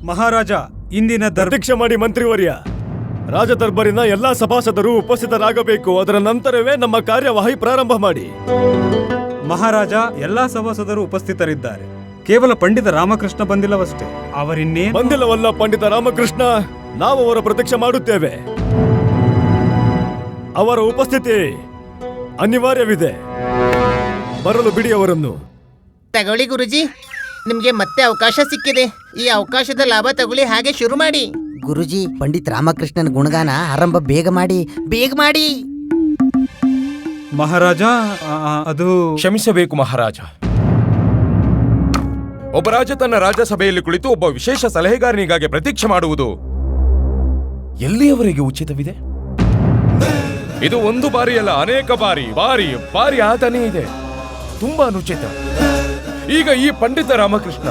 ಮಹಾರಾಜ, ಇಂದಿನ ಪ್ರತೀಕ್ಷೆ ಮಾಡಿ ಮಂತ್ರಿವರ್ಯ. ರಾಜ ದರ್ಬಾರಿನ ಎಲ್ಲಾ ಸಭಾಸದರು ಉಪಸ್ಥಿತರಾಗಬೇಕು. ಅದರ ನಂತರವೇ ನಮ್ಮ ಕಾರ್ಯವಾಹಿ ಪ್ರಾರಂಭ ಮಾಡಿ. ಮಹಾರಾಜ, ಎಲ್ಲಾ ಸಭಾಸದರು ಉಪಸ್ಥಿತರಿದ್ದಾರೆ. ಕೇವಲ ಪಂಡಿತ ರಾಮಕೃಷ್ಣ ಬಂದಿಲ್ಲವಷ್ಟೇ. ಅವರಿನ್ನೇ ಬಂದಿಲ್ಲವಲ್ಲ ಪಂಡಿತ ರಾಮಕೃಷ್ಣ. ನಾವು ಅವರ ಪ್ರತೀಕ್ಷೆ ಮಾಡುತ್ತೇವೆ. ಅವರ ಉಪಸ್ಥಿತಿ ಅನಿವಾರ್ಯವಿದೆ. ಬರಲು ಬಿಡಿ ಅವರನ್ನು. ತಗೊಳ್ಳಿ ಗುರುಜಿ, ನಿಮ್ಗೆ ಮತ್ತೆ ಅವಕಾಶ ಸಿಕ್ಕಿದೆ. ಈ ಅವಕಾಶದ ಲಾಭ ತಗೊಳ್ಳಿ, ಹಾಗೆ ಶುರು ಮಾಡಿ. ಗುರುಜಿ, ಪಂಡಿತ್ ರಾಮಕೃಷ್ಣನ ಗುಣಗಾನ ಆರಂಭ ಬೇಗ ಮಾಡಿ, ಬೇಗ ಮಾಡಿ. ಮಹಾರಾಜ, ಅದು ಕ್ಷಮಿಸಬೇಕು ಮಹಾರಾಜ. ಒಬ್ಬ ರಾಜ ತನ್ನ ರಾಜ್ಯಸಭೆಯಲ್ಲಿ ಕುಳಿತು ಒಬ್ಬ ವಿಶೇಷ ಸಲಹೆಗಾರನಿಗಾಗಿ ಪ್ರತೀಕ್ಷೆ ಮಾಡುವುದು ಎಲ್ಲಿಯವರೆಗೆ ಉಚಿತವಿದೆ? ಇದು ಒಂದು ಬಾರಿಯಲ್ಲ, ಅನೇಕ ಬಾರಿ ಬಾರಿ ಬಾರಿ ಆತನೇ ಇದೆ. ತುಂಬಾ ಅನುಚಿತ. ಈಗ ಈ ಪಂಡಿತ ರಾಮಕೃಷ್ಣ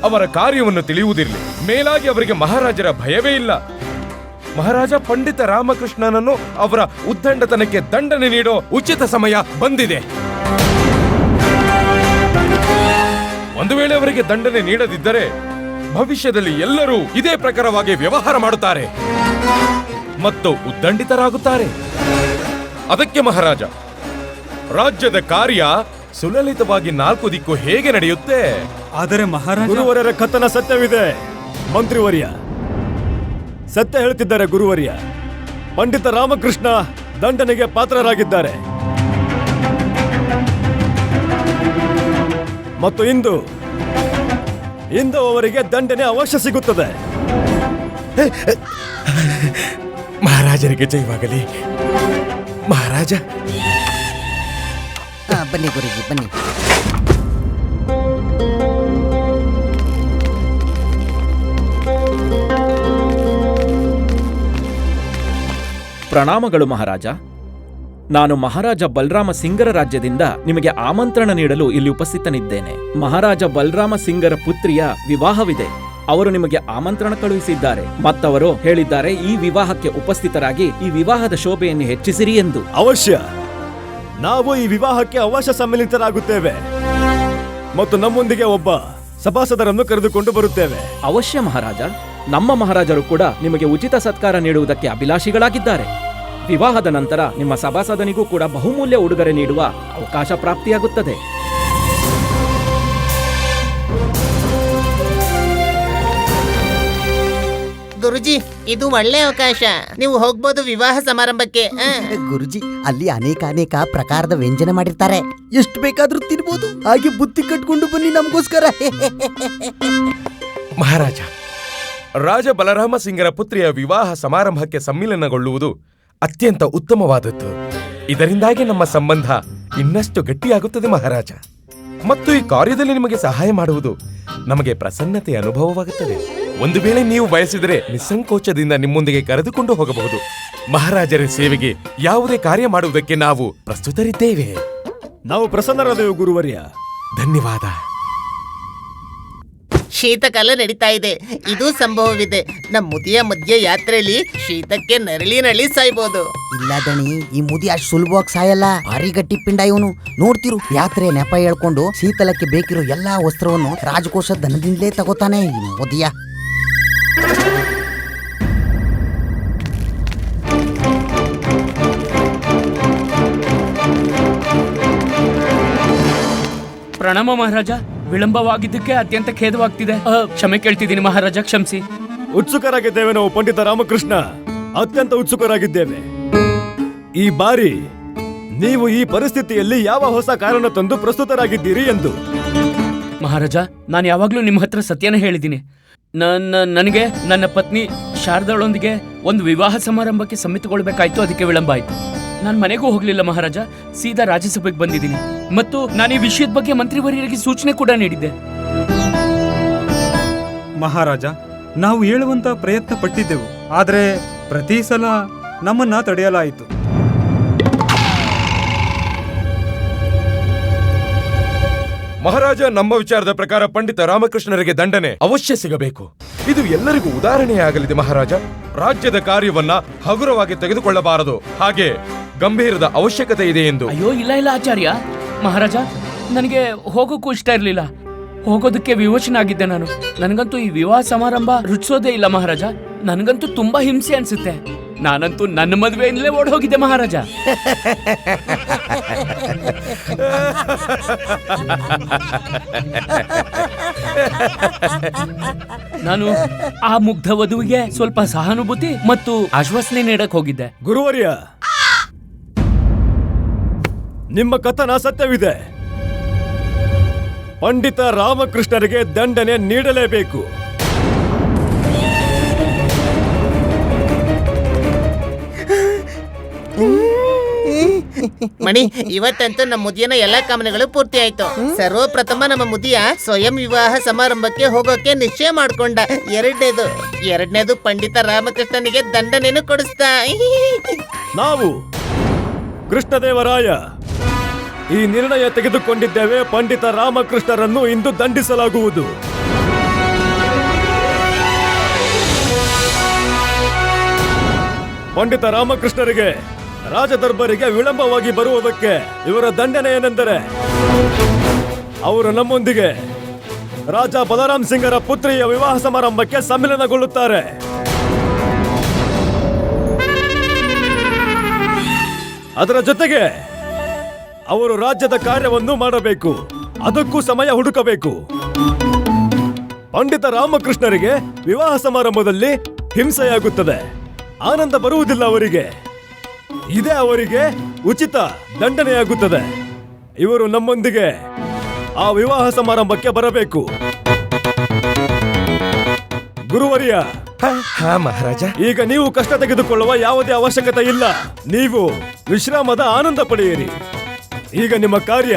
ಅವರ ಕಾರ್ಯವನ್ನು ತಿಳಿಯುವುದಿರಲಿ. ಮೇಲಾಗಿ ಅವರಿಗೆ ಮಹಾರಾಜರ ಭಯವೇ ಇಲ್ಲ. ಮಹಾರಾಜ ಪಂಡಿತ ರಾಮಕೃಷ್ಣನನ್ನು ಅವರ ಉದ್ದಂಡತನಕ್ಕೆ ದಂಡನೆ ನೀಡೋ ಉಚಿತ ಸಮಯ ಬಂದಿದೆ. ಒಂದು ವೇಳೆ ಅವರಿಗೆ ದಂಡನೆ ನೀಡದಿದ್ದರೆ ಭವಿಷ್ಯದಲ್ಲಿ ಎಲ್ಲರೂ ಇದೇ ಪ್ರಕಾರವಾಗಿ ವ್ಯವಹಾರ ಮಾಡುತ್ತಾರೆ ಮತ್ತು ಉದ್ದಂಡಿತರಾಗುತ್ತಾರೆ. ಅದಕ್ಕೆ ಮಹಾರಾಜ, ರಾಜ್ಯದ ಕಾರ್ಯ ಸುಲಲಿತವಾಗಿ ನಾಲ್ಕು ದಿಕ್ಕು ಹೇಗೆ ನಡೆಯುತ್ತೆ? ಆದರೆ ಮಹಾರಾಜ, ಗುರುವರ್ಯರ ಕಥನ ಸತ್ಯವಿದೆ. ಮಂತ್ರಿವರ್ಯ ಸತ್ಯ ಹೇಳುತ್ತಿದ್ದಾರೆ. ಗುರುವರ್ಯ, ಪಂಡಿತ ರಾಮಕೃಷ್ಣ ದಂಡನೆಗೆ ಪಾತ್ರರಾಗಿದ್ದಾರೆ ಮತ್ತು ಇಂದು ಅವರಿಗೆ ದಂಡನೆ ಅವಶ್ಯ ಸಿಗುತ್ತದೆ. ಮಹಾರಾಜರಿಗೆ ಜಯವಾಗಲಿ. ಮಹಾರಾಜ, ಬನ್ನಿ ಗುರುಜಿ, ಬನ್ನಿ. ಪ್ರಣಾಮಗಳು ಮಹಾರಾಜ. ನಾನು ಮಹಾರಾಜ ಬಲರಾಮ ಸಿಂಗರ ರಾಜ್ಯದಿಂದ ನಿಮಗೆ ಆಮಂತ್ರಣ ನೀಡಲು ಇಲ್ಲಿ ಉಪಸ್ಥಿತನಿದ್ದೇನೆ. ಮಹಾರಾಜ ಬಲರಾಮ ಸಿಂಗರ ಪುತ್ರಿಯ ವಿವಾಹವಿದೆ. ಅವರು ನಿಮಗೆ ಆಮಂತ್ರಣ ಕಳುಹಿಸಿದ್ದಾರೆ. ಮತ್ತವರು ಹೇಳಿದ್ದಾರೆ ಈ ವಿವಾಹಕ್ಕೆ ಉಪಸ್ಥಿತರಾಗಿ ಈ ವಿವಾಹದ ಶೋಭೆಯನ್ನು ಹೆಚ್ಚಿಸಿರಿ ಎಂದು. ಅವಶ್ಯ. ನಾವು ಈ ವಿವಾಹಕ್ಕೆ ಅವಶ್ಯ ಸಮ್ಮಿಲಿತರಾಗುತ್ತೇವೆ ಮತ್ತು ನಮ್ಮೊಂದಿಗೆ ಒಬ್ಬ ಸಭಾಸದರನ್ನು ಕರೆದುಕೊಂಡು ಬರುತ್ತೇವೆ. ಅವಶ್ಯ ಮಹಾರಾಜ. ನಮ್ಮ ಮಹಾರಾಜರು ಕೂಡ ನಿಮಗೆ ಉಚಿತ ಸತ್ಕಾರ ನೀಡುವುದಕ್ಕೆ ಅಭಿಲಾಷಿಗಳಾಗಿದ್ದಾರೆ. ವಿವಾಹದ ನಂತರ ನಿಮ್ಮ ಸಭಾಸದನಿಗೂ ಕೂಡ ಬಹುಮೂಲ್ಯ ಉಡುಗೊರೆ ನೀಡುವ ಅವಕಾಶ ಪ್ರಾಪ್ತಿಯಾಗುತ್ತದೆ. ಗುರುಜಿ, ಇದು ಒಳ್ಳೆ ಅವಕಾಶ. ನೀವು ಹೋಗ್ಬೋದು ವಿವಾಹ ಸಮಾರಂಭಕ್ಕೆ. ಗುರುಜಿ, ಅಲ್ಲಿ ಅನೇಕ ಪ್ರಕಾರದ ವ್ಯಂಜನ ಮಾಡಿರ್ತಾರೆ. ಎಷ್ಟು ಬೇಕಾದ್ರೂ ತಿನ್ಬೋದು. ಹಾಗೆ ಬುತ್ತಿ ಕಟ್ಕೊಂಡು ಬನ್ನಿ ನಮಗೋಸ್ಕರ. ಮಹಾರಾಜ, ರಾಜ ಬಲರಾಮ ಸಿಂಗರ ಪುತ್ರಿಯ ವಿವಾಹ ಸಮಾರಂಭಕ್ಕೆ ಸಮ್ಮಿಲನಗೊಳ್ಳುವುದು ಅತ್ಯಂತ ಉತ್ತಮವಾದದ್ದು. ಇದರಿಂದಾಗಿ ನಮ್ಮ ಸಂಬಂಧ ಇನ್ನಷ್ಟು ಗಟ್ಟಿಯಾಗುತ್ತದೆ ಮಹಾರಾಜ. ಮತ್ತು ಈ ಕಾರ್ಯದಲ್ಲಿ ನಿಮಗೆ ಸಹಾಯ ಮಾಡುವುದು ನಮಗೆ ಪ್ರಸನ್ನತೆಯ ಅನುಭವವಾಗುತ್ತದೆ. ಒಂದು ವೇಳೆ ನೀವು ಬಯಸಿದರೆ ನಿಸ್ಸಂಕೋಚದಿಂದ ನಿಮ್ಮೊಂದಿಗೆ ಕರೆದುಕೊಂಡು ಹೋಗಬಹುದು. ಮಹಾರಾಜರ ಸೇವೆಗೆ ಯಾವುದೇ ಕಾರ್ಯ ಮಾಡುವುದಕ್ಕೆ ನಾವು ಪ್ರಸ್ತುತರಿದ್ದೇವೆ. ನಾವು ಪ್ರಸನ್ನರಾದೆವು ಗುರುವರ್ಯ. ಧನ್ಯವಾದ. ಶೀತಕಾಲ ನಡೀತಾ ಇದೆ. ಇದು ಸಂಭವವಿದೆ. ನಮ್ಮ ಮುದಿಯ ಮಧ್ಯ ಯಾತ್ರೆಯಲ್ಲಿ ಶೀತಕ್ಕೆ ನರಳಿ ಸಾಯ್ಬೋದು. ಇಲ್ಲ ದಣಿ, ಈ ಮುದಿ ಅಷ್ಟು ಸುಲಭವಾಗಿ ಸಾಯಲ್ಲ. ಭಾರಿ ಗಟ್ಟಿ ಪಿಂಡ ಇವನು. ನೋಡ್ತಿರು, ಯಾತ್ರೆ ನೆಪ ಹೇಳ್ಕೊಂಡು ಶೀತಲಕ್ಕೆ ಬೇಕಿರೋ ಎಲ್ಲಾ ವಸ್ತ್ರವನ್ನು ರಾಜಕೋಶ ಧನದಿಂದಲೇ ತಗೋತಾನೆ ಈ ಮುದಿಯ. ಪ್ರಣಾಮ ಮಹಾರಾಜ. ವಿಳಂಬವಾಗಿದ್ದಕ್ಕೆ ಅತ್ಯಂತ ಖೇದವಾಗ್ತಿದೆ. ಕ್ಷಮೆ ಕೇಳ್ತಿದ್ದೀನಿ ಮಹಾರಾಜ, ಕ್ಷಮಿಸಿ. ಉತ್ಸುಕರಾಗಿದ್ದೇವೆ ನಾವು ಪಂಡಿತ ರಾಮಕೃಷ್ಣ, ಅತ್ಯಂತ ಉತ್ಸುಕರಾಗಿದ್ದೇವೆ. ಈ ಬಾರಿ ನೀವು ಈ ಪರಿಸ್ಥಿತಿಯಲ್ಲಿ ಯಾವ ಹೊಸ ಕಾರಣ ತಂದು ಪ್ರಸ್ತುತರಾಗಿದ್ದೀರಿ ಎಂದು. ಮಹಾರಾಜ, ನಾನು ಯಾವಾಗ್ಲೂ ನಿಮ್ಮ ಹತ್ರ ಸತ್ಯನ ಹೇಳಿದ್ದೀನಿ. ನನಗೆ ನನ್ನ ಪತ್ನಿ ಶಾರದಾಳೊಂದಿಗೆ ಒಂದು ವಿವಾಹ ಸಮಾರಂಭಕ್ಕೆ ಸಮ್ಮಿತಗೊಳ್ಬೇಕಾಯ್ತು. ಅದಕ್ಕೆ ವಿಳಂಬ ಆಯ್ತು. ನಾನು ಮನೆಗೂ ಹೋಗ್ಲಿಲ್ಲ ಮಹಾರಾಜ, ಸೀದಾ ರಾಜ್ಯಸಭೆಗೆ ಬಂದಿದ್ದೀನಿ. ಮತ್ತು ನಾನು ಈ ವಿಷಯದ ಬಗ್ಗೆ ಮಂತ್ರಿವರ್ಯರಿಗೆ ಸೂಚನೆ ಕೂಡ ನೀಡಿದ್ದೆ. ಮಹಾರಾಜ, ನಾವು ಹೇಳುವಂತ ಪ್ರಯತ್ನ ಪಟ್ಟಿದ್ದೆವು. ಆದರೆ ಪ್ರತಿ ಸಲ ನಮ್ಮನ್ನ ತಡೆಯಲಾಯಿತು. ಮಹಾರಾಜ, ನಮ್ಮ ವಿಚಾರದ ಪ್ರಕಾರ ಪಂಡಿತ ರಾಮಕೃಷ್ಣರಿಗೆ ದಂಡನೆ ಅವಶ್ಯ ಸಿಗಬೇಕು. ಇದು ಎಲ್ಲರಿಗೂ ಉದಾಹರಣೆಯಾಗಲಿದೆ ಮಹಾರಾಜ. ರಾಜ್ಯದ ಕಾರ್ಯವನ್ನ ಹಗುರವಾಗಿ ತೆಗೆದುಕೊಳ್ಳಬಾರದು. ಹಾಗೆ ಗಂಭೀರದ ಅವಶ್ಯಕತೆ ಇದೆ ಎಂದು. ಅಯ್ಯೋ ಇಲ್ಲ ಆಚಾರ್ಯ. ಮಹಾರಾಜ, ನನಗೆ ಹೋಗೋಕ್ಕೂ ಇಷ್ಟ ಇರಲಿಲ್ಲ. ಹೋಗೋದಕ್ಕೆ ವಿವಶನ ಆಗಿದ್ದೆ ನಾನು. ನನಗಂತೂ ಈ ವಿವಾಹ ಸಮಾರಂಭ ರುಚಿಸೋದೇ ಇಲ್ಲ ಮಹಾರಾಜ. ನನಗಂತೂ ತುಂಬಾ ಹಿಂಸೆ ಅನ್ಸುತ್ತೆ. ನಾನಂತೂ ನನ್ನ ಮದುವೆಯಿಂದಲೇ ಓಡ್ ಹೋಗಿದ್ದೆ ಮಹಾರಾಜ. ನಾನು ಆ ಮುಗ್ಧ ವಧುವಿಗೆ ಸ್ವಲ್ಪ ಸಹಾನುಭೂತಿ ಮತ್ತು ಆಶ್ವಾಸನೆ ನೀಡಕ್ ಹೋಗಿದ್ದೆ. ಗುರುವರ್ಯ, ನಿಮ್ಮ ಕಥನ ಸತ್ಯವಿದೆ. ಪಂಡಿತ ರಾಮಕೃಷ್ಣರಿಗೆ ದಂಡನೆ ನೀಡಲೇಬೇಕು. ಮಣಿ, ಇವತ್ತಂತೂ ನಮ್ಮ ಮುದಿಯನ ಎಲ್ಲಾ ಕಾಮನೆಗಳು ಪೂರ್ತಿ ಆಯ್ತು. ಸರ್ವಪ್ರಥಮ ನಮ್ಮ ಮುದಿಯ ಸ್ವಯಂ ವಿವಾಹ ಸಮಾರಂಭಕ್ಕೆ ಹೋಗೋಕೆ ನಿಶ್ಚಯ ಮಾಡ್ಕೊಂಡ. ಎರಡನೇದು ಪಂಡಿತ ರಾಮಕೃಷ್ಣನಿಗೆ ದಂಡನೆಯನ್ನು ಕೊಡಿಸ್ತಾ. ನಾವು ಕೃಷ್ಣದೇವರಾಯ ಈ ನಿರ್ಣಯ ತೆಗೆದುಕೊಂಡಿದ್ದೇವೆ. ಪಂಡಿತ ರಾಮಕೃಷ್ಣರನ್ನು ಇಂದು ದಂಡಿಸಲಾಗುವುದು. ಪಂಡಿತ ರಾಮಕೃಷ್ಣರಿಗೆ ರಾಜದರ್ಬರಿಗೆ ವಿಳಂಬವಾಗಿ ಬರುವುದಕ್ಕೆ ಇವರ ದಂಡನೆ ಏನೆಂದರೆ, ಅವರು ನಮ್ಮೊಂದಿಗೆ ರಾಜ ಬಲರಾಮ್ ಸಿಂಗರ ಪುತ್ರಿಯ ವಿವಾಹ ಸಮಾರಂಭಕ್ಕೆ ಸಮ್ಮಿಲನಗೊಳ್ಳುತ್ತಾರೆ. ಅದರ ಜೊತೆಗೆ ಅವರು ರಾಜ್ಯದ ಕಾರ್ಯವನ್ನು ಮಾಡಬೇಕು. ಅದಕ್ಕೂ ಸಮಯ ಹುಡುಕಬೇಕು. ಪಂಡಿತ ರಾಮಕೃಷ್ಣರಿಗೆ ವಿವಾಹ ಸಮಾರಂಭದಲ್ಲಿ ಹಿಂಸೆಯಾಗುತ್ತದೆ, ಆನಂದ ಬರುವುದಿಲ್ಲ ಅವರಿಗೆ. ಇದೇ ಅವರಿಗೆ ಉಚಿತ ದಂಡನೆಯಾಗುತ್ತದೆ. ಇವರು ನಮ್ಮೊಂದಿಗೆ ಆ ವಿವಾಹ ಸಮಾರಂಭಕ್ಕೆ ಬರಬೇಕು. ಗುರುವರ್ಯ, ಹಾ ಮಹಾರಾಜ. ಈಗ ನೀವು ಕಷ್ಟ ತೆಗೆದುಕೊಳ್ಳುವ ಯಾವುದೇ ಅವಶ್ಯಕತೆ ಇಲ್ಲ. ನೀವು ವಿಶ್ರಾಮದ ಆನಂದ ಪಡೆಯಿರಿ. ಈಗ ನಿಮ್ಮ ಕಾರ್ಯ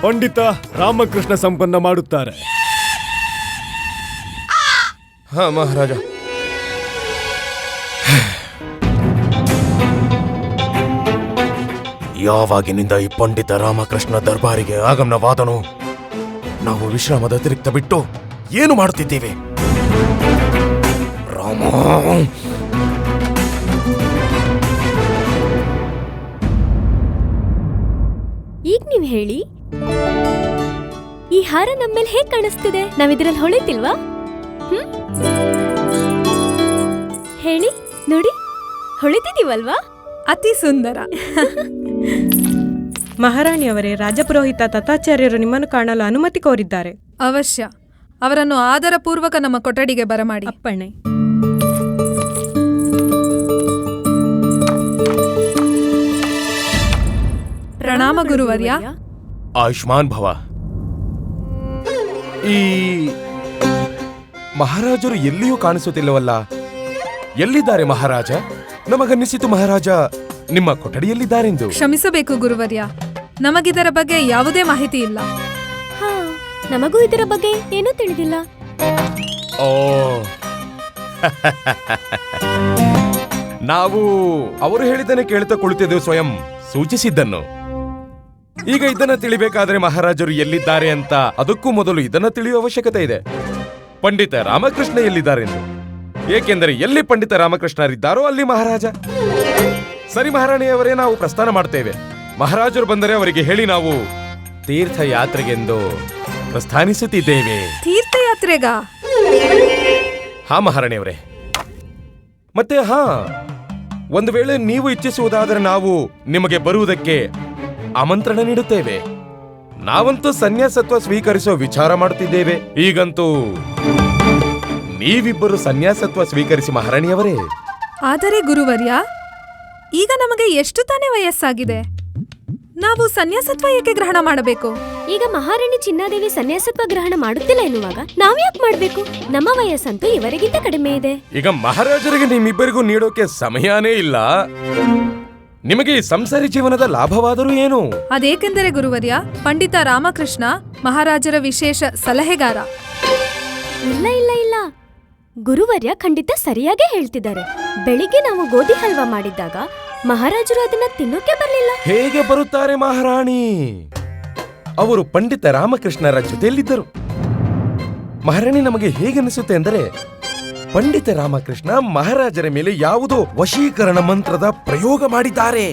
ಪಂಡಿತ ರಾಮಕೃಷ್ಣ ಸಂಪನ್ನ ಮಾಡುತ್ತಾರೆ. ಹಾ ಮಹಾರಾಜ. ಯಾವಾಗಿನಿಂದ ಈ ಪಂಡಿತ ರಾಮಕೃಷ್ಣ ದರ್ಬಾರಿಗೆ ಆಗಮನವಾದನು, ನಾವು ವಿಶ್ರಾಮದ ಅತಿರಿಕ್ತ ಬಿಟ್ಟು ಏನು ಮಾಡುತ್ತಿದ್ದೇವೆ? ರಾಮ, ಈಗ ನೀವ್ ಹೇಳಿ, ಈ ಹಾರ ನಮ್ಮೇಲೆ ಹೇಗ್ ಕಾಣಿಸ್ತಿದೆ? ನಾವಿದ್ರಲ್ಲಿ ಹೊಳಿತಿಲ್ವಾ? ಹೇಳಿ ನೋಡಿ, ಹೊಳಿತಿದೀವಲ್ವಾ? ಅತಿ ಸುಂದರ. ಮಹಾರಾಣಿಯವರೇ, ರಾಜಪುರೋಹಿತ ತಥಾಚಾರ್ಯರು ನಿಮ್ಮನ್ನು ಕಾಣಲು ಅನುಮತಿ ಕೋರಿದ್ದಾರೆ. ಅವಶ್ಯ. ಅವರನ್ನು ಆದರಪೂರ್ವಕ ನಮ್ಮ ಕೊಠಡಿಗೆ ಬರಮಾಡಿ. ಅಪ್ಪಣೆ. ಪ್ರಣಾಮ ಗುರುವರ್ಯ. ಆಯುಷ್ಮಾನ್ ಭವ. ಈ ಮಹಾರಾಜರು ಎಲ್ಲಿಯೂ ಕಾಣಿಸುತ್ತಿಲ್ಲವಲ್ಲ? ಎಲ್ಲಿದ್ದಾರೆ ಮಹಾರಾಜ? ನಮಗನ್ನಿಸಿತು ಮಹಾರಾಜ ನಿಮ್ಮ ಕೊಠಡಿಯಲ್ಲಿದ್ದಾರೆಂದು. ಕ್ಷಮಿಸಬೇಕು ಗುರುವರ್ಯ, ನಮಗಿದರ ಬಗ್ಗೆ ಯಾವುದೇ ಮಾಹಿತಿ ಇಲ್ಲ. ಹಾ, ನಮಗೂ ಇದರ ಬಗ್ಗೆ ಏನೂ ತಿಳಿದಿಲ್ಲ. ಓ, ನಾವು ಅವರು ಹೇಳಿದ್ದನ್ನೇ ಕೇಳ್ತಾ ಕುಳಿತಿದ್ದೆವು, ಸ್ವಯಂ ಸೂಚಿಸಿದ್ದನ್ನು. ಈಗ ಇದನ್ನ ತಿಳಿಬೇಕಾದ್ರೆ ಮಹಾರಾಜರು ಎಲ್ಲಿದ್ದಾರೆ ಅಂತ ಅದಕ್ಕೂ ಮೊದಲು ಇದನ್ನ ತಿಳಿಯುವ ಅವಶ್ಯಕತೆ ಇದೆ. ಪಂಡಿತ ರಾಮಕೃಷ್ಣ ಎಲ್ಲಿದ್ದಾರೆಂದು. ಏಕೆಂದರೆ ಎಲ್ಲಿ ಪಂಡಿತ ರಾಮಕೃಷ್ಣರಿದ್ದಾರೋ ಅಲ್ಲಿ ಮಹಾರಾಜ. ಸರಿ ಮಹಾರಾಣಿಯವರೇ, ನಾವು ಪ್ರಸ್ಥಾನ ಮಾಡ್ತೇವೆ. ಮಹಾರಾಜರು ಬಂದರೆ ಅವರಿಗೆ ಹೇಳಿ ನಾವು ತೀರ್ಥಯಾತ್ರೆಗೆಂದು ಪ್ರಸ್ಥಾನಿಸುತ್ತಿದ್ದೇವೆ. ತೀರ್ಥಯಾತ್ರೆಗ? ಹಾ ಮಹಾರಾಣಿಯವರೇ. ಮತ್ತೆ ಹಾ, ಒಂದು ವೇಳೆ ನೀವು ಇಚ್ಛಿಸುವುದಾದರೆ ನಾವು ನಿಮಗೆ ಬರುವುದಕ್ಕೆ ಆಮಂತ್ರಣ ನೀಡುತ್ತೇವೆ. ನಾವಂತೂ ಸನ್ಯಾಸತ್ವ ಸ್ವೀಕರಿಸೋ ವಿಚಾರ ಮಾಡುತ್ತಿದ್ದೇವೆ. ಈಗಂತೂ ನೀವಿಬ್ಬರು ಸನ್ಯಾಸತ್ವ ಸ್ವೀಕರಿಸಿ ಮಹಾರಾಣಿಯವರೇ. ಆದರೆ ಗುರುವರ್ಯ, ಈಗ ನಮಗೆ ಎಷ್ಟು ತಾನೇ ವಯಸ್ಸಾಗಿದೆ? ನಾವು ಸನ್ಯಾಸತ್ವ ಏಕೆ ಗ್ರಹಣ ಮಾಡಬೇಕು? ಈಗ ಮಹಾರಾಣಿ ಚಿನ್ನಾದೇವಿ ಸನ್ಯಾಸತ್ವ ಗ್ರಹಣ ಮಾಡುತ್ತಿಲ್ಲ ಎನ್ನುವಾಗ ನಾವ್ಯಾಕ್ ಮಾಡ್ಬೇಕು? ನಮ್ಮ ವಯಸ್ಸಂತೂ ಇವರಿಗಿಂತ ಕಡಿಮೆ ಇದೆ. ಈಗ ಮಹಾರಾಜರಿಗೆ ನಿಮ್ಮಿಬ್ಬರಿಗೂ ನೀಡೋಕೆ ಸಮಯನೇ ಇಲ್ಲ. ನಿಮಗೆ ಈ ಸಂಸಾರಿ ಜೀವನದ ಲಾಭವಾದರೂ ಏನು? ಅದೇಕೆಂದರೆ ಗುರುವರ್ಯ, ಪಂಡಿತ ರಾಮಕೃಷ್ಣ ಮಹಾರಾಜರ ವಿಶೇಷ ಸಲಹೆಗಾರ. ಇಲ್ಲ ಇಲ್ಲ ಇಲ್ಲ, ಗುರುವರ್ಯ ಖಂಡಿತ ಸರಿಯಾಗೇ ಹೇಳ್ತಿದ್ದಾರೆ. ಬೆಳಿಗ್ಗೆ ನಾವು ಗೋಧಿ ಹಲ್ವಾ ಮಾಡಿದ್ದಾಗ ಮಹಾರಾಜರು ಅದನ್ನ ತಿನ್ನೋಕೆ ಬರಲಿಲ್ಲ. ಹೇಗೆ ಬರುತ್ತಾರೆ ಮಹಾರಾಣಿ? ಅವರು ಪಂಡಿತ ರಾಮಕೃಷ್ಣರ ಜೊತೆಯಲ್ಲಿದ್ದರು. ಮಹಾರಾಣಿ, ನಮಗೆ ಹೇಗನಿಸುತ್ತೆ ಅಂದರೆ ಪಂಡಿತ ರಾಮಕೃಷ್ಣ ಮಹಾರಾಜರ ಮೇಲೆ ಯಾವುದೋ ವಶೀಕರಣ ಮಂತ್ರದ ಪ್ರಯೋಗ ಮಾಡಿದ್ದಾರೆ.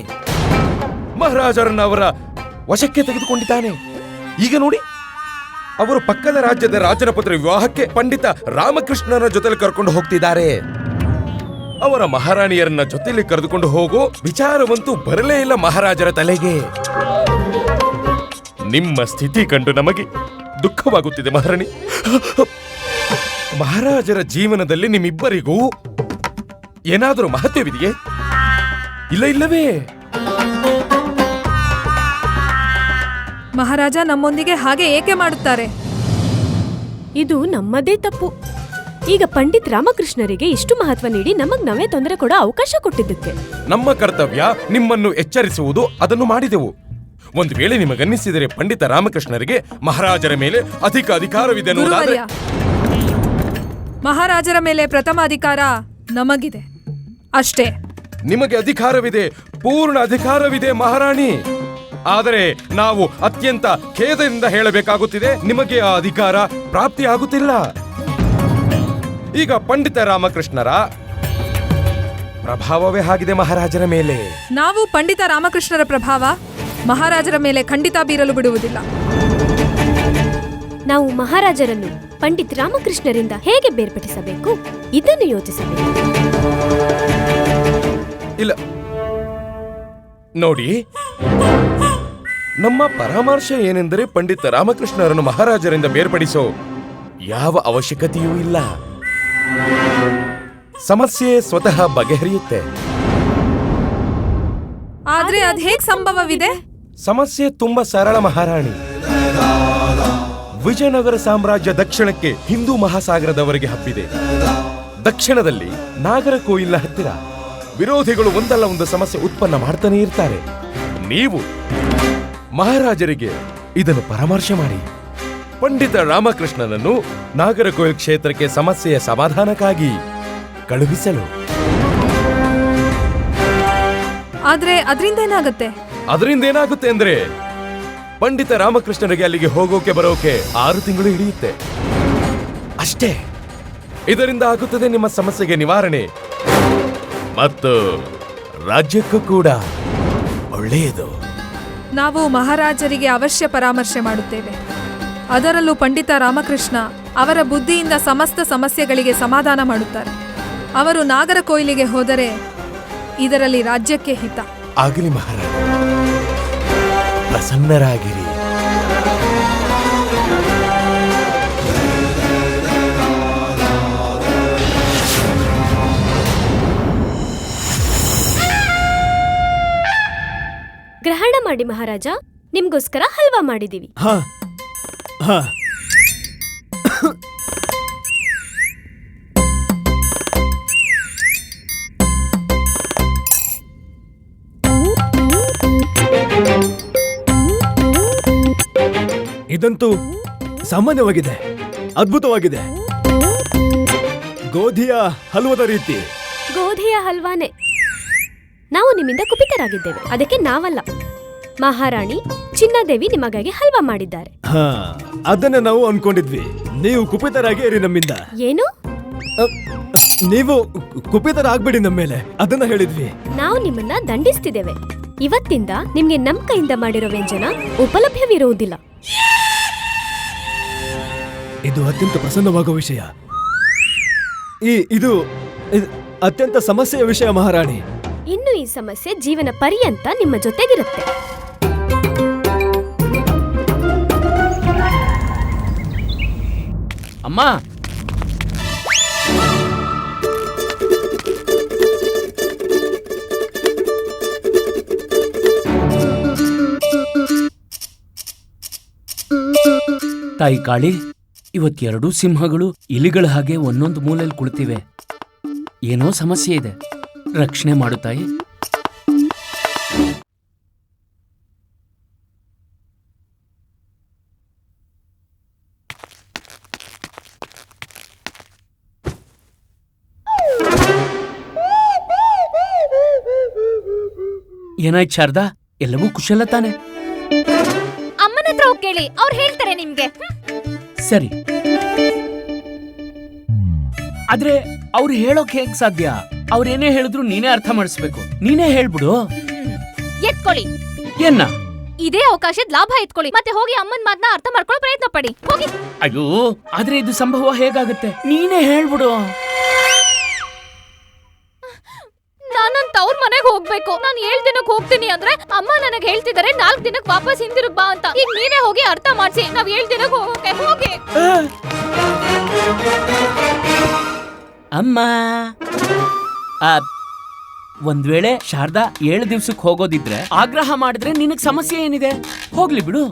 ಮಹಾರಾಜರನ್ನ ಅವರ ವಶಕ್ಕೆ ತೆಗೆದುಕೊಂಡಿದ್ದಾನೆ. ಈಗ ನೋಡಿ, ಅವರು ಪಕ್ಕದ ರಾಜ್ಯದ ರಾಜನ ಪುತ್ರ ವಿವಾಹಕ್ಕೆ ಪಂಡಿತ ರಾಮಕೃಷ್ಣನ ಜೊತೆಲಿ ಕರ್ಕೊಂಡು ಹೋಗ್ತಿದ್ದಾರೆ. ಅವರ ಮಹಾರಾಣಿಯರನ್ನ ಜೊತೆಲಿ ಕರೆದುಕೊಂಡು ಹೋಗೋ ವಿಚಾರವಂತೂ ಬರಲೇ ಇಲ್ಲ ಮಹಾರಾಜರ ತಲೆಗೆ. ನಿಮ್ಮ ಸ್ಥಿತಿ ಕಂಡು ನಮಗೆ ದುಃಖವಾಗುತ್ತಿದೆ ಮಹಾರಾಣಿ. ಮಹಾರಾಜರ ಜೀವನದಲ್ಲಿ ನಿಮ್ಮಿಬ್ಬರಿಗೂ ಏನಾದರೂ ಮಹತ್ವವಿದೆಯೇ? ಇಲ್ಲವೇ? ಮಹಾರಾಜ ನಮ್ಮೊಂದಿಗೆ ಹಾಗೆ ಏಕೆ ಮಾಡುತ್ತಾರೆ? ಇದು ನಮ್ಮದೇ ತಪ್ಪು. ಈಗ ಪಂಡಿತ್ ರಾಮಕೃಷ್ಣರಿಗೆ ಇಷ್ಟು ಮಹತ್ವ ನೀಡಿ ನಮಗ್ ನಾವೇ ತೊಂದರೆ ಕೊಡೋ ಅವಕಾಶ ಕೊಟ್ಟಿದ್ದಕ್ಕೆ ನಮ್ಮ ಕರ್ತವ್ಯ ನಿಮ್ಮನ್ನು ಎಚ್ಚರಿಸುವುದು, ಅದನ್ನು ಮಾಡಿದೆವು. ಒಂದು ವೇಳೆ ನಿಮಗನ್ನಿಸಿದರೆ ಪಂಡಿತ ರಾಮಕೃಷ್ಣರಿಗೆ ಮಹಾರಾಜರ ಮೇಲೆ ಅಧಿಕ ಅಧಿಕಾರವಿದೆ ಅನ್ನೋದಾದ್ರೆ, ಮಹಾರಾಜರ ಮೇಲೆ ಪ್ರಥಮ ಅಧಿಕಾರ ನಮಗಿದೆ ಅಷ್ಟೇ. ನಿಮಗೆ ಅಧಿಕಾರವಿದೆ, ಪೂರ್ಣ ಅಧಿಕಾರವಿದೆ ಮಹಾರಾಣಿ. ಆದರೆ ನಾವು ಅತ್ಯಂತ ಖೇದದಿಂದ ಹೇಳಬೇಕಾಗುತ್ತಿದೆ, ನಿಮಗೆ ಆ ಅಧಿಕಾರ ಪ್ರಾಪ್ತಿಯಾಗುತ್ತಿಲ್ಲ. ಈಗ ಪಂಡಿತ ರಾಮಕೃಷ್ಣರ ಪ್ರಭಾವವೇ ಆಗಿದೆ ಮಹಾರಾಜರ ಮೇಲೆ. ನಾವು ಪಂಡಿತ ರಾಮಕೃಷ್ಣರ ಪ್ರಭಾವ ಮಹಾರಾಜರ ಮೇಲೆ ಖಂಡಿತ ಬೀರಲು ಬಿಡುವುದಿಲ್ಲ. ನಾವು ಮಹಾರಾಜರನ್ನು ಪಂಡಿತ್ ರಾಮಕೃಷ್ಣರಿಂದ ಹೇಗೆ ಬೇರ್ಪಡಿಸಬೇಕು ಇದನ್ನು ಯೋಚಿಸಬೇಕು. ಇಲ್ಲ ನೋಡಿ, ನಮ್ಮ ಪರಾಮರ್ಶೆ ಏನೆಂದರೆ ಪಂಡಿತ ರಾಮಕೃಷ್ಣರನ್ನು ಮಹಾರಾಜರಿಂದ ಬೇರ್ಪಡಿಸೋ ಯಾವ ಅವಶ್ಯಕತೆಯೂ ಇಲ್ಲ. ಸಮಸ್ಯೆ ಸ್ವತಃ ಬಗೆಹರಿಯುತ್ತೆ. ಆದ್ರೆ ಅದ್ ಹೇಗ್ ಸಂಭವವಿದೆ? ಸಮಸ್ಯೆ ತುಂಬಾ ಸರಳ ಮಹಾರಾಣಿ. ವಿಜಯನಗರ ಸಾಮ್ರಾಜ್ಯ ದಕ್ಷಿಣಕ್ಕೆ ಹಿಂದೂ ಮಹಾಸಾಗರದವರೆಗೆ ಹಬ್ಬಿದೆ. ದಕ್ಷಿಣದಲ್ಲಿ ನಾಗರಕೋಯಿಲ್ನ ಹತ್ತಿರ ವಿರೋಧಿಗಳು ಒಂದಲ್ಲ ಒಂದು ಸಮಸ್ಯೆ ಉತ್ಪನ್ನ ಮಾಡ್ತಾನೆ ಇರ್ತಾರೆ. ನೀವು ಮಹಾರಾಜರಿಗೆ ಇದನ್ನು ಪರಾಮರ್ಶೆ ಮಾಡಿ ಪಂಡಿತ ರಾಮಕೃಷ್ಣನನ್ನು ನಾಗರಕೋಯಿಲ್ ಕ್ಷೇತ್ರಕ್ಕೆ ಸಮಸ್ಯೆಯ ಸಮಾಧಾನಕ್ಕಾಗಿ ಕಳುಹಿಸಲು. ಆದ್ರೆ ಅದರಿಂದ ಏನಾಗುತ್ತೆ? ಅದರಿಂದ ಏನಾಗುತ್ತೆ ಅಂದ್ರೆ, ಪಂಡಿತ ರಾಮಕೃಷ್ಣನಿಗೆ ಅಲ್ಲಿಗೆ ಹೋಗೋಕೆ ಬರೋಕೆ 6 ತಿಂಗಳು ಹಿಡಿಯುತ್ತೆ ಅಷ್ಟೇ. ಇದರಿಂದ ಆಗುತ್ತದೆ ನಿಮ್ಮ ಸಮಸ್ಯೆಗೆ ನಿವಾರಣೆ, ಮತ್ತು ರಾಜ್ಯಕ್ಕೂ ಕೂಡ ಒಳ್ಳೆಯದು. ನಾವು ಮಹಾರಾಜರಿಗೆ ಅವಶ್ಯ ಪರಾಮರ್ಶೆ ಮಾಡುತ್ತೇವೆ. ಅದರಲ್ಲೂ ಪಂಡಿತ ರಾಮಕೃಷ್ಣ ಅವರ ಬುದ್ಧಿಯಿಂದ ಸಮಸ್ತ ಸಮಸ್ಯೆಗಳಿಗೆ ಸಮಾಧಾನ ಮಾಡುತ್ತಾರೆ. ಅವರು ನಾಗರಕೋಯಿಲಿಗೆ ಹೋದರೆ ಇದರಲ್ಲಿ ರಾಜ್ಯಕ್ಕೆ ಹಿತ. ಆಗಲಿ ಮಹಾರಾಜ, ಪ್ರಸನ್ನರಾಗಿರಿ. ಗ್ರಹಣ ಮಾಡಿ ಮಹಾರಾಜ, ನಿಮ್ಗೋಸ್ಕರ ಹಲ್ವಾ ಮಾಡಿದೀವಿ. ಇದಂತೂ ಸಾಮಾನ್ಯವಾಗಿದೆ, ಅದ್ಭುತವಾಗಿದೆ. ಗೋಧಿಯ ಹಲ್ವದ ರೀತಿ. ಗೋಧಿಯ ಹಲ್ವಾನೆ. ನಾವು ನಿಮ್ಮಿಂದ ಕುಪಿತರಾಗಿದ್ದೇವೆ, ಅದಕ್ಕೆ ನಾವಲ್ಲ, ಮಹಾರಾಣಿ ಚಿನ್ನಾದೇವಿ ನಿಮಗಾಗಿ ಹಲ್ವಾ ಮಾಡಿದ್ದಾರೆ. ಅದನ್ನ ನಾವು ಅನ್ಕೊಂಡಿದ್ವಿ. ನೀವು ಕುಪಿತರಾಗಿ ಇರಿ ನಮ್ಮಿಂದ. ಏನು? ನೀವು ಕುಪಿತರಾಗ್ಬೇಡಿ ನಮ್ಮ ಮೇಲೆ, ಅದನ್ನ ಹೇಳಿದ್ವಿ. ನಾವು ನಿಮ್ಮನ್ನ ದಂಡಿಸ್ತಿದ್ದೇವೆ. ಇವತ್ತಿಂದ ನಿಮ್ಗೆ ನಮ್ ಕೈಯಿಂದ ಮಾಡಿರೋ ವ್ಯಂಜನ ಉಪಲಭ್ಯವಿರುವುದಿಲ್ಲ. ಇದು ಅತ್ಯಂತ ಪ್ರಸನ್ನವಾಗುವ ವಿಷಯ. ಇದು ಅತ್ಯಂತ ಸಮಸ್ಯೆಯ ವಿಷಯ ಮಹಾರಾಣಿ. ಇನ್ನು ಈ ಸಮಸ್ಯೆ ಜೀವನ ಪರ್ಯಂತ ನಿಮ್ಮ ಜೊತೆಗಿರುತ್ತೆ. ಅಮ್ಮ, ತಾಯಿ ಕಾಳಿ, ಇವತ್ತೆರಡೂ ಸಿಂಹಗಳು ಇಲಿಗಳ ಹಾಗೆ ಒಂದೊಂದು ಮೂಲೆಯಲ್ಲಿ ಕುಳಿತಿವೆ. ಏನೋ ಸಮಸ್ಯೆ ಇದೆ, ರಕ್ಷಣೆ ಮಾಡು ತಾಯಿ. ಏನಾಯ್ತು ಶಾರದಾ? ಎಲ್ಲವೂ ಕುಶಲ ತಾನೆ? ಅಮ್ಮನ ಹತ್ರ ಹೋಗಿ ಕೇಳಿ, ಅವ್ರು ಹೇಳ್ತಾರೆ ನಿಮ್ಗೆ. ಸರಿ, ಆದ್ರೆ ಅವ್ರು ಹೇಳೋಕ್ ಹೇಗ್ ಸಾಧ್ಯ? ಅವ್ರೇನೇ ಹೇಳಿದ್ರು ನೀನೇ ಅರ್ಥ ಮಾಡಿಸ್ಬೇಕು. ನೀನೇ ಹೇಳ್ಬಿಡು. ಎತ್ಕೊಳ್ಳಿ. ಏನ್ನ? ಇದೇ ಅವಕಾಶದ ಲಾಭ ಎತ್ಕೊಳ್ಳಿ ಮತ್ತೆ ಹೋಗಿ ಅಮ್ಮನ್ ಮಾತನ್ನ ಅರ್ಥ ಮಾಡ್ಕೊಳ್ಳೋ ಪ್ರಯತ್ನ ಪಡಿ ಹೋಗಿ. ಅಯ್ಯೋ ಆದ್ರೆ ಇದು ಸಂಭವ ಹೇಗಾಗುತ್ತೆ, ನೀನೇ ಹೇಳ್ಬಿಡು. ನಾನಂತ ಅವ್ರ ಮನೆಗೆ ಹೋಗ್ಬೇಕು. ನಾನು 7 ದಿನಕ್ಕೆ ಹೋಗ್ತೀನಿ ಅಂದ್ರೆ ಅಮ್ಮ ನನಗೆ ಹೇಳ್ತಿದ್ದಾರೆ 4 ದಿನಕ್ಕೆ ವಾಪಸ್ ಹಿಂದಿರುಗ್ ಬಾ ಅಂತ. ಈಗ ನೀವೇ ಹೋಗಿ ಅರ್ಥ ಮಾಡ್ಸಿ. ನಾವ್ 7 ದಿನಕ್ಕೆ ಹೋಗೋಕೆ ಹೋಗಿ. ಅಮ್ಮ ಒಂದ್ ವೇಳೆ ಶಾರದಾ 7 ದಿವ್ಸಕ್ಕೆ ಹೋಗೋದಿದ್ರೆ ಆಗ್ರಹ ಮಾಡಿದ್ರೆ ನಿನಗ್ ಸಮಸ್ಯೆ ಏನಿದೆ? ಹೋಗ್ಲಿ ಬಿಡು.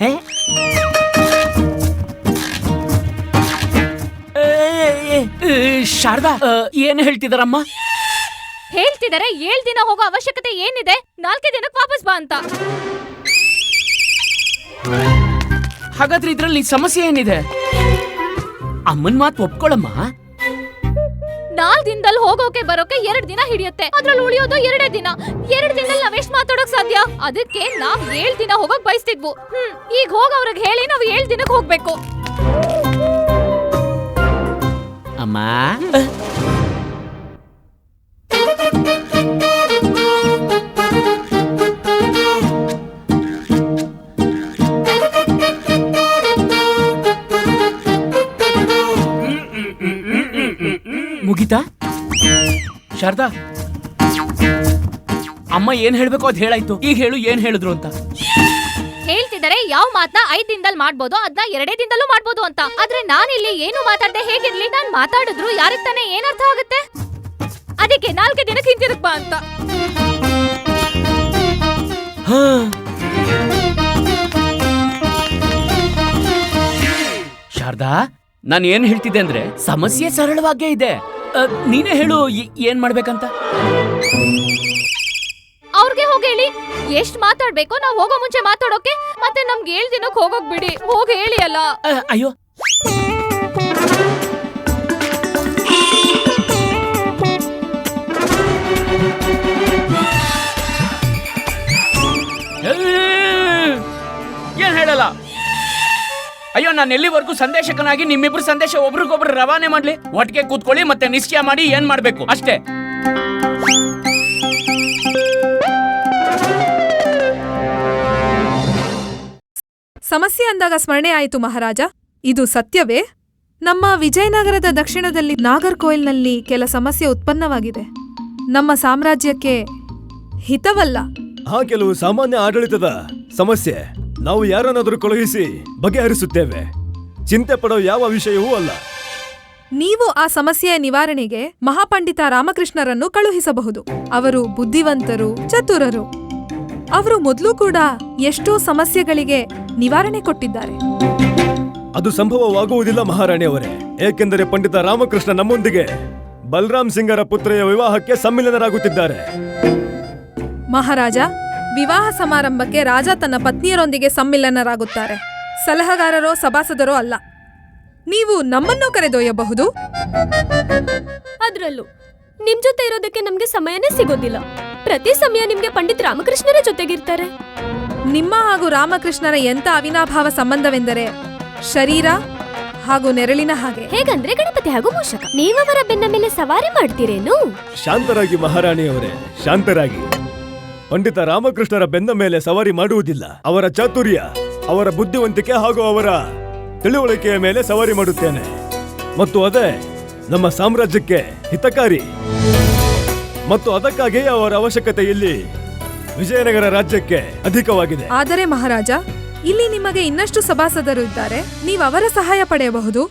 ಹೇ ಶಾರದಾ ಏನ್ ಹೇಳ್ತಿದಾರಮ್ಮ? ಹೇಳ್ತಿದ್ದಾರೆ 7 ದಿನ ಹೋಗೋ ಅವಶ್ಯಕತೆ ಏನಿದೆ, 4 ದಿನಕ್ಕೆ ವಾಪಸ್ ಬಾ ಅಂತ. ಹಾಗಾದ್ರೆ ಇದ್ರಲ್ಲಿ ಸಮಸ್ಯೆ ಏನಿದೆ? ಅಮ್ಮನ್ ಮಾತು ಒಪ್ಕೊಳಮ್ಮ. 4 ದಿನದಲ್ಲಿ ಹೋಗೋಕೆ ಬರೋಕೆ 2 ದಿನ ಹಿಡಿಯುತ್ತೆ. ಅದ್ರಲ್ಲಿ ಉಳಿಯೋದು 2 ದಿನ. 2 ದಿನದಲ್ಲಿ ನಾವೆಷ್ಟ್ ಮಾತಾಡೋಕ್ ಸಾಧ್ಯ? ಅದಕ್ಕೆ ನಾವ್ 7 ದಿನ ಹೋಗೋಕ್ ಬಯಸ್ತಿದ್ವು. ಈಗ ಹೋಗವ್ರಿಗೆ ಹೇಳಿ ನಾವ್ 7 ದಿನಕ್ಕೆ ಹೋಗ್ಬೇಕು. ಅಮ್ಮ ಮುಗಿತಾ? ಶಾರದಾ ಅಮ್ಮ ಏನ್ ಹೇಳ್ಬೇಕು ಅದ್ ಹೇಳಾಯ್ತು. ಈಗ ಹೇಳು ಏನ್ ಹೇಳಿದ್ರು ಅಂತ. ಹೇಳ್ತಿದ್ದಾರೆ ಯಾವ ಮಾತನ್ನ 5 ದಿನದಲ್ಲಿ ಮಾಡ್ಬೋದು ಅದನ್ನ 2 ದಿನದಲ್ಲೂ ಮಾಡ್ಬೋದು ಅಂತ. ಆದ್ರೆ ನಾನಿಲ್ಲಿ ಏನು ಮಾತಾಡದೆ ಹೇಗಿರ್ಲಿ? ನಾನ್ ಮಾತಾಡಿದ್ರು ಯಾರಿಗ್ ತಾನೇ ಏನ್ ಅರ್ಥ ಆಗುತ್ತೆ? ಅದಕ್ಕೆ 4 ದಿನಕ್ಕೆ ಹಿಂತಿರುಗ್ ಬಾ ಅಂತ. ಶಾರದಾ ನಾನು ಏನ್ ಹೇಳ್ತಿದ್ದೆ ಅಂದ್ರೆ ಸಮಸ್ಯೆ ಸರಳವಾಗೇ ಇದೆ. ನೀನೇ ಹೇಳು ಏನ್ ಮಾಡ್ಬೇಕಂತ. ಅವ್ರಿಗೆ ಹೋಗಿ ಹೇಳಿ ಎಷ್ಟ್ ಮಾತಾಡ್ಬೇಕೋ ನಾವ್ ಹೋಗೋ ಮುಂಚೆ ಮಾತಾಡೋಕೆ. ಮತ್ತೆ ನಮ್ಗೆ 7 ದಿನಕ್ಕೆ ಹೋಗೋಕ್ ಬಿಡಿ. ಹೋಗಿ ಹೇಳಿ ಅಲ್ಲ. ಅಯ್ಯೋ ಏನ್ ಹೇಳಲ್ಲ. ಅಯ್ಯೋ ನಾನು ಎಲ್ಲಿವರೆಗೂ ಸಂದೇಶಕನಾಗಿ ನಿಮ್ಮಿಬ್ರು ಸಂದೇಶ ಒಬ್ರಿಗೊಬ್ರು ರವಾನೆ ಮಾಡ್ಲಿ. ಒಟ್ಟಿಗೆ ಕೂತ್ಕೊಳ್ಳಿ ಮತ್ತೆ ನಿಶ್ಚಯ ಮಾಡಿ ಏನ್ ಮಾಡ್ಬೇಕು ಅಷ್ಟೇ. ಸಮಸ್ಯೆ ಅಂದಾಗ ಸ್ಮರಣೆ ಆಯಿತು ಮಹಾರಾಜ. ಇದು ಸತ್ಯವೇ? ನಮ್ಮ ವಿಜಯನಗರದ ದಕ್ಷಿಣದಲ್ಲಿ ನಾಗರ್ಕೋಯಿಲ್ನಲ್ಲಿ ಕೆಲ ಸಮಸ್ಯೆ ಉತ್ಪನ್ನವಾಗಿದೆ. ನಮ್ಮ ಸಾಮ್ರಾಜ್ಯಕ್ಕೆ ಹಿತವಲ್ಲ. ಕೆಲವು ಸಾಮಾನ್ಯ ಆಡಳಿತದ ಸಮಸ್ಯೆ. ನಾವು ಯಾರನ್ನಾದರೂ ಕಳುಹಿಸಿ ಬಗೆಹರಿಸುತ್ತೇವೆ. ಚಿಂತೆ ಪಡೋ ಯಾವ ವಿಷಯವೂ ಅಲ್ಲ. ನೀವು ಆ ಸಮಸ್ಯೆಯ ನಿವಾರಣೆಗೆ ಮಹಾಪಂಡಿತ ರಾಮಕೃಷ್ಣರನ್ನು ಕಳುಹಿಸಬಹುದು. ಅವರು ಬುದ್ಧಿವಂತರು, ಚತುರರು. ಅವರು ಮೊದಲು ಕೂಡ ಎಷ್ಟೋ ಸಮಸ್ಯೆಗಳಿಗೆ ನಿವಾರಣೆ ಕೊಟ್ಟಿದ್ದಾರೆ. ಅದು ಸಂಭವವಾಗುವುದಿಲ್ಲ ಮಹಾರಾಣಿಯವರೇ. ಏಕೆಂದರೆ ಪಂಡಿತ ರಾಮಕೃಷ್ಣ ನಮ್ಮೊಂದಿಗೆ ಬಲರಾಮ್ ಸಿಂಗರ ಪುತ್ರಿಯ ವಿವಾಹಕ್ಕೆ ಸಮ್ಮಿಲನರಾಗುತ್ತಿದ್ದಾರೆ. ಮಹಾರಾಜ, ವಿವಾಹ ಸಮಾರಂಭಕ್ಕೆ ರಾಜ ತನ್ನ ಪತ್ನಿಯರೊಂದಿಗೆ ಸಮ್ಮಿಲನರಾಗುತ್ತಾರೆ. ಸಲಹೆಗಾರರೋ ಸಭಾಸದರೋ ಅಲ್ಲ. ನೀವು ನಮ್ಮನ್ನು ಕರೆದೊಯ್ಯಬಹುದು. ಅದ್ರಲ್ಲೂ ನಿಮ್ ಜೊತೆ ಇರೋದಕ್ಕೆ ನಮ್ಗೆ ಸಮಯನೇ ಸಿಗೋದಿಲ್ಲ. ಪ್ರತಿ ಸಮಯ ನಿಮ್ಗೆ ಪಂಡಿತ್ ರಾಮಕೃಷ್ಣರೇ ಜೊತೆಗಿರ್ತಾರೆ. ನಿಮ್ಮ ಹಾಗೂ ರಾಮಕೃಷ್ಣರ ಎಂತ ಅವಿನಾಭಾವ ಸಂಬಂಧವೆಂದರೆ ಶರೀರ ಹಾಗೂ ನೆರಳಿನ ಹಾಗೆ. ಹೇಗಂದ್ರೆ ಗಣಪತಿ ಹಾಗೂ ಮೂಷಕ. ನೀವವರ ಬೆನ್ನ ಮೇಲೆ ಸವಾರಿ ಮಾಡ್ತೀರೇನು? ಶಾಂತರಾಗಿ ಮಹಾರಾಣಿಯವರೇ, ಶಾಂತರಾಗಿ. ಪಂಡಿತ ರಾಮಕೃಷ್ಣರ ಬೆನ್ನ ಮೇಲೆ ಸವಾರಿ ಮಾಡುವುದಿಲ್ಲ. ಅವರ ಚಾತುರ್ಯ, ಅವರ ಬುದ್ಧಿವಂತಿಕೆ ಹಾಗೂ ಅವರ ತಿಳುವಳಿಕೆಯ ಮೇಲೆ ಸವಾರಿ ಮಾಡುತ್ತೇನೆ. ಮತ್ತು ಅದೇ ನಮ್ಮ ಸಾಮ್ರಾಜ್ಯಕ್ಕೆ ಹಿತಕಾರಿ. ಮತ್ತು ಅದಕ್ಕಾಗಿ ಅವರ ಅವಶ್ಯಕತೆ ಇಲ್ಲಿ ವಿಜಯನಗರ ರಾಜ್ಯಕ್ಕೆ ಅಧಿಕವಾಗಿದೆ. ಆದರೆ ಮಹಾರಾಜ, ಇಲ್ಲಿ ನಿಮಗೆ ಇನ್ನಷ್ಟು ಸಭಾಸದರು ಇದ್ದಾರೆ. ನೀವು ಅವರ ಸಹಾಯ ಪಡೆಯಬಹುದು.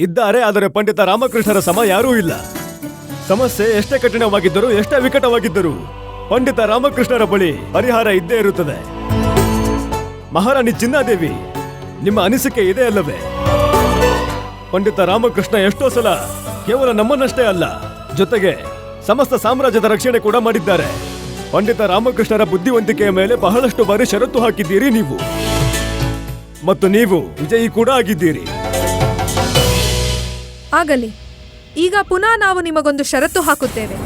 ಇದ್ದಾರೆ, ಆದರೆ ಪಂಡಿತ ರಾಮಕೃಷ್ಣರ ಸಮ ಯಾರೂ ಇಲ್ಲ. ಸಮಸ್ಯೆ ಎಷ್ಟೇ ಕಠಿಣವಾಗಿದ್ದರೂ, ಎಷ್ಟೇ ವಿಕಟವಾಗಿದ್ದರೂ ಪಂಡಿತ ರಾಮಕೃಷ್ಣರ ಬಳಿ ಪರಿಹಾರ ಇದ್ದೇ ಇರುತ್ತದೆ. ಮಹಾರಾಣಿ ಚಿನ್ನಾದೇವಿ, ನಿಮ್ಮ ಅನಿಸಿಕೆ ಇದೆ ಅಲ್ಲವೇ? ಪಂಡಿತ ರಾಮಕೃಷ್ಣ ಎಷ್ಟೋ ಸಲ ಕೇವಲ ನಮ್ಮನ್ನಷ್ಟೇ ಅಲ್ಲ, ಜೊತೆಗೆ ಸಮಸ್ತ ಸಾಮ್ರಾಜ್ಯದ ರಕ್ಷಣೆ ಕೂಡ ಮಾಡಿದ್ದಾರೆ. ಪಂಡಿತ ರಾಮಕೃಷ್ಣರ ಬುದ್ಧಿವಂತಿಕೆಯ ಮೇಲೆ ಬಹಳಷ್ಟು ಬಾರಿ ಷರತ್ತು ಹಾಕಿದ್ದೀರಿ ನೀವು, ಮತ್ತು ನೀವು ವಿಜಯಿ ಕೂಡ ಆಗಿದ್ದೀರಿ. ಆಗಲಿ, ಈಗ ಪುನಃ ನಾವು ನಿಮಗೊಂದು ಷರತ್ತು ಹಾಕುತ್ತೇವೆ.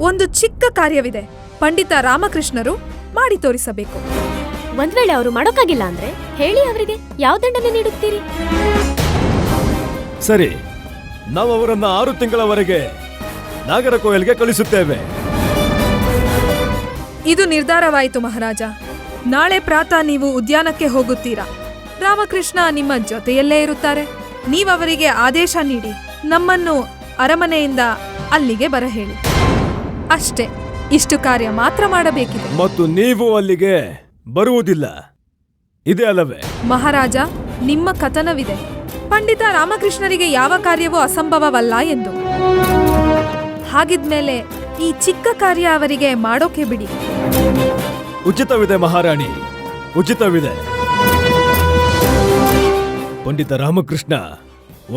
ಒಂದು ಚಿಕ್ಕ ಕಾರ್ಯವಿದೆ, ಪಂಡಿತ ರಾಮಕೃಷ್ಣರು ಮಾಡಿ ತೋರಿಸಬೇಕು. ಒಂದ್ ವೇಳೆ ಅವರು ಮಾಡೋಕ್ಕಾಗಿಲ್ಲ ಅಂದ್ರೆ ಹೇಳಿ, ಅವರಿಗೆ ಯಾವ ದಂಡನೆ ನೀಡುತ್ತೀರಿ? ಸರಿ, ನಾವು ಅವರನ್ನ 6 ತಿಂಗಳವರೆಗೆ ನಾಗರಕೋಯಿಲ್ಗೆ ಕಳಿಸುತ್ತೇವೆ. ಇದು ನಿರ್ಧಾರವಾಯಿತು ಮಹಾರಾಜ. ನಾಳೆ ಪ್ರಾತಃ ನೀವು ಉದ್ಯಾನಕ್ಕೆ ಹೋಗುತ್ತೀರಾ. ರಾಮಕೃಷ್ಣ ನಿಮ್ಮ ಜೊತೆಯಲ್ಲೇ ಇರುತ್ತಾರೆ. ನೀವವರಿಗೆ ಆದೇಶ ನೀಡಿ ನಮ್ಮನ್ನು ಅರಮನೆಯಿಂದ ಅಲ್ಲಿಗೆ ಬರಹೇಳಿ. ಅಷ್ಟೇ, ಇಷ್ಟು ಕಾರ್ಯ ಮಾತ್ರ ಮಾಡಬೇಕಿದೆ. ಮತ್ತು ನೀವು ಅಲ್ಲಿಗೆ ಬರುವುದಿಲ್ಲ, ಇದೆ ಅಲ್ಲವೇ? ಮಹಾರಾಜ, ನಿಮ್ಮ ಕಥನವಿದೆ, ಪಂಡಿತ ರಾಮಕೃಷ್ಣರಿಗೆ ಯಾವ ಕಾರ್ಯವೂ ಅಸಂಭವವಲ್ಲ ಎಂದು. ಹಾಗಿದ್ಮೇಲೆ ಈ ಚಿಕ್ಕ ಕಾರ್ಯ ಅವರಿಗೆ ಮಾಡೋಕೆ ಬಿಡಿ. ಉಚಿತವಿದೆ ಮಹಾರಾಣಿ, ಉಚಿತವಿದೆ. ಪಂಡಿತ ರಾಮಕೃಷ್ಣ,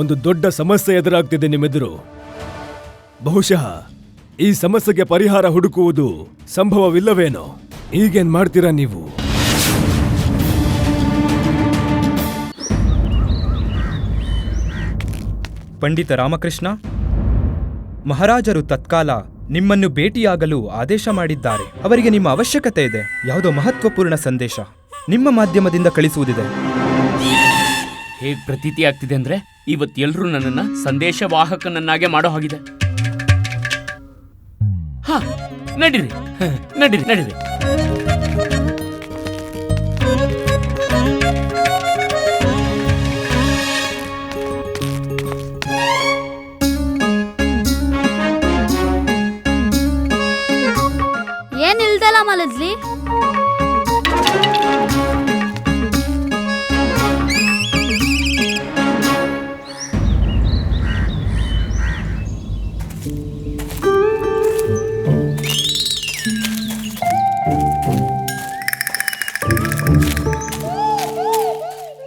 ಒಂದು ದೊಡ್ಡ ಸಮಸ್ಯೆ ಎದುರಾಗ್ತಿದೆ ನಿಮ್ಮೆದುರು. ಬಹುಶಃ ಈ ಸಮಸ್ಯೆಗೆ ಪರಿಹಾರ ಹುಡುಕುವುದು ಸಂಭವವಿಲ್ಲವೇನೋ? ಈಗೇನ್ ಮಾಡ್ತೀರಾ ನೀವು? ಪಂಡಿತ ರಾಮಕೃಷ್ಣ, ಮಹಾರಾಜರು ತತ್ಕಾಲ ನಿಮ್ಮನ್ನು ಭೇಟಿಯಾಗಲು ಆದೇಶ ಮಾಡಿದ್ದಾರೆ. ಅವರಿಗೆ ನಿಮ್ಮ ಅವಶ್ಯಕತೆ ಇದೆ. ಯಾವುದೋ ಮಹತ್ವಪೂರ್ಣ ಸಂದೇಶ ನಿಮ್ಮ ಮಾಧ್ಯಮದಿಂದ ಕಳಿಸುವುದಿದೆ. ಹೇಗ್ ಪ್ರತೀತಿ ಆಗ್ತಿದೆ ಅಂದ್ರೆ ಇವತ್ತೆಲ್ಲರೂ ನನ್ನನ್ನ ಸಂದೇಶವಾಹಕನನ್ನಾಗೆ ಮಾಡೋ ಹಾಗಿದೆ. ಹಾ, ನಡೀರಿ ನಡೀರಿ ನಡೀರಿ. ಏನ್ ಇಲ್ದಲ್ಲ ಮಲಜ್ಲಿ.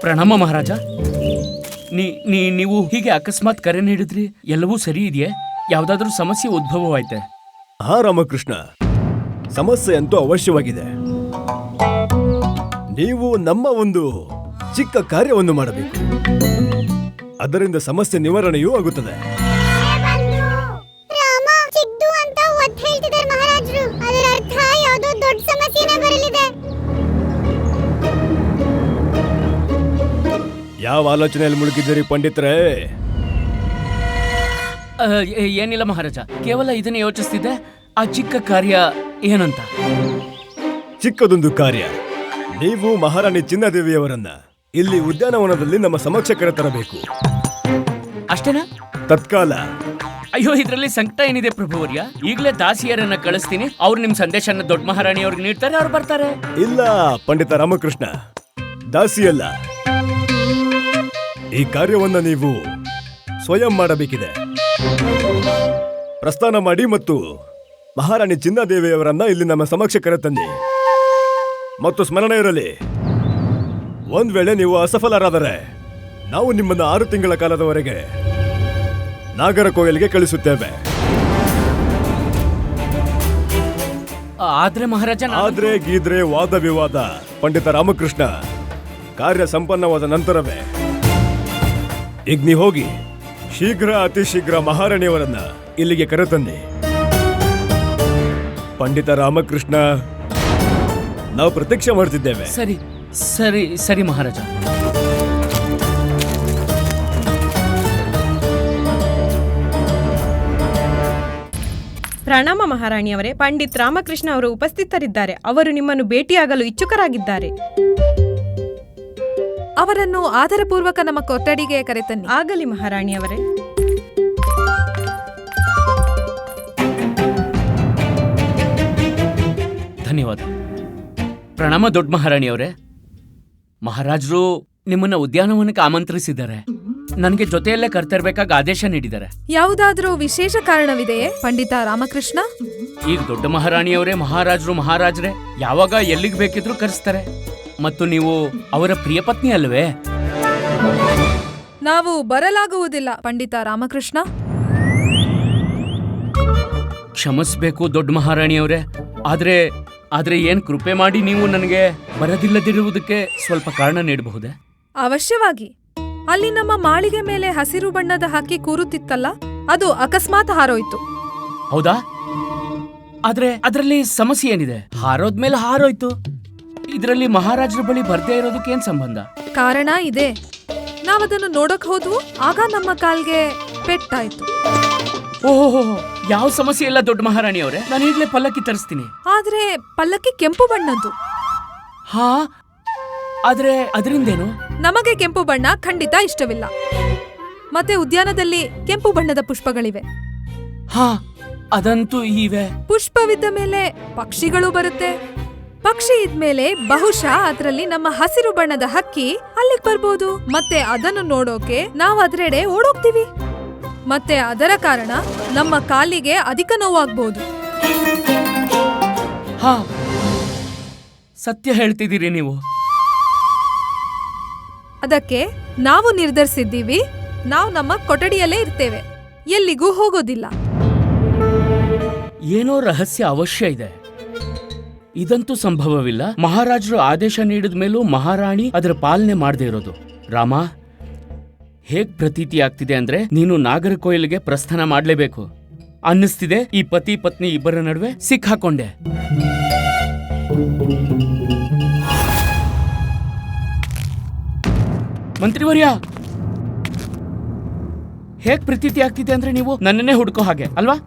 ಪ್ರಣಾಮ ಮಹಾರಾಜ. ನೀವು ಹೀಗೆ ಅಕಸ್ಮಾತ್ ಕರೆ ನೀಡಿದ್ರಿ, ಎಲ್ಲವೂ ಸರಿ ಇದೆಯೇ? ಯಾವ್ದಾದ್ರೂ ಸಮಸ್ಯೆ ಉದ್ಭವವಾಯ್ತೆ? ಹಾ ರಾಮಕೃಷ್ಣ, ಸಮಸ್ಯೆ ಅಂತೂ ಅವಶ್ಯವಾಗಿದೆ. ನೀವು ನಮ್ಮ ಒಂದು ಚಿಕ್ಕ ಕಾರ್ಯವನ್ನು ಮಾಡಬೇಕು. ಅದರಿಂದ ಸಮಸ್ಯೆ ನಿವಾರಣೆಯೂ ಆಗುತ್ತದೆ. ಯಾವ ಆಲೋಚನೆಯಲ್ಲಿ ಮುಳುಗಿದ್ದೀರಿ ಪಂಡಿತರೇ? ಏನಿಲ್ಲ ಮಹಾರಾಜ, ಕೇವಲ ಇದನ್ನೇ ಯೋಚಿಸ್ತಿದ್ದೆ, ಆ ಚಿಕ್ಕ ಕಾರ್ಯ ಏನಂತ. ಚಿಕ್ಕದೊಂದು ಕಾರ್ಯ. ನೀವು ಮಹಾರಾಣಿ ಚಿನ್ನದೇವಿಯವರನ್ನ ಇಲ್ಲಿ ಉದ್ಯಾನವನದಲ್ಲಿ ನಮ್ಮ ಸಮಕ್ಷ ಕರೆತರಬೇಕು. ಅಷ್ಟೇನಾ? ತತ್ಕಾಲ. ಅಯ್ಯೋ, ಇದ್ರಲ್ಲಿ ಸಂಕಟ ಏನಿದೆ ಪ್ರಭುವರ್ಯ? ಈಗಲೇ ದಾಸಿಯರನ್ನ ಕಳಿಸ್ತೀನಿ, ಅವ್ರು ನಿಮ್ ಸಂದೇಶನ ದೊಡ್ಡ ಮಹಾರಾಣಿ ಅವ್ರಿಗೆ ನೀಡ್ತಾರೆ, ಅವ್ರು ಬರ್ತಾರೆ. ಇಲ್ಲ ಪಂಡಿತ ರಾಮಕೃಷ್ಣ, ದಾಸಿಯಲ್ಲ. ಈ ಕಾರ್ಯವನ್ನ ನೀವು ಸ್ವಯಂ ಮಾಡಬೇಕಿದೆ. ಪ್ರಸ್ಥಾನ ಮಾಡಿ ಮತ್ತು ಮಹಾರಾಣಿ ಚಿನ್ನದೇವಿಯವರನ್ನ ಇಲ್ಲಿ ನಮ್ಮ ಸಮಕ್ಷ ಕರೆತನ್ನಿ. ಮತ್ತು ಸ್ಮರಣೆ ಇರಲಿ, ಒಂದ್ ವೇಳೆ ನೀವು ಅಸಫಲರಾದರೆ ನಾವು ನಿಮ್ಮನ್ನ 6 ತಿಂಗಳ ಕಾಲದವರೆಗೆ ನಾಗರಕೋಯಿಲ್ಗೆ ಕಳಿಸುತ್ತೇವೆ. ಆದ್ರೆ ಮಹಾರಾಜ, ಆದ್ರೆ ಗೀದ್ರೆ ವಾದ ವಿವಾದ ಪಂಡಿತ ರಾಮಕೃಷ್ಣ, ಕಾರ್ಯ ಸಂಪನ್ನವಾದ ನಂತರವೇ. ಈಗ ನೀವು ಹೋಗಿ ಶೀಘ್ರ, ಅತಿ ಶೀಘ್ರ ಮಹಾರಾಣಿಯವರನ್ನ ಇಲ್ಲಿಗೆ ಕರೆತನ್ನಿ. ಪಂಡಿತ ರಾಮಕೃಷ್ಣ, ನಾವು ಪ್ರತೀಕ್ಷೆ ಮಾಡ್ತಿದ್ದೇವೆ. ಸರಿ ಸರಿ ಸರಿ ಮಹಾರಾಜ. ಪ್ರಣಾಮ ಮಹಾರಾಣಿಯವರೇ. ಪಂಡಿತ್ ರಾಮಕೃಷ್ಣ ಅವರು ಉಪಸ್ಥಿತರಿದ್ದಾರೆ. ಅವರು ನಿಮ್ಮನ್ನು ಭೇಟಿಯಾಗಲು ಇಚ್ಛುಕರಾಗಿದ್ದಾರೆ. ಅವರನ್ನು ಆದರಪೂರ್ವಕ ನಮ್ಮ ಕೊಠಡಿಗೆ ಕರೆತನ್ನಿ. ಆಗಲಿ ಮಹಾರಾಣಿಯವರೇ. ಧನ್ಯವಾದ. ಪ್ರಣಾಮ ದೊಡ್ಡ ಮಹಾರಾಣಿಯವರೇ. ಮಹಾರಾಜರು ನಿಮ್ಮನ್ನ ಉದ್ಯಾನವನಕ್ಕೆ ಆಮಂತ್ರಿಸಿದ್ದಾರೆ. ನನಗೆ ಜೊತೆಯಲ್ಲೇ ಕರ್ತರ್ಬೇಕಾಗಿ ಆದೇಶ ನೀಡಿದ್ದಾರೆ. ಯಾವುದಾದ್ರೂ ವಿಶೇಷ ಕಾರಣವಿದೆಯೇ ಪಂಡಿತ ರಾಮಕೃಷ್ಣ? ಈಗ ದೊಡ್ಡ ಮಹಾರಾಣಿಯವರೇ, ಮಹಾರಾಜರೇ ಯಾವಾಗ ಎಲ್ಲಿಗೆ ಬೇಕಿದ್ರು ಕರೆಸ್ತಾರೆ. ಮತ್ತು ನೀವು ಅವರ ಪ್ರಿಯ ಪತ್ನಿ ಅಲ್ವೇ? ನಾವು ಬರಲಾಗುವುದಿಲ್ಲ ಪಂಡಿತ ರಾಮಕೃಷ್ಣ. ಕ್ಷಮಿಸ್ಬೇಕು ದೊಡ್ಡ ಮಹಾರಾಣಿಯವರೇ, ಆದ್ರೆ ಏನ್ ಕೃಪೆ ಮಾಡಿ ನೀವು ನನಗೆ ಬರದಿಲ್ಲದಿರುವುದಕ್ಕೆ ಸ್ವಲ್ಪ ಕಾರಣ ನೀಡಬಹುದೇ? ಅವಶ್ಯವಾಗಿ. ಅಲ್ಲಿ ನಮ್ಮ ಮಾಳಿಗೆ ಮೇಲೆ ಹಸಿರು ಬಣ್ಣದ ಹಕ್ಕಿ ಕೂರುತ್ತಿತ್ತಲ್ಲ, ಅದು ಅಕಸ್ಮಾತ್ ಹಾರೋಯ್ತು. ಹೌದಾ? ಆದ್ರೆ ಅದರಲ್ಲಿ ಸಮಸ್ಯೆ ಏನಿದೆ? ಹಾರೋದ್ಮೇಲೆ ಹಾರೋಯ್ತು. ಇದರಲ್ಲಿ ಮಹಾರಾಜರ ಬಳಿ ಬರ್ದೇ ಇರೋದಕ್ಕೆ ಏನ್ ಸಂಬಂಧ? ಕಾರಣ ಇದೆ. ನಾವದನ್ನು ನೋಡಕ್ ಹೋದ್ವು, ಆಗ ನಮ್ಮ ಕಾಲ್ಗೆ ಪೆಟ್ಟಾಯ್ತು. ಓಹೋ, ಯಾವ ಸಮಸ್ಯೆ ಇಲ್ಲ ದೊಡ್ಡ ಮಹಾರಾಣಿ ಅವರೇ, ನಾನು ಈಗಲೇ ಪಲ್ಲಕ್ಕಿ ತರಿಸ್ತೀನಿ. ಆದ್ರೆ ಪಲ್ಲಕ್ಕಿ ಕೆಂಪು ಬಣ್ಣದ್ದು. ಹಾ, ಆದ್ರೆ ಅದರಿಂದೇನು? ನಮಗೆ ಕೆಂಪು ಬಣ್ಣ ಖಂಡಿತ ಇಷ್ಟವಿಲ್ಲ. ಮತ್ತೆ ಉದ್ಯಾನದಲ್ಲಿ ಕೆಂಪು ಬಣ್ಣದ ಪುಷ್ಪಗಳಿವೆ. ಹಾ, ಅದಂತೂ ಇವೆ. ಪುಷ್ಪವಿದ್ದ ಮೇಲೆ ಪಕ್ಷಿಗಳು ಬರುತ್ತೆ. ಪಕ್ಷಿ ಇದ್ಮೇಲೆ ಬಹುಶಃ ಅದರಲ್ಲಿ ನಮ್ಮ ಹಸಿರು ಬಣ್ಣದ ಹಕ್ಕಿ ಅಲ್ಲಿಗೆ ಬರ್ಬೋದು. ಮತ್ತೆ ಅದನ್ನು ನೋಡೋಕೆ ನಾವು ಅದರೆಡೆ ಓಡೋಗ್ತೀವಿ. ಮತ್ತೆ ಅದರ ಕಾರಣ ನಮ್ಮ ಕಾಲಿಗೆ ಅಧಿಕ ನೋವಾಗ್ಬೋದು. ಹಾ, ಸತ್ಯ ಹೇಳ್ತಿದ್ದೀರಿ ನೀವು. ಅದಕ್ಕೆ ನಾವು ನಿರ್ಧರಿಸಿದ್ದೀವಿ, ನಾವು ನಮ್ಮ ಕೊಠಡಿಯಲ್ಲೇ ಇರ್ತೇವೆ, ಎಲ್ಲಿಗೂ ಹೋಗೋದಿಲ್ಲ. ಏನೋ ರಹಸ್ಯ ಅವಶ್ಯ ಇದೆ. ಇದಂತೂ ಸಂಭವವಿಲ್ಲ. ಮಹಾರಾಜರು ಆದೇಶ ನೀಡಿದ ಮೇಲೂ ಮಹಾರಾಣಿ ಅದರ ಪಾಲನೆ ಮಾಡದೇ ಇರೋದು. ರಾಮ, ಹೇಗ್ ಪ್ರತೀತಿ ಆಗ್ತಿದೆ ಅಂದ್ರೆ ನೀನು ನಾಗರಕೋಯಿಲಿಗೆ ಪ್ರಸ್ಥಾನ ಮಾಡ್ಲೇಬೇಕು ಅನ್ನಿಸ್ತಿದೆ. ಈ ಪತಿ ಪತ್ನಿ ಇಬ್ಬರ ನಡುವೆ ಸಿಕ್ಕಾಕೊಂಡೆ. ಮಂತ್ರಿವರ್ಯ, ಹೇಗ್ ಪ್ರತೀತಿ ಆಗ್ತಿದೆ ಅಂದ್ರೆ ನೀವು ನನ್ನನ್ನೇ ಹುಡ್ಕೋ ಹಾಗೆ ಅಲ್ವಾ?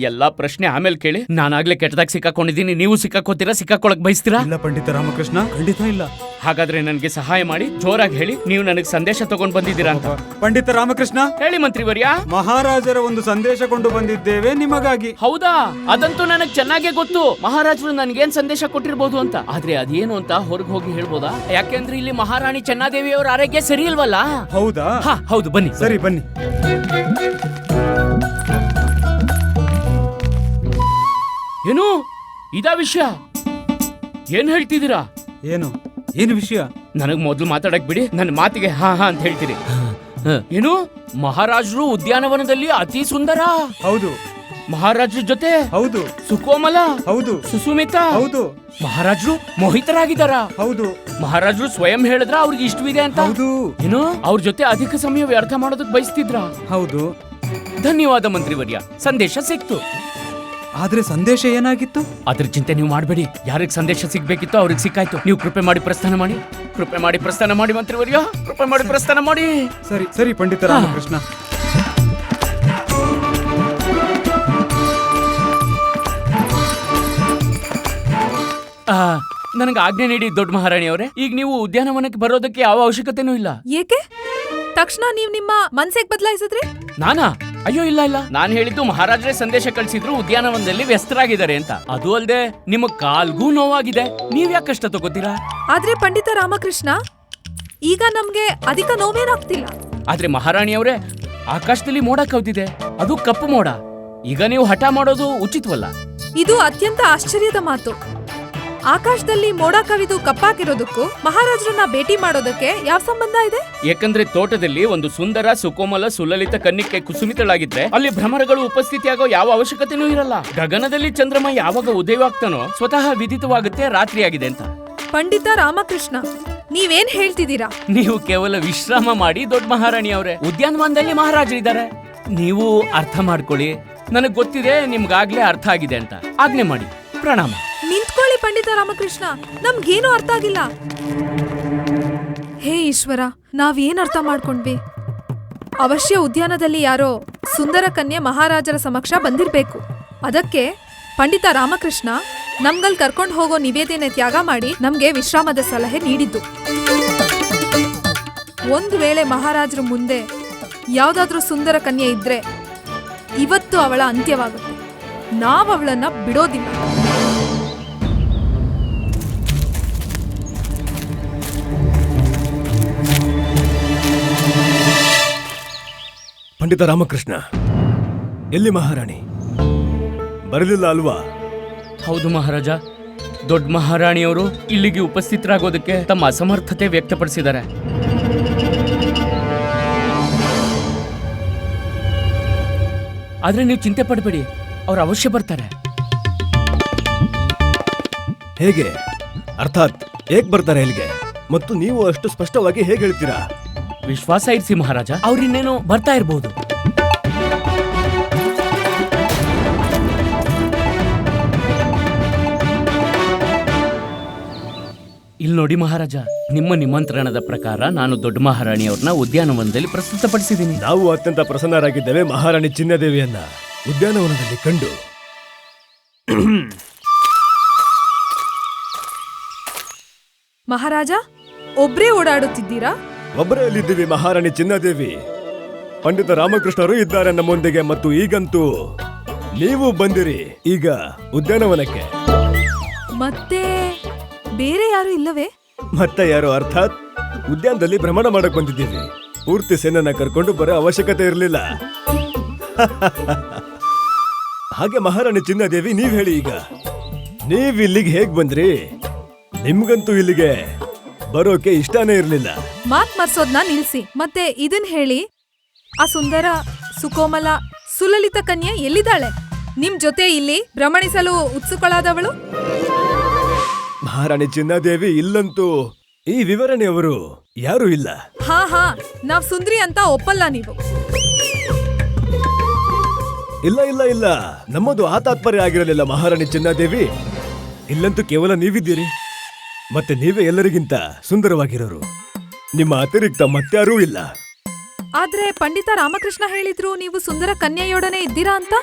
ಎಲ್ಲಾ ಪ್ರಶ್ನೆ ಆಮೇಲೆ ಕೇಳಿ. ನಾನಾಗ್ಲೇ ಕೆಟ್ಟದಾಗ ಸಿಕ್ಕಾಕೊಂಡಿದ್ದೀನಿ, ನೀವು ಸಿಕ್ಕಾಕೋತೀರಾ? ಸಿಕ್ಕಾಕೊಳಕ್ ಬಯಸ್ತೀರಾ? ಇಲ್ಲ ಪಂಡಿತ ರಾಮಕೃಷ್ಣ, ಖಂಡಿತ ಇಲ್ಲ. ಹಾಗಾದ್ರೆ ನನಗೆ ಸಹಾಯ ಮಾಡಿ ಜೋರಾಗಿ ಹೇಳಿ, ನೀವು ನನಗೆ ಸಂದೇಶ ತಗೊಂಡ್ ಬಂದಿದ್ದೀರಾ ಅಂತ. ಪಂಡಿತ ರಾಮಕೃಷ್ಣ, ಹೇಳಿ ಮಂತ್ರಿವರ್ಯ. ಮಹಾರಾಜರ ಒಂದು ಸಂದೇಶ ಕೊಂಡು ಬಂದಿದ್ದೇವೆ ನಿಮಗಾಗಿ. ಹೌದಾ? ಅದಂತೂ ನನಗೆ ಚೆನ್ನಾಗೇ ಗೊತ್ತು. ಮಹಾರಾಜರು ನನ್ಗೇನ್ ಸಂದೇಶ ಕೊಟ್ಟಿರ್ಬೋದು ಅಂತ. ಆದ್ರೆ ಅದೇನು ಅಂತ ಹೊರಗೆ ಹೋಗಿ ಹೇಳ್ಬೋದಾ? ಯಾಕೆಂದ್ರೆ ಇಲ್ಲಿ ಮಹಾರಾಣಿ ಚೆನ್ನಾದೇವಿಯವರ ಆರೋಗ್ಯ ಸರಿ ಇಲ್ವಲ್ಲ. ಹೌದಾ? ಹಾ, ಹೌದು. ಬನ್ನಿ. ಸರಿ, ಬನ್ನಿ. ಏನು ಇದಾ ವಿಷಯ? ಏನ್ ಹೇಳ್ತಿದ್ದೀರಾ? ಏನು ವಿಷಯ? ನನಗ್ ಮೊದ್ಲು ಮಾತಾಡಕ್ ಬಿಡಿ. ನನ್ನ ಮಾತಿಗೆ ಹಾ ಹಾ ಅಂತ ಹೇಳ್ತೀರಿ. ಏನು, ಮಹಾರಾಜರು ಉದ್ಯಾನವನದಲ್ಲಿ ಅತಿ ಸುಂದರ? ಹೌದು. ಮಹಾರಾಜರ ಜೊತೆ? ಹೌದು. ಸುಕೋಮಲ? ಹೌದು. ಸುಸುಮಿತ? ಹೌದು. ಮಹಾರಾಜರು ಮೋಹಿತರಾಗಿದ್ದಾರ? ಹೌದು. ಮಹಾರಾಜರು ಸ್ವಯಂ ಹೇಳಿದ್ರ ಅವ್ರಿಗೆ ಇಷ್ಟವಿದೆ ಅಂತ? ಹೌದು. ಏನು, ಅವ್ರ ಜೊತೆ ಅಧಿಕ ಸಮಯ ವ್ಯರ್ಥ ಮಾಡೋದಕ್ ಬಯಸ್ತಿದ್ರ? ಹೌದು. ಧನ್ಯವಾದ ಮಂತ್ರಿವರ್ಯ, ಸಂದೇಶ ಸಿಕ್ತು. ಆದ್ರೆ ಸಂದೇಶ ಏನಾಗಿತ್ತು? ಅದ್ರ ಚಿಂತೆ ನೀವು ಮಾಡಬೇಡಿ. ಯಾರಿಗೆ ಸಂದೇಶ ಸಿಗ್ಬೇಕಿತ್ತು ಅವ್ರಿಗೆ ಸಿಕ್ಕಾಯ್ತು. ನೀವು ಕೃಪೆ ಮಾಡಿ ಪ್ರಸ್ಥಾನ ಮಾಡಿ. ಕೃಪೆ ಮಾಡಿ ಪ್ರಸ್ಥಾನ ಮಾಡಿ ಮಂತ್ರಿವರ್ಯ, ಕೃಪೆ ಮಾಡಿ ಪ್ರಸ್ಥಾನ ಮಾಡಿ. ಸರಿ ಸರಿ ಪಂಡಿತ ರಾಮಕೃಷ್ಣ. ನನಗೆ ಆಜ್ಞೆ ನೀಡಿ ದೊಡ್ಡ ಮಹಾರಾಣಿ ಅವರೇ. ಈಗ ನೀವು ಉದ್ಯಾನವನಕ್ಕೆ ಬರೋದಕ್ಕೆ ಯಾವ ಅವಶ್ಯಕತೆನೂ ಇಲ್ಲ. ಏಕೆ? ತಕ್ಷಣ ನೀವ್ ನಿಮ್ಮ ಮನ್ಸಿಗೆ ಬದಲಾಯಿಸಿದ್ರಿ? ನಾನಾ? ಅಯ್ಯೋ, ಇಲ್ಲ ಇಲ್ಲ. ನಾನು ಹೇಳಿದ್ದು ಮಹಾರಾಜರೇ ಸಂದೇಶ ಕಳಿಸಿದ್ರು ಉದ್ಯಾನವನದಲ್ಲಿ ವ್ಯಸ್ತರಾಗಿದ್ದಾರೆ ಅಂತ. ಅದು ಅಲ್ಲದೆ ನಿಮ್ಮ ಕಾಲ್ಗೂ ನೋವಾಗಿದೆ. ನೀವ್ ಯಾಕೆ ಕಷ್ಟ ತಗೋತೀರಾ? ಆದ್ರೆ ಪಂಡಿತ ರಾಮಕೃಷ್ಣ, ಈಗ ನಮ್ಗೆ ಅಧಿಕ ನೋವೇನಾಗ್ತಿಲ್ಲ. ಆದ್ರೆ ಮಹಾರಾಣಿಯವರೇ, ಆಕಾಶದಲ್ಲಿ ಮೋಡ ಕವಿದಿದೆ, ಅದು ಕಪ್ಪು ಮೋಡ. ಈಗ ನೀವು ಹಠ ಮಾಡೋದು ಉಚಿತವಲ್ಲ. ಇದು ಅತ್ಯಂತ ಆಶ್ಚರ್ಯದ ಮಾತು. ಆಕಾಶದಲ್ಲಿ ಮೋಡ ಕವಿದು ಕಪ್ಪಾಗಿರೋದಕ್ಕೂ ಮಹಾರಾಜರನ್ನ ಭೇಟಿ ಮಾಡೋದಕ್ಕೆ ಯಾವ ಸಂಬಂಧ ಇದೆ? ಯಾಕಂದ್ರೆ ತೋಟದಲ್ಲಿ ಒಂದು ಸುಂದರ ಸುಕೋಮಲ ಸುಲಲಿತ ಕನ್ನಿಕೆ ಕುಸುಮಿತಳಾಗಿದ್ರೆ ಅಲ್ಲಿ ಭ್ರಮರಗಳು ಉಪಸ್ಥಿತಿಯಾಗೋ ಯಾವ ಅವಶ್ಯಕತೆನೂ ಇರಲ್ಲ. ಗಗನದಲ್ಲಿ ಚಂದ್ರಮ ಯಾವಾಗ ಉದಯವಾಗ್ತಾನೋ ಸ್ವತಃ ವಿದಿತವಾಗುತ್ತೆ ರಾತ್ರಿಯಾಗಿದೆ ಅಂತ. ಪಂಡಿತ ರಾಮಕೃಷ್ಣ, ನೀವೇನ್ ಹೇಳ್ತಿದ್ದೀರಾ? ನೀವು ಕೇವಲ ವಿಶ್ರಾಮ ಮಾಡಿ ದೊಡ್ಡ ಮಹಾರಾಣಿ ಅವರೇ. ಉದ್ಯಾನವನದಲ್ಲಿ ಮಹಾರಾಜರಿದ್ದಾರೆ, ನೀವು ಅರ್ಥ ಮಾಡ್ಕೊಳ್ಳಿ. ನನಗ್ ಗೊತ್ತಿದೆ ನಿಮ್ಗಾಗ್ಲೇ ಅರ್ಥ ಆಗಿದೆ ಅಂತ. ಆಜ್ಞೆ ಮಾಡಿ. ಪ್ರಣಾಮ. ನಿಂತ್ಕೊಳ್ಳಿ ಪಂಡಿತ ರಾಮಕೃಷ್ಣ, ನಮ್ಗೇನು ಅರ್ಥ ಆಗಿಲ್ಲ. ಹೇ ಈಶ್ವರ, ನಾವೇನ್ ಅರ್ಥ ಮಾಡ್ಕೊಂಡ್ವಿ? ಅವಶ್ಯ ಉದ್ಯಾನದಲ್ಲಿ ಯಾರೋ ಸುಂದರ ಕನ್ಯೆ ಮಹಾರಾಜರ ಸಮಕ್ಷ ಬಂದಿರ್ಬೇಕು. ಅದಕ್ಕೆ ಪಂಡಿತ ರಾಮಕೃಷ್ಣ ನಮ್ಗಲ್ ಕರ್ಕೊಂಡು ಹೋಗೋ ನಿವೇದನೆ ತ್ಯಾಗ ಮಾಡಿ ನಮ್ಗೆ ವಿಶ್ರಾಮದ ಸಲಹೆ ನೀಡಿದ್ದು. ಒಂದು ವೇಳೆ ಮಹಾರಾಜರ ಮುಂದೆ ಯಾವ್ದಾದ್ರೂ ಸುಂದರ ಕನ್ಯೆ ಇದ್ರೆ ಇವತ್ತು ಅವಳ ಅಂತ್ಯವಾಗುತ್ತೆ. ನಾವ್ ಅವಳನ್ನ ಬಿಡೋದಿಲ್ಲ. ಪಂಡಿತ ರಾಮಕೃಷ್ಣ, ಎಲ್ಲಿ ಮಹಾರಾಣಿ? ಬರಲಿಲ್ಲ ಅಲ್ವಾ? ಹೌದು ಮಹಾರಾಜ. ದೊಡ್ಡ ಮಹಾರಾಣಿಯವರು ಇಲ್ಲಿಗೆ ಉಪಸ್ಥಿತರಾಗೋದಕ್ಕೆ ತಮ್ಮ ಅಸಮರ್ಥತೆ ವ್ಯಕ್ತಪಡಿಸಿದ್ದಾರೆ. ಆದ್ರೆ ನೀವು ಚಿಂತೆ ಪಡಬೇಡಿ, ಅವ್ರು ಅವಶ್ಯ ಬರ್ತಾರೆ. ಹೇಗೆ? ಅರ್ಥಾತ್ ಹೇಗ್ ಬರ್ತಾರೆ ಇಲ್ಲಿಗೆ? ಮತ್ತು ನೀವು ಅಷ್ಟು ಸ್ಪಷ್ಟವಾಗಿ ಹೇಗೆ ಹೇಳ್ತೀರಾ? ವಿಶ್ವಾಸ ಇರಿಸಿ ಮಹಾರಾಜ, ಅವ್ರಿನ್ನೇನು ಬರ್ತಾ ಇರಬಹುದು. ಇಲ್ಲ ಇಲ್ಲಿ ನೋಡಿ ಮಹಾರಾಜ, ನಿಮ್ಮ ನಿಮಂತ್ರಣದ ಪ್ರಕಾರ ನಾನು ದೊಡ್ಡ ಮಹಾರಾಣಿಯವ್ರನ್ನ ಉದ್ಯಾನವನದಲ್ಲಿ ಪ್ರಸ್ತುತಪಡಿಸಿದ್ದೀನಿ. ನಾವು ಅತ್ಯಂತ ಪ್ರಸನ್ನರಾಗಿದ್ದೇವೆ ಮಹಾರಾಣಿ ಚಿನ್ನದೇವಿಯನ್ನ ಉದ್ಯಾನವನದಲ್ಲಿ ಕಂಡು. ಮಹಾರಾಜ, ಒಬ್ರೇ ಓಡಾಡುತ್ತಿದ್ದೀರಾ? ಒಬ್ಬರೇ ಅಲ್ಲಿದ್ದೀವಿ ಮಹಾರಾಣಿ ಚಿನ್ನದೇವಿ. ಪಂಡಿತ ರಾಮಕೃಷ್ಣರು ಇದ್ದಾರೆ ನಮ್ಮೊಂದಿಗೆ, ಮತ್ತು ಈಗಂತೂ ನೀವು ಬಂದಿರಿ ಈಗ ಉದ್ಯಾನವನಕ್ಕೆ. ಮತ್ತೆ ಬೇರೆ ಯಾರು ಇಲ್ಲವೇ? ಮತ್ತೆ ಯಾರು? ಅರ್ಥಾತ್ ಉದ್ಯಾನದಲ್ಲಿ ಭ್ರಮಣ ಮಾಡಕ್ ಬಂದಿದ್ದೀವಿ. ಪೂರ್ತಿ ಸೇನನ್ನ ಕರ್ಕೊಂಡು ಬರೋ ಅವಶ್ಯಕತೆ ಇರಲಿಲ್ಲ. ಹಾಗೆ ಮಹಾರಾಣಿ ಚಿನ್ನದೇವಿ, ನೀವ್ ಹೇಳಿ ಈಗ, ನೀವ್ ಇಲ್ಲಿಗೆ ಹೇಗ್ ಬಂದ್ರಿ? ನಿಮ್ಗಂತೂ ಇಲ್ಲಿಗೆ ಬರೋಕೆ ಇಷ್ಟನೇ ಇರ್ಲಿಲ್ಲ. ಮಾತ್ ಮರ್ಸೋದ್ನ ನಿಲ್ಸಿ. ಮತ್ತೆ ಇದನ್ ಹೇಳಿ, ಆ ಸುಂದರ ಸುಕೋಮಲ ಸುಲಲಿತ ಕನ್ಯೆ ಎಲ್ಲಿದ್ದಾಳೆ? ನಿಮ್ ಜೊತೆ ಇಲ್ಲಿ ಭ್ರಮಣಿಸಲು ಉತ್ಸುಕಳಾದವಳು? ಮಹಾರಾಣಿ ಚಿನ್ನದೇವಿ, ಇಲ್ಲಂತೂ ಈ ವಿವರಣೆಯವರು ಯಾರೂ ಇಲ್ಲ. ಹಾ, ನಾವ್ ಸುಂದ್ರಿ ಅಂತ ಒಪ್ಪಲ್ಲ ನೀವು. ಇಲ್ಲ ಇಲ್ಲ ಇಲ್ಲ, ನಮ್ಮದು ಆ ತಾತ್ಪರ್ಯ ಆಗಿರಲಿಲ್ಲ ಮಹಾರಾಣಿ ಚಿನ್ನದೇವಿ. ಇಲ್ಲಂತೂ ಕೇವಲ ನೀವಿದ್ದೀರಿ, ಮತ್ತೆ ನೀವೇ ಎಲ್ಲರಿಗಿಂತ ಸುಂದರವಾಗಿರೋರು. ನಿಮ್ಮ ಅತಿರಿಕ್ತ ಮತ್ಯಾರೂ ಇಲ್ಲ. ಆದ್ರೆ ಪಂಡಿತ ರಾಮಕೃಷ್ಣ ಹೇಳಿದ್ರು ನೀವು ಸುಂದರ ಕನ್ಯೆಯೊಡನೆ ಇದ್ದೀರಾ ಅಂತ.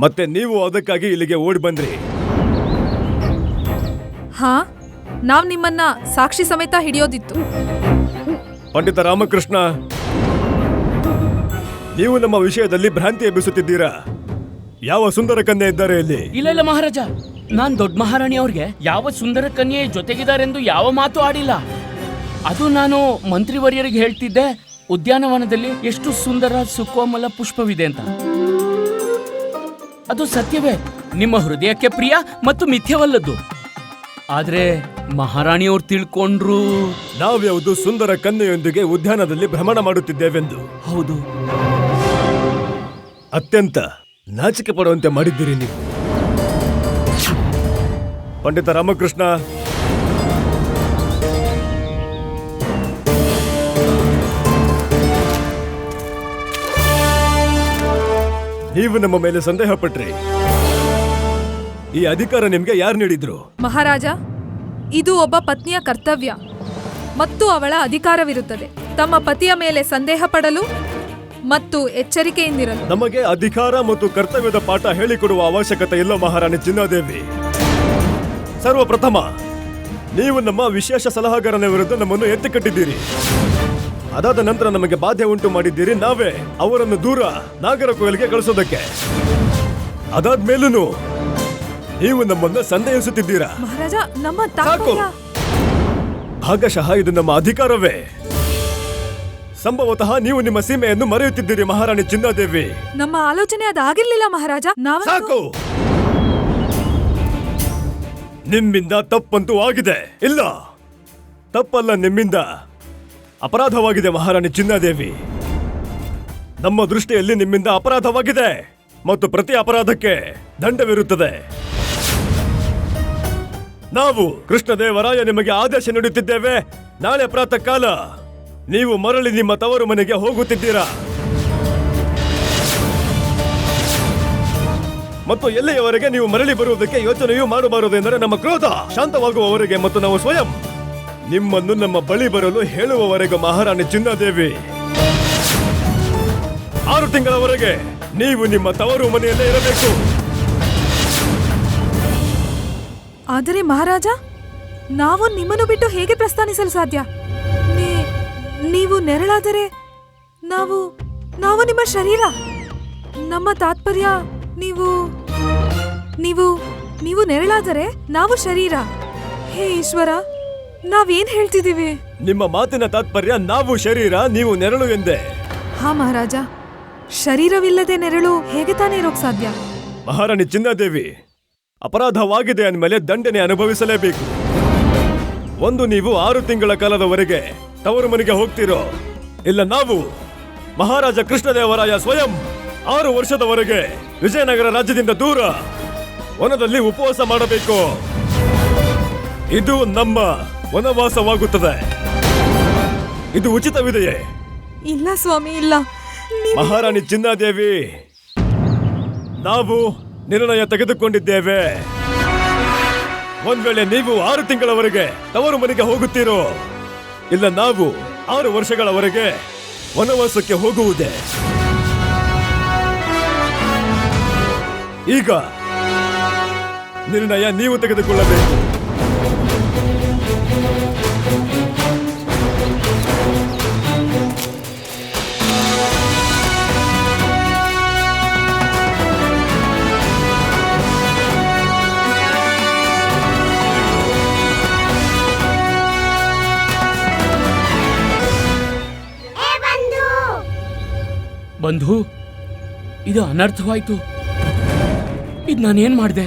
ಮತ್ತೆ ನೀವು ಅದಕ್ಕಾಗಿ ಇಲ್ಲಿಗೆ ಓಡಿ ಬಂದ್ರಿ. ಹಾ, ನಾವ್ ನಿಮ್ಮನ್ನ ಸಾಕ್ಷಿ ಸಮೇತ ಹಿಡಿಯೋದಿತ್ತು. ಪಂಡಿತ ರಾಮಕೃಷ್ಣ, ನೀವು ನಮ್ಮ ವಿಷಯದಲ್ಲಿ ಭ್ರಾಂತಿ ಎಬ್ಬಿಸುತ್ತಿದ್ದೀರಾ. ಯಾವ ಸುಂದರ ಕನ್ಯೆ ಇದ್ದಾರೆ ಇಲ್ಲಿ? ಇಲ್ಲ ಮಹಾರಾಜ, ನಾನ್ ದೊಡ್ಡ ಮಹಾರಾಣಿ ಅವ್ರಿಗೆ ಯಾವ ಸುಂದರ ಕನ್ಯೆ ಜೊತೆಗಿದಾರೆಂದು ಯಾವ ಮಾತು ಆಡಿಲ್ಲ. ಅದು ನಾನು ಮಂತ್ರಿವರ್ಯರಿಗೆ ಹೇಳ್ತಿದ್ದೆ, ಉದ್ಯಾನವನದಲ್ಲಿ ಎಷ್ಟು ಸುಂದರ ಸುಕೋಮಲ ಪುಷ್ಪವಿದೆ ಅಂತ. ಅದು ಸತ್ಯವೇ, ನಿಮ್ಮ ಹೃದಯಕ್ಕೆ ಪ್ರಿಯ ಮತ್ತು ಮಿಥ್ಯವಲ್ಲದ್ದು. ಆದ್ರೆ ಮಹಾರಾಣಿಯವ್ರು ತಿಳ್ಕೊಂಡ್ರು ನಾವ್ಯಾವುದು ಸುಂದರ ಕನ್ಯೆಯೊಂದಿಗೆ ಉದ್ಯಾನದಲ್ಲಿ ಭ್ರಮಣ ಮಾಡುತ್ತಿದ್ದೇವೆಂದು. ಹೌದು, ಅತ್ಯಂತ ನಾಚಿಕೆ ಪಡುವಂತೆ ಮಾಡಿದ್ದೀರಿ ನೀವು. ಪಂಡಿತ ರಾಮಕೃಷ್ಣ, ನೀವು ನಮ್ಮ ಮೇಲೆ ಸಂದೇಹ ಪಟ್ರಿ. ಈ ಅಧಿಕಾರ ನಿಮ್ಗೆ ಯಾರು ನೀಡಿದ್ರು? ಮಹಾರಾಜ, ಇದು ಒಬ್ಬ ಪತ್ನಿಯ ಕರ್ತವ್ಯ ಮತ್ತು ಅವಳ ಅಧಿಕಾರವಿರುತ್ತದೆ ತಮ್ಮ ಪತಿಯ ಮೇಲೆ ಸಂದೇಹ ಪಡಲು ಮತ್ತು ಎಚ್ಚರಿಕೆಯಿಂದಿರಲು. ನಮಗೆ ಅಧಿಕಾರ ಮತ್ತು ಕರ್ತವ್ಯದ ಪಾಠ ಹೇಳಿಕೊಡುವ ಅವಶ್ಯಕತೆ ಇಲ್ಲ ಮಹಾರಾಣಿ ಚಿನ್ನದೇವಿ. ಸರ್ವಪ್ರಥಮ ನೀವು ನಮ್ಮ ವಿಶೇಷ ಸಲಹಾಗಾರನ ವಿರುದ್ಧ ನಮ್ಮನ್ನು ಎತ್ತಿಕಟ್ಟಿದ್ದೀರಿ. ಅದಾದ ನಂತರ ನಮಗೆ ಬಾಧೆ ಉಂಟು ಮಾಡಿದ್ದೀರಿ, ನಾವೇ ಅವರನ್ನು ದೂರ ನಾಗರಕೋಯಿಲ್ಗೆ ಕಳಿಸೋದಕ್ಕೆ. ಅದಾದ್ಮೇಲೂ ನೀವು ನಮ್ಮನ್ನು ಸಂದೇಹಿಸುತ್ತಿದ್ದೀರಾ. ಮಹಾರಾಜ, ನಮ್ಮ ಸಾಕು. ಭಾಗಶಃ ಇದು ನಮ್ಮ ಅಧಿಕಾರವೇ. ಸಂಭವತಃ ನೀವು ನಿಮ್ಮ ಸೀಮೆಯನ್ನು ಮರೆಯುತ್ತಿದ್ದೀರಿ ಮಹಾರಾಣಿ ಚಿನ್ನದೇವಿ. ನಮ್ಮ ಆಲೋಚನೆ ಅದಾಗಿರ್ಲಿಲ್ಲ ಮಹಾರಾಜ. ಸಾಕು, ನಿಮ್ಮಿಂದ ತಪ್ಪಂತೂ ಆಗಿದೆ. ಇಲ್ಲ, ತಪ್ಪಲ್ಲ, ನಿಮ್ಮಿಂದ ಅಪರಾಧವಾಗಿದೆ ಮಹಾರಾಣಿ ಚಿನ್ನದೇವಿ. ನಮ್ಮ ದೃಷ್ಟಿಯಲ್ಲಿ ನಿಮ್ಮಿಂದ ಅಪರಾಧವಾಗಿದೆ ಮತ್ತು ಪ್ರತಿ ಅಪರಾಧಕ್ಕೆ ದಂಡವಿರುತ್ತದೆ. ನಾವು ಕೃಷ್ಣದೇವರಾಯ ನಿಮಗೆ ಆದೇಶ ನೀಡುತ್ತಿದ್ದೇವೆ. ನಾಳೆ ಪ್ರಾತಃ ಕಾಲ ನೀವು ಮರಳಿ ನಿಮ್ಮ ತವರು ಮನೆಗೆ ಹೋಗುತ್ತಿದ್ದೀರಾ. ಮತ್ತು ಎಲ್ಲಿಯವರೆಗೆ ನೀವು ಮರಳಿ ಬರುವುದಕ್ಕೆ ಯೋಚನೆಯೂ ಮಾಡಬಾರದು ಎಂದರೆ ನಮ್ಮ ಕ್ರೋಧ ಶಾಂತವಾಗುವವರೆಗೆ ಮತ್ತು ನಾವು ಸ್ವಯಂ ನಿಮ್ಮನ್ನು ನಮ್ಮ ಬಳಿ ಬರಲು ಹೇಳುವವರೆಗೆ ಮಹಾರಾಣಿ ಚಿನ್ನದೇವಿ 6 ತಿಂಗಳವರೆಗೆ ನೀವು ನಿಮ್ಮ ತವರು ಮನೆಯಲ್ಲೇ ಇರಬೇಕು. ಆದರೆ ಮಹಾರಾಜ, ನಾವು ನಿಮ್ಮನ್ನು ಬಿಟ್ಟು ಹೇಗೆ ಪ್ರಸ್ಥಾನಿಸಲು ಸಾಧ್ಯ? ನೀವು ನೆರಳಾದರೆ ನಾವು ನಿಮ್ಮ ಶರೀರ. ನಮ್ಮ ತಾತ್ಪರ್ಯ, ನೀವು ನೆರಳಾದರೆ ನಾವು ಶರೀರ. ಹೇ ಈಶ್ವರ, ನಾವೇನ್ ಹೇಳ್ತಿದೀವಿ? ನಿಮ್ಮ ಮಾತಿನ ತಾತ್ಪರ್ಯ ನಾವು ಶರೀರ, ನೀವು ನೆರಳು ಎಂದೇ. ಹಾ ಮಹಾರಾಜ, ಶರೀರವಿಲ್ಲದೆ ನೆರಳು ಹೇಗೆ ತಾನೇ ಇರೋಕ್ ಸಾಧ್ಯ? ಮಹಾರಾಣಿ ಚಿನ್ನದೇವಿ, ಅಪರಾಧವಾಗಿದೆ ಅಂದಮೇಲೆ ದಂಡನೆ ಅನುಭವಿಸಲೇಬೇಕು. ಒಂದು ನೀವು 6 ತಿಂಗಳ ಕಾಲದವರೆಗೆ ತವರು ಮನೆಗೆ ಹೋಗ್ತಿರೋ, ಇಲ್ಲ ನಾವು ಮಹಾರಾಜ ಕೃಷ್ಣದೇವರಾಯ ಸ್ವಯಂ 6 ವರ್ಷದವರೆಗೆ ವಿಜಯನಗರ ರಾಜ್ಯದಿಂದ ದೂರ ವನದಲ್ಲಿ ಉಪವಾಸ ಮಾಡಬೇಕು. ಇದು ನಮ್ಮ ವನವಾಸವಾಗುತ್ತದೆ. ಇದು ಉಚಿತವಿದೆಯೇ? ಇಲ್ಲ ಸ್ವಾಮಿ, ಇಲ್ಲ. ಮಹಾರಾಣಿ ಚಿನ್ನದೇವಿ, ನಾವು ನಿರ್ಣಯ ತೆಗೆದುಕೊಂಡಿದ್ದೇವೆ. ಒಂದ್ ವೇಳೆ ನೀವು 6 ತಿಂಗಳವರೆಗೆ ತವರು ಮನೆಗೆ ಹೋಗುತ್ತೀರೋ, ಇಲ್ಲ ನಾವು 6 ವರ್ಷಗಳವರೆಗೆ ವನವಾಸಕ್ಕೆ ಹೋಗುವುದೇ. ಈಗ ನಿರ್ಣಯ ನೀವು ತೆಗೆದುಕೊಳ್ಳಬೇಕು. ಬಂಧು, ಇದು ಅನರ್ಥವಾಯ್ತು. ಇದು ನಾನೇನ್ ಮಾಡ್ದೆ?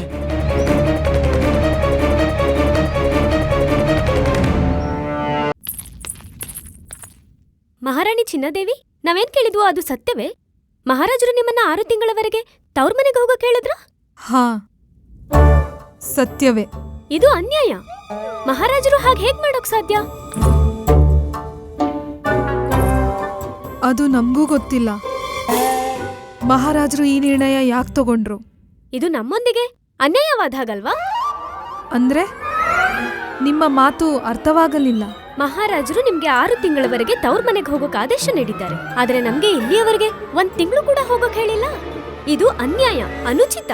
ಮಹಾರಾಣಿ ಚಿನ್ನದೇವಿ, ನಾವೇನ್ ಕೇಳಿದ್ವೋ ಅದು ಸತ್ಯವೇ? ಮಹಾರಾಜರು ನಿಮ್ಮನ್ನ 6 ತಿಂಗಳವರೆಗೆ ತವ್ರ ಮನೆಗೆ ಹೋಗಕ್ ಹೇಳಿದ್ರ? ಹಾ, ಸತ್ಯವೇ. ಇದು ಅನ್ಯಾಯ. ಮಹಾರಾಜರು ಹಾಗೆ ಹೇಗ್ ಮಾಡೋಕ್ ಸಾಧ್ಯ? ಅದು ನಮಗೂ ಗೊತ್ತಿಲ್ಲ. ಮಹಾರಾಜರು ಈ ನಿರ್ಣಯ ಯಾಕೆ ತಗೊಂಡ್ರು? ಇದು ನಮ್ಮೊಂದಿಗೆ ಅನ್ಯಾಯವಾದ ಹಾಗಲ್ವಾ? ಅಂದ್ರೆ ನಿಮ್ಮ ಮಾತು ಅರ್ಥವಾಗಲಿಲ್ಲ. ಮಹಾರಾಜರು ನಿಮ್ಗೆ 6 ತಿಂಗಳವರೆಗೆ ತವ್ರ ಮನೆಗೆ ಹೋಗೋಕ್ ಆದೇಶ ನೀಡಿದ್ದಾರೆ. ಆದ್ರೆ ನಮ್ಗೆ ಇಲ್ಲಿಯವರೆಗೆ 1 ತಿಂಗಳು ಕೂಡ ಹೋಗೋಕ್ ಹೇಳಿಲ್ಲ. ಇದು ಅನ್ಯಾಯ, ಅನುಚಿತ.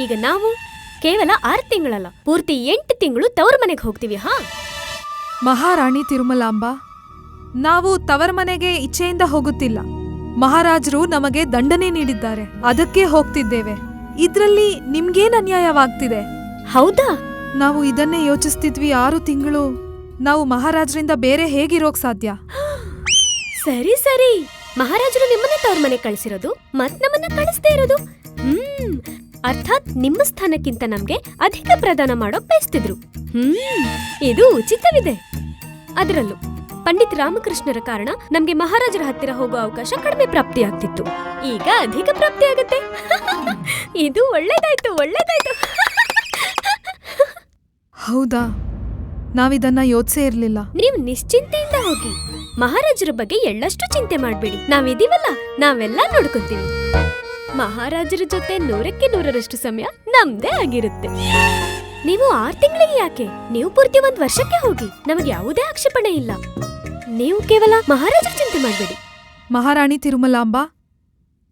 ಈಗ ನಾವು ಕೇವಲ 6 ತಿಂಗಳಲ್ಲ, ಪೂರ್ತಿ 8 ತಿಂಗಳು ತವ್ರ ಮನೆಗೆ ಹೋಗ್ತೀವಿ. ಹಾ ಮಹಾರಾಣಿ ತಿರುಮಲಾಂಬ, ನಾವು ತವರ ಮನೆಗೆ ಇಚ್ಛೆಯಿಂದ ಹೋಗುತ್ತಿಲ್ಲ. ಮಹಾರಾಜರು ನಮಗೆ ದಂಡನೆ ನೀಡಿದ್ದಾರೆ, ಅದಕ್ಕೆ ಹೋಗ್ತಿದ್ದೇವೆ. ಇದ್ರಲ್ಲಿ ನಿಮ್ಗೇನ್ ಅನ್ಯಾಯವಾಗ್ತಿದೆ? ಹೌದಾ? ನಾವು ಇದನ್ನೇ ಯೋಚಿಸ್ತಿದ್ವಿ. 6 ತಿಂಗಳು ನಾವು ಮಹಾರಾಜರಿಂದ ಬೇರೆ ಹೇಗಿರೋಕ್ ಸಾಧ್ಯ? ಸರಿ ಸರಿ, ಮಹಾರಾಜರು ನಿಮ್ಮನ್ನ ತವ್ರ ಮನೆಗೆ ಕಳಿಸಿರೋದು ಮತ್ ನಮ್ಮನ್ನ ಕಳಿಸ್ದೇ ಇರೋದು. ಅರ್ಥಾತ್ ನಿಮ್ಮ ಸ್ಥಾನಕ್ಕಿಂತ ನಮ್ಗೆ ಅಧಿಕ ಪ್ರದಾನ ಮಾಡೋಕ್ ಬಯಸ್ತಿದ್ರು. ಇದು ಉಚಿತವಿದೆ. ಅದರಲ್ಲೂ ಪಂಡಿತ್ ರಾಮಕೃಷ್ಣರ ಕಾರಣ ನಮ್ಗೆ ಮಹಾರಾಜರ ಹತ್ತಿರ ಹೋಗೋ ಅವಕಾಶ ಕಡಿಮೆ ಪ್ರಾಪ್ತಿಯಾಗ್ತಿತ್ತು. ಈಗ ಅಧಿಕ ಪ್ರಾಪ್ತಿಯಾಗುತ್ತೆ. ಇದು ಒಳ್ಳೇದಾಯ್ತು, ಒಳ್ಳೇದಾಯ್ತು. ಹೌದಾ? ನಾವಿದನ್ನ ಯೋಚಿಸೇ ಇರ್ಲಿಲ್ಲ. ನೀವು ನಿಶ್ಚಿಂತೆಯಿಂದ ಹೋಗಿ. ಮಹಾರಾಜರ ಬಗ್ಗೆ ಎಳ್ಳಷ್ಟು ಚಿಂತೆ ಮಾಡ್ಬೇಡಿ. ನಾವಿದೀವಲ್ಲ, ನಾವೆಲ್ಲ ನೋಡ್ಕೊಂತೀವಿ. ಮಹಾರಾಜರ ಜೊತೆ 100ಕ್ಕೆ 100ರಷ್ಟು ಸಮಯ ನಮ್ದೇ ಆಗಿರುತ್ತೆ. ನೀವು 6 ತಿಂಗಳಿಗೆ ಯಾಕೆ? ನೀವು ಪೂರ್ತಿ 1 ವರ್ಷಕ್ಕೆ ಹೋಗಿ. ನಮಗೆ ಯಾವುದೇ ಆಕ್ಷೇಪಣೆ ಇಲ್ಲ. ನೀವು ಕೇವಲ ಮಹಾರಾಜರ ಚಿಂತೆ ಮಾಡ್ಬೇಡಿ. ಮಹಾರಾಣಿ ತಿರುಮಲಾಂಬ,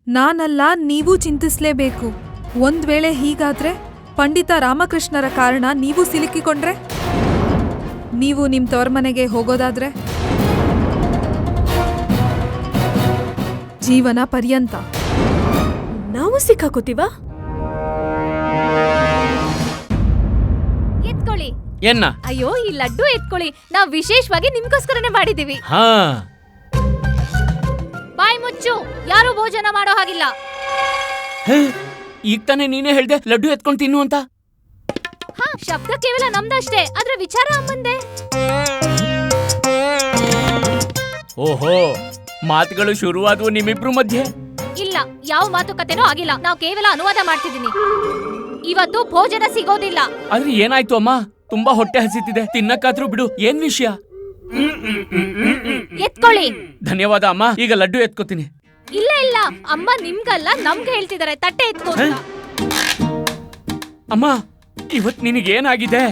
ನಾನಲ್ಲ, ನೀವು ಚಿಂತಿಸ್ಲೇಬೇಕು. ಒಂದ್ ವೇಳೆ ಹೀಗಾದ್ರೆ ಪಂಡಿತ ರಾಮಕೃಷ್ಣರ ಕಾರಣ ನೀವು ಸಿಲುಕಿಕೊಂಡ್ರೆ, ನೀವು ನಿಮ್ ತವರ ಮನೆಗೆ ಹೋಗೋದಾದ್ರೆ ಜೀವನ ಪರ್ಯಂತ ನಾವು ಸಿಕ್ಕಾಕೋತೀವ? ಎತ್ಕೊಳ್ಳಿ. ಏನ್ನ? ಅಯ್ಯೋ, ಈ ಲಡ್ಡು ಎತ್ಕೊಳ್ಳಿ. ನಾವ್ ವಿಶೇಷವಾಗಿ ನಿಮ್ಗೋಸ್ಕರನೇ ಮಾಡಿದೀವಿ. ಹಾ, ಬಾಯ್ ಮುಚ್ಚು, ಯಾರು ಭೋಜನ ಮಾಡೋ ಹಾಗಿಲ್ಲ. ಈಗ ತಾನೇ ನೀನೇ ಹೇಳ್ದೆ ಲಡ್ಡು ಎತ್ಕೊಂಡು ತಿನ್ನು ಅಂತ. ಹಾ, ಶಬ್ದ ಕೇವಲ ನಮ್ದಷ್ಟೇ, ಆದ್ರೆ ವಿಚಾರ ಅಮ್ಮಂದೆ. ಓಹೋ, ಮಾತುಗಳು ಶುರುವಾದವು ನಿಮ್ಮಿಬ್ರು ಮಧ್ಯೆ? ಇಲ್ಲ, ಯಾವ ಮಾತುಕತೆನೂ ಆಗಿಲ್ಲ. ನಾವು ಕೇವಲ ಅನುವಾದ ಮಾಡ್ತಿದೀನಿ. ಇವತ್ತು ಭೋಜನ ಸಿಗೋದಿಲ್ಲ. ಆದ್ರೆ ಏನಾಯ್ತು ಅಮ್ಮ? ತುಂಬಾ ಹೊಟ್ಟೆ ಹಸಿತಿದೆ, ತಿನ್ನಕ್ಕಾದ್ರೂ ಬಿಡು. ಏನ್ ವಿಷಯ? ಎತ್ಕೊಳ್ಳಿ. ಧನ್ಯವಾದ ಅಮ್ಮ, ಈಗ ಲಡ್ಡು ಎತ್ಕೋತೀನಿ. ಇಲ್ಲ ಇಲ್ಲ, ಅಮ್ಮ ನಿಮ್ಗಲ್ಲ ನಮ್ಗೆ ಹೇಳ್ತಿದ್ದಾರೆ, ತಟ್ಟೆ ಎತ್ಕೋ. ಅಮ್ಮ, ಇವತ್ ನಿನಗೇನಾಗಿದೆ?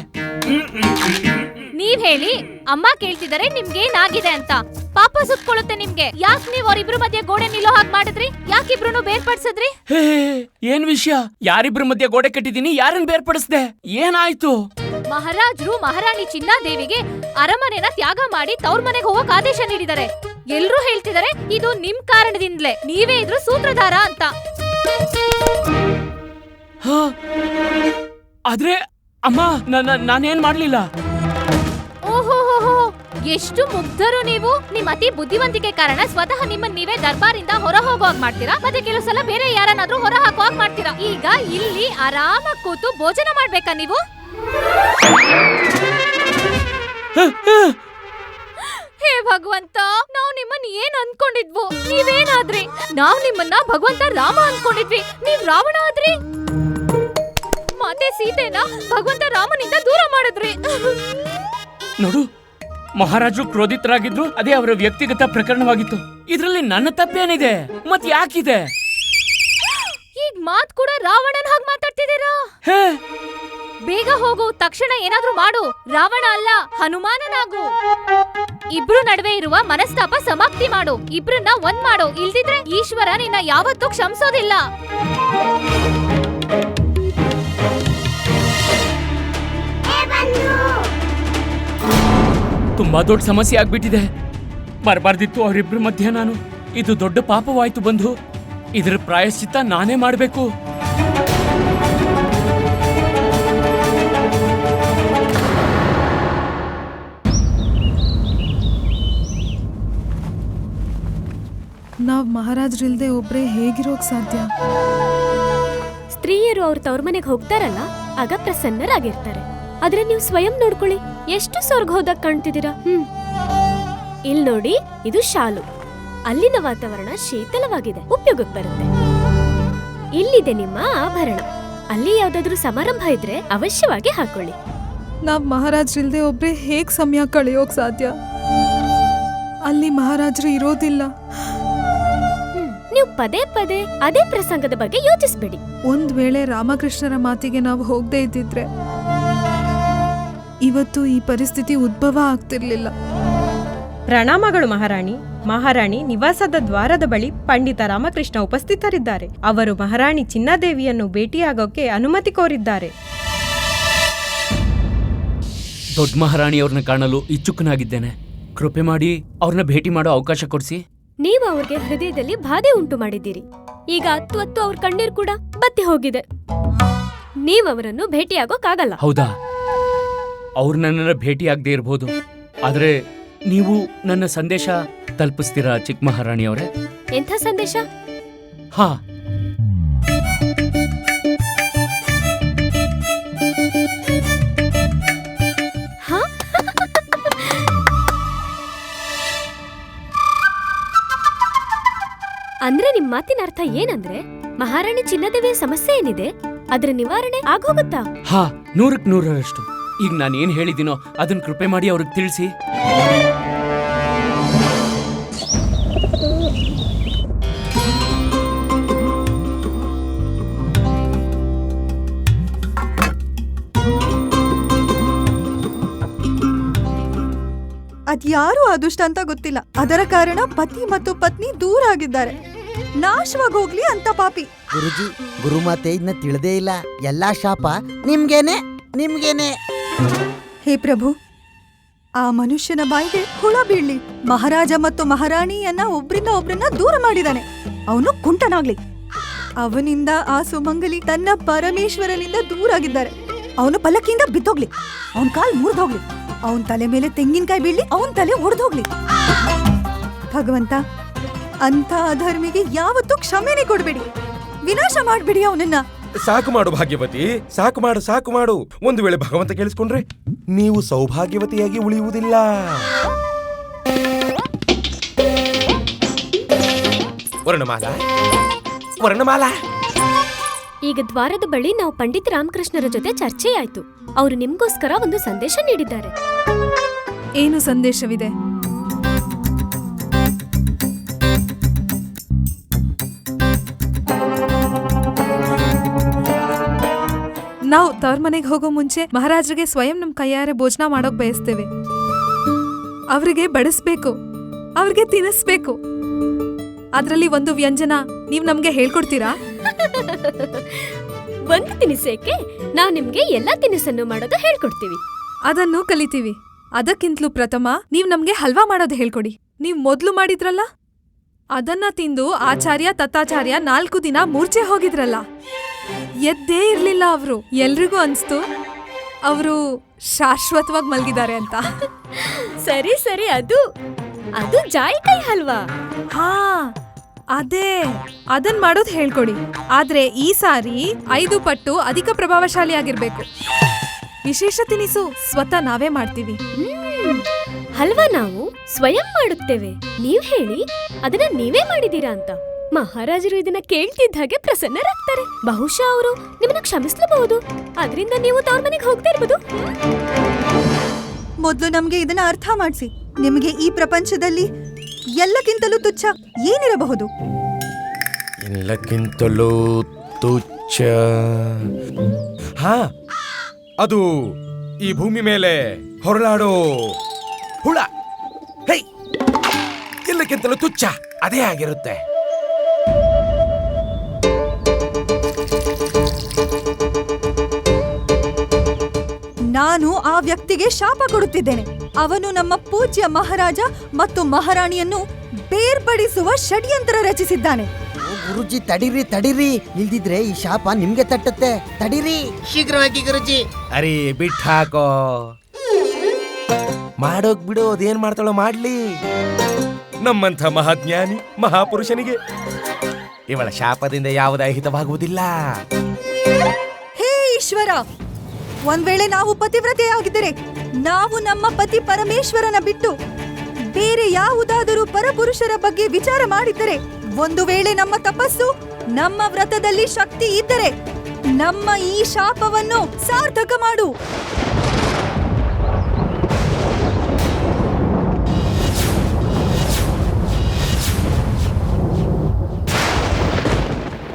ನೀವ್ ಹೇಳಿ. ಅಮ್ಮ ಕೇಳ್ತಿದ್ದಾರೆ ನಿಮ್ಗೇನಾಗಿದೆ ಅಂತ. ಪಾಪ ಸುತ್ಕೊಳ್ಳುತ್ತೆ ನಿಮ್ಗೆ. ಯಾಕೆ ನೀವ್ ಅವ್ರಿಬ್ರು ಮಧ್ಯೆ ಗೋಡೆ ನಿಲ್ಲೋ ಹಾಗೆ ಮಾಡಿದ್ರಿ? ಯಾಕಿಬ್ರು ಬೇರ್ಪಡಿಸಿದ್ರಿ? ಹೇ, ಏನ್ ವಿಷಯ? ಯಾರಿಬ್ರ ಮಧ್ಯೆ ಗೋಡೆ ಕಟ್ಟಿದೀನಿ? ಯಾರನ್ನ ಬೇರ್ಪಡಿಸ್ದೆ? ಏನಾಯ್ತು? ಮಹಾರಾಜರು ಮಹಾರಾಣಿ ಚಿನ್ನಾದೇವಿಗೆ ಅರಮನೆನ ತ್ಯಾಗ ಮಾಡಿ ತವ್ರ ಮನೆಗೆ ಹೋಗಕ್ ಆದೇಶ ನೀಡಿದ್ದಾರೆ. ಎಲ್ರೂ ಹೇಳ್ತಿದ್ದಾರೆ ಇದು ನಿಮ್ ಕಾರಣದಿಂದಲೇ, ನೀವೇ ಇದ್ರು ಸೂತ್ರಧಾರ ಅಂತ. ಆದ್ರೆ ಅಮ್ಮ, ನಾನೇನ್ ಮಾಡ್ಲಿಲ್ಲ. ಓಹೋ, ಎಷ್ಟು ಮುಗ್ಧರು ನೀವು. ನಿಮ್ ಅತಿ ಬುದ್ಧಿವಂತಿಕೆ ಕಾರಣ ಸ್ವತಃ ನಿಮ್ಮನ್ನ ನೀವೇ ದರ್ಬಾರಿಂದ ಹೊರ ಹೋಗೋಗ್ ಮಾಡ್ತೀರಾ, ಮತ್ತೆ ಕೆಲವು ಸಲ ಬೇರೆ ಯಾರನ್ನಾದ್ರೂ ಹೊರ ಹಾಕುವಾಗ ಮಾಡ್ತೀರಾ. ಈಗ ಇಲ್ಲಿ ಆರಾಮಾಗಿ ಕೂತು ಭೋಜನ ಮಾಡ್ಬೇಕಾ ನೀವು? ಹೇ ಭಗವಂತ, ನಾವು ನಿಮ್ಮನ್ನ ಏನ್ ಅನ್ಕೊಂಡಿದ್ವು? ನೀವೇನಾದ್ರಿ? ನಾವ್ ನಿಮ್ಮನ್ನ ಭಗವಂತ ರಾಮ ಅನ್ಕೊಂಡಿದ್ವಿ, ನೀವ್ ರಾವಣ ಆದ್ರಿ. ಮಾತೆ ಸೀತೆನ ಭಗವಂತ ರಾಮನಿಂದ ದೂರ ಮಾಡಿದ್ರಿ. ನೋಡು, ಮಹಾರಾಜರು ಕ್ರೋಧಿತರಾಗಿದ್ರು, ಅದೇ ಅವರ ವ್ಯಕ್ತಿಗತ ಪ್ರಕರಣವಾಗಿತ್ತು. ಇದ್ರಲ್ಲಿ ನನ್ನ ತಪ್ಪೇನಿದೆ? ಮತ್ ಯಾಕಿದೆ? ಈಗ ಈಗ ಮಾತ್ ಕೂಡ ರಾವಣನ್ ಹಾಗೆ ಮಾತಾಡ್ತಿದ್ದೀರಾ? ಬೇಗ ಹೋಗು, ತಕ್ಷಣ ಏನಾದ್ರೂ ಮಾಡು. ರಾವಣ ಅಲ್ಲ, ಹನುಮಾನನಾಗು. ಇಬ್ರು ನಡುವೆ ಇರುವ ಮನಸ್ತಾಪ ಸಮಾಪ್ತಿ ಮಾಡು. ಇಬ್ರನ್ನ ಒಂದ್ ಮಾಡು, ಇಲ್ದಿದ್ರೆ ಈಶ್ವರ ನಿನ್ನ ಯಾವತ್ತೂ ಕ್ಷಮಿಸೋದಿಲ್ಲ. ತುಂಬಾ ದೊಡ್ಡ ಸಮಸ್ಯೆ ಆಗ್ಬಿಟ್ಟಿದೆ. ಬರಬಾರ್ದಿತ್ತು ಅವರಿಬ್ರ ಮಧ್ಯ ನಾನು. ಇದು ದೊಡ್ಡ ಪಾಪವಾಯ್ತು ಬಂಧು. ಇದರ ಪ್ರಾಯಶ್ಚಿತ್ತ ನಾನೇ ಮಾಡಬೇಕು. ನಾವ್ ಮಹಾರಾಜ್ರಿಲ್ದೆ ಒಬ್ರೇ ಹೇಗಿರೋಕ್ ಸಾಧ್ಯ? ಸ್ತ್ರೀಯರು ಅವ್ರ ತವ್ರ ಮನೆಗೆ ಹೋಗ್ತಾರಲ್ಲ, ಆಗ ಪ್ರಸನ್ನರಾಗಿರ್ತಾರೆ. ಆದ್ರೆ ನೀವು ಸ್ವಯಂ ನೋಡ್ಕೊಳ್ಳಿ, ಎಷ್ಟು ಸ್ವರ್ಗ ಹೋದಾಗ ಕಾಣ್ತಿದ್ದೀರಾ. ಇಲ್ ನೋಡಿ, ಇದು ಶಾಲು. ಅಲ್ಲಿನ ವಾತಾವರಣ ಶೀತಲವಾಗಿದೆ, ಉಪಯೋಗಕ್ಕೆ ಬರುತ್ತೆ. ಇಲ್ಲಿದೆ ನಿಮ್ಮ ಆಭರಣ. ಅಲ್ಲಿ ಯಾವ್ದಾದ್ರು ಸಮಾರಂಭ ಇದ್ರೆ ಅವಶ್ಯವಾಗಿ ಹಾಕೊಳ್ಳಿ. ನಾವ್ ಮಹಾರಾಜ್ರಿಲ್ದೆ ಒಬ್ರೇ ಹೇಗ್ ಸಮಯ ಕಳೆಯೋಕ್ ಸಾಧ್ಯ? ಅಲ್ಲಿ ಮಹಾರಾಜ್ರು ಇರೋದಿಲ್ಲ. ನೀವು ಪದೇ ಪದೇ ಅದೇ ಪ್ರಸಂಗದ ಬಗ್ಗೆ ಯೋಚಿಸ್ಬೇಡಿ. ಒಂದ್ ವೇಳೆ ರಾಮಕೃಷ್ಣರ ಮಾತಿಗೆ ನಾವು ಹೋಗದೆ ಇದ್ದಿದ್ರೆ ಇವತ್ತು ಈ ಪರಿಸ್ಥಿತಿ ಉದ್ಭವ ಆಗ್ತಿರ್ಲಿಲ್ಲ. ಪ್ರಣಾಮಗಳು ಮಹಾರಾಣಿ. ಮಹಾರಾಣಿ ನಿವಾಸದ ದ್ವಾರದ ಬಳಿ ಪಂಡಿತ ರಾಮಕೃಷ್ಣ ಉಪಸ್ಥಿತರಿದ್ದಾರೆ. ಅವರು ಮಹಾರಾಣಿ ಚಿನ್ನಾದೇವಿಯನ್ನು ಭೇಟಿಯಾಗೋಕೆ ಅನುಮತಿ ಕೋರಿದ್ದಾರೆ. ದೊಡ್ಡ ಮಹಾರಾಣಿಯವ್ರನ್ನ ಕಾಣಲು ಇಚ್ಛುಕನಾಗಿದ್ದೇನೆ. ಕೃಪೆ ಮಾಡಿ ಅವ್ರನ್ನ ಭೇಟಿ ಮಾಡೋ ಅವಕಾಶ ಕೊಡಿಸಿ. ನೀವು ಅವ್ರಿಗೆ ಹೃದಯದಲ್ಲಿ ಬಾಧೆ ಉಂಟು ಮಾಡಿದ್ದೀರಿ. ಈಗ ಅತ್ತು ಅವ್ರ ಕಣ್ಣೀರ್ ಕೂಡ ಬತ್ತಿ ಹೋಗಿದೆ. ನೀವ್ ಅವರನ್ನು ಭೇಟಿಯಾಗೋಕ್ಕಾಗಲ್ಲ. ಹೌದಾ? ಅವ್ರು ನನ್ನನ್ನ ಭೇಟಿಯಾಗದೆ ಇರ್ಬೋದು, ಆದ್ರೆ ನೀವು ನನ್ನ ಸಂದೇಶ ತಲುಪಿಸ್ತೀರಾ ಚಿಕ್ಕ ಮಹಾರಾಣಿಯವರೇ? ಎಂಥ ಸಂದೇಶ? ಹಾ, ಅಂದ್ರೆ ನಿಮ್ ಮಾತಿನ ಅರ್ಥ ಏನಂದ್ರೆ, ಮಹಾರಾಣಿ ಚಿನ್ನದೇವಿಯ ಸಮಸ್ಯೆ ಏನಿದೆ ಅದ್ರ ನಿವಾರಣೆ ಆಗೋಗುತ್ತಾ? ಹಾ, 100ಕ್ಕೆ 100ರಷ್ಟು. ಈಗ ನಾನು ಏನ್ ಹೇಳಿದ್ದೀನೋ ಅದನ್ನ ಕೃಪೆ ಮಾಡಿ ಅವ್ರಿಗೆ ತಿಳಿಸಿ. ಅದ್ಯಾರು ಅದೃಷ್ಟ ಅಂತ ಗೊತ್ತಿಲ್ಲ. ಅದರ ಕಾರಣ ಪತಿ ಮತ್ತು ಪತ್ನಿ ದೂರ ಆಗಿದ್ದಾರೆ. ನಾಶವಾಗಿ ಹೋಗ್ಲಿ ಅಂತ ಪಾಪಿ. ಗುರುಜಿ, ಗುರುಮಾತೆ ಇದನ್ನ ತಿಳಿದೇ ಇಲ್ಲ. ಎಲ್ಲಾ ಶಾಪ ನಿಮ್ಗೇನೆ. ಹೇ ಪ್ರಭು, ಆ ಮನುಷ್ಯನ ಬಾಯಿಗೆ ಹುಳ ಬೀಳ್ಲಿ. ಮಹಾರಾಜ ಮತ್ತು ಮಹಾರಾಣಿಯನ್ನ ಒಬ್ರನ್ನ ದೂರ ಮಾಡಿದಾನೆ. ಅವನು ಕುಂಟನಾಗ್ಲಿ. ಅವನಿಂದ ಆ ಸುಮಂಗಲಿ ತನ್ನ ಪರಮೇಶ್ವರನಿಂದ ದೂರ ಆಗಿದ್ದಾರೆ. ಅವನು ಪಲ್ಲಕ್ಕಿಯಿಂದ ಬಿದ್ದೋಗ್ಲಿ. ಅವನ್ ಕಾಲ್ ಮುರಿದೋಗ್ಲಿ. ಅವನ್ ತಲೆ ಮೇಲೆ ತೆಂಗಿನಕಾಯಿ ಬೀಳ್ಲಿ. ಅವನ್ ತಲೆ ಒಡೆದೋಗ್ಲಿ. ಭಗವಂತ, ಅಂತ ಅಧರ್ಮಿಗೆ ಯಾವತ್ತೂ ಕ್ಷಮೆನೇ ಕೊಡ್ಬೇಡಿ. ವಿನಾಶ ಮಾಡ್ಬೇಡಿ ಅವನನ್ನ. ಸಾಕು ಮಾಡು ಭಾಗ್ಯವತಿ, ಸಾಕು ಮಾಡು. ಒಂದು ವೇಳೆ ಭಗವಂತ ಕೇಳಿಸ್ಕೊಂಡ್ರೆ ನೀವು ಸೌಭಾಗ್ಯವತಿಯಾಗಿ ಉಳಿಯುವುದಿಲ್ಲ. ವರ್ಣಮಾಲಾ. ಈಗ ದ್ವಾರದ ಬಳಿ ನಾವು ಪಂಡಿತ ರಾಮಕೃಷ್ಣರ ಜೊತೆ ಚರ್ಚೆಯಾಯ್ತು. ಅವರು ನಿಮ್ಗೋಸ್ಕರ ಒಂದು ಸಂದೇಶ ನೀಡಿದ್ದಾರೆ. ಏನು ಸಂದೇಶವಿದೆ? ನಾವು ತವ್ರ ಮನೆಗೆ ಹೋಗೋ ಮುಂಚೆ ಮಹಾರಾಜರಿಗೆ ಸ್ವಯಂ ನಮ್ ಕೈಯಾರೆ ಭೋಜನ ಮಾಡೋಕ್ ಬಯಸ್ತೇವೆ. ಅವ್ರಿಗೆ ಬಡಿಸ್ಬೇಕು, ಅವ್ರಿಗೆ ತಿನ್ನಿಸ್ಬೇಕು. ಅದ್ರಲ್ಲಿ ಒಂದು ವ್ಯಂಜನ ನೀವ್ ನಮ್ಗೆ ಹೇಳ್ಕೊಡ್ತೀರಾ? ಒಂದು ತಿನಿಸೇಕೆ ನಾವ್ ನಿಮ್ಗೆ ಎಲ್ಲಾ ತಿನಿಸನ್ನು ಮಾಡೋದು ಹೇಳ್ಕೊಡ್ತೀವಿ. ಅದನ್ನು ಕಲಿತೀವಿ. ಅದಕ್ಕಿಂತಲೂ ಪ್ರಥಮ ನೀವ್ ನಮ್ಗೆ ಹಲ್ವಾ ಮಾಡೋದು ಹೇಳ್ಕೊಡಿ. ನೀವ್ ಮೊದ್ಲು ಮಾಡಿದ್ರಲ್ಲ, ಅದನ್ನ ತಿಂದು ಆಚಾರ್ಯ ತತ್ತಾಚಾರ್ಯ 4 ದಿನ ಮೂರ್ಛೆ ಹೋಗಿದ್ರಲ್ಲ, ಎದ್ದೇ ಇರ್ಲಿಲ್ಲ ಅವ್ರು. ಎಲ್ರಿಗೂ ಅನ್ಸ್ತು ಅವರು ಶಾಶ್ವತವಾಗಿ ಮಲ್ಗಿದ್ದಾರೆ ಅಂತ. ಸರಿ, ಅದು ಜಾಯಿಕಾಯಿ ಹಲ್ವಾ. ಹಾ, ಅದೇ, ಅದನ್ ಮಾಡೋದು ಹೇಳ್ಕೊಡಿ. ಆದ್ರೆ ಈ ಸಾರಿ 5 ಪಟ್ಟು ಅಧಿಕ ಪ್ರಭಾವಶಾಲಿ ಆಗಿರ್ಬೇಕು. ವಿಶೇಷ ತಿನಿಸು ಸ್ವತಃ ನಾವೇ ಮಾಡ್ತೀವಿ. ಹಲ್ವಾ ನಾವು ಸ್ವಯಂ ಮಾಡುತ್ತೇವೆ. ನೀವ್ ಹೇಳಿ ಅದನ್ನ ನೀವೇ ಮಾಡಿದೀರಾ ಅಂತ. ಮಹಾರಾಜರು ಇದನ್ನ ಕೇಳ್ತಿದ್ದ ಹಾಗೆ ಪ್ರಸನ್ನರಾಗ್ತಾರೆ. ಬಹುಶಃ ಅವರು ನಿಮ್ಮನ್ನ ಕ್ಷಮಿಸಲಬಹುದು. ಅದರಿಂದ ನೀವು ತವ್ರ ಮನೆಗೆ ಹೋಗ್ತಾ ಇರ್ಬೋದು. ಮೊದ್ಲು ನಮ್ಗೆ ಇದನ್ನ ಅರ್ಥ ಮಾಡಿಸಿ. ನಿಮಗೆ ಈ ಪ್ರಪಂಚದಲ್ಲಿ ಎಲ್ಲಕ್ಕಿಂತಲೂ ತುಚ್ಛ ಏನಿರಬಹುದು? ಎಲ್ಲಕ್ಕಿಂತಲೂ ತುಚ್ಛ. ಹಾ, ಅದು ಈ ಭೂಮಿ ಮೇಲೆ ಹೊರಳಾಡೋ ಹುಳ. ಹೇ, ಎಲ್ಲಕ್ಕಿಂತಲೂ ತುಚ್ಛ ಅದೇ ಆಗಿರುತ್ತೆ. ನಾನು ಆ ವ್ಯಕ್ತಿಗೆ ಶಾಪ ಕೊಡುತ್ತಿದ್ದೇನೆ. ಅವನು ನಮ್ಮ ಪೂಜ್ಯ ಮಹಾರಾಜ ಮತ್ತು ಮಹಾರಾಣಿಯನ್ನು ಬೇರ್ಪಡಿಸುವ ಷಡ್ಯಂತ್ರ ರಚಿಸಿದ್ದಾನೆ. ಗುರುಜಿ ತಡೀರಿ ತಡೀರಿ, ಇಲ್ದಿದ್ರೆ ಈ ಶಾಪ ನಿಮ್ಗೆ ತಟ್ಟತ್ತೆ. ತಡೀರಿ. ಶೀಘ್ರವಾಗಿ ಗುರುಜಿ. ಅರೆ ಬಿಟ್ಟು ಹಾಕೋ, ಮಾಡೋಕ್ ಬಿಡು, ಅದೇನ್ ಮಾಡ್ತಾಳೋ ಮಾಡ್ಲಿ. ನಮ್ಮಂಥ ಮಹಾಜ್ಞಾನಿ ಮಹಾಪುರುಷನಿಗೆ ಇವಳ ಶಾಪದಿಂದ ಯಾವುದೇ ಹಿತವಾಗುವುದಿಲ್ಲ. ಹೇ ಈಶ್ವರ, ಒಂದ್ ವೇಳೆ ನಾವು ಪತಿವ್ರತೆಯಾಗಿದ್ದರೆ, ನಾವು ನಮ್ಮ ಪತಿ ಪರಮೇಶ್ವರನ ಬಿಟ್ಟು ಬೇರೆ ಯಾವುದಾದರೂ ಪರಪುರುಷರ ಬಗ್ಗೆ ವಿಚಾರ ಮಾಡಿದ್ದರೆ, ಒಂದು ವೇಳೆ ನಮ್ಮ ತಪಸ್ಸು, ನಮ್ಮ ವ್ರತದಲ್ಲಿ ಶಕ್ತಿ ಇದ್ದರೆ, ನಮ್ಮ ಈ ಶಾಪವನ್ನು ಸಾರ್ಥಕ ಮಾಡು.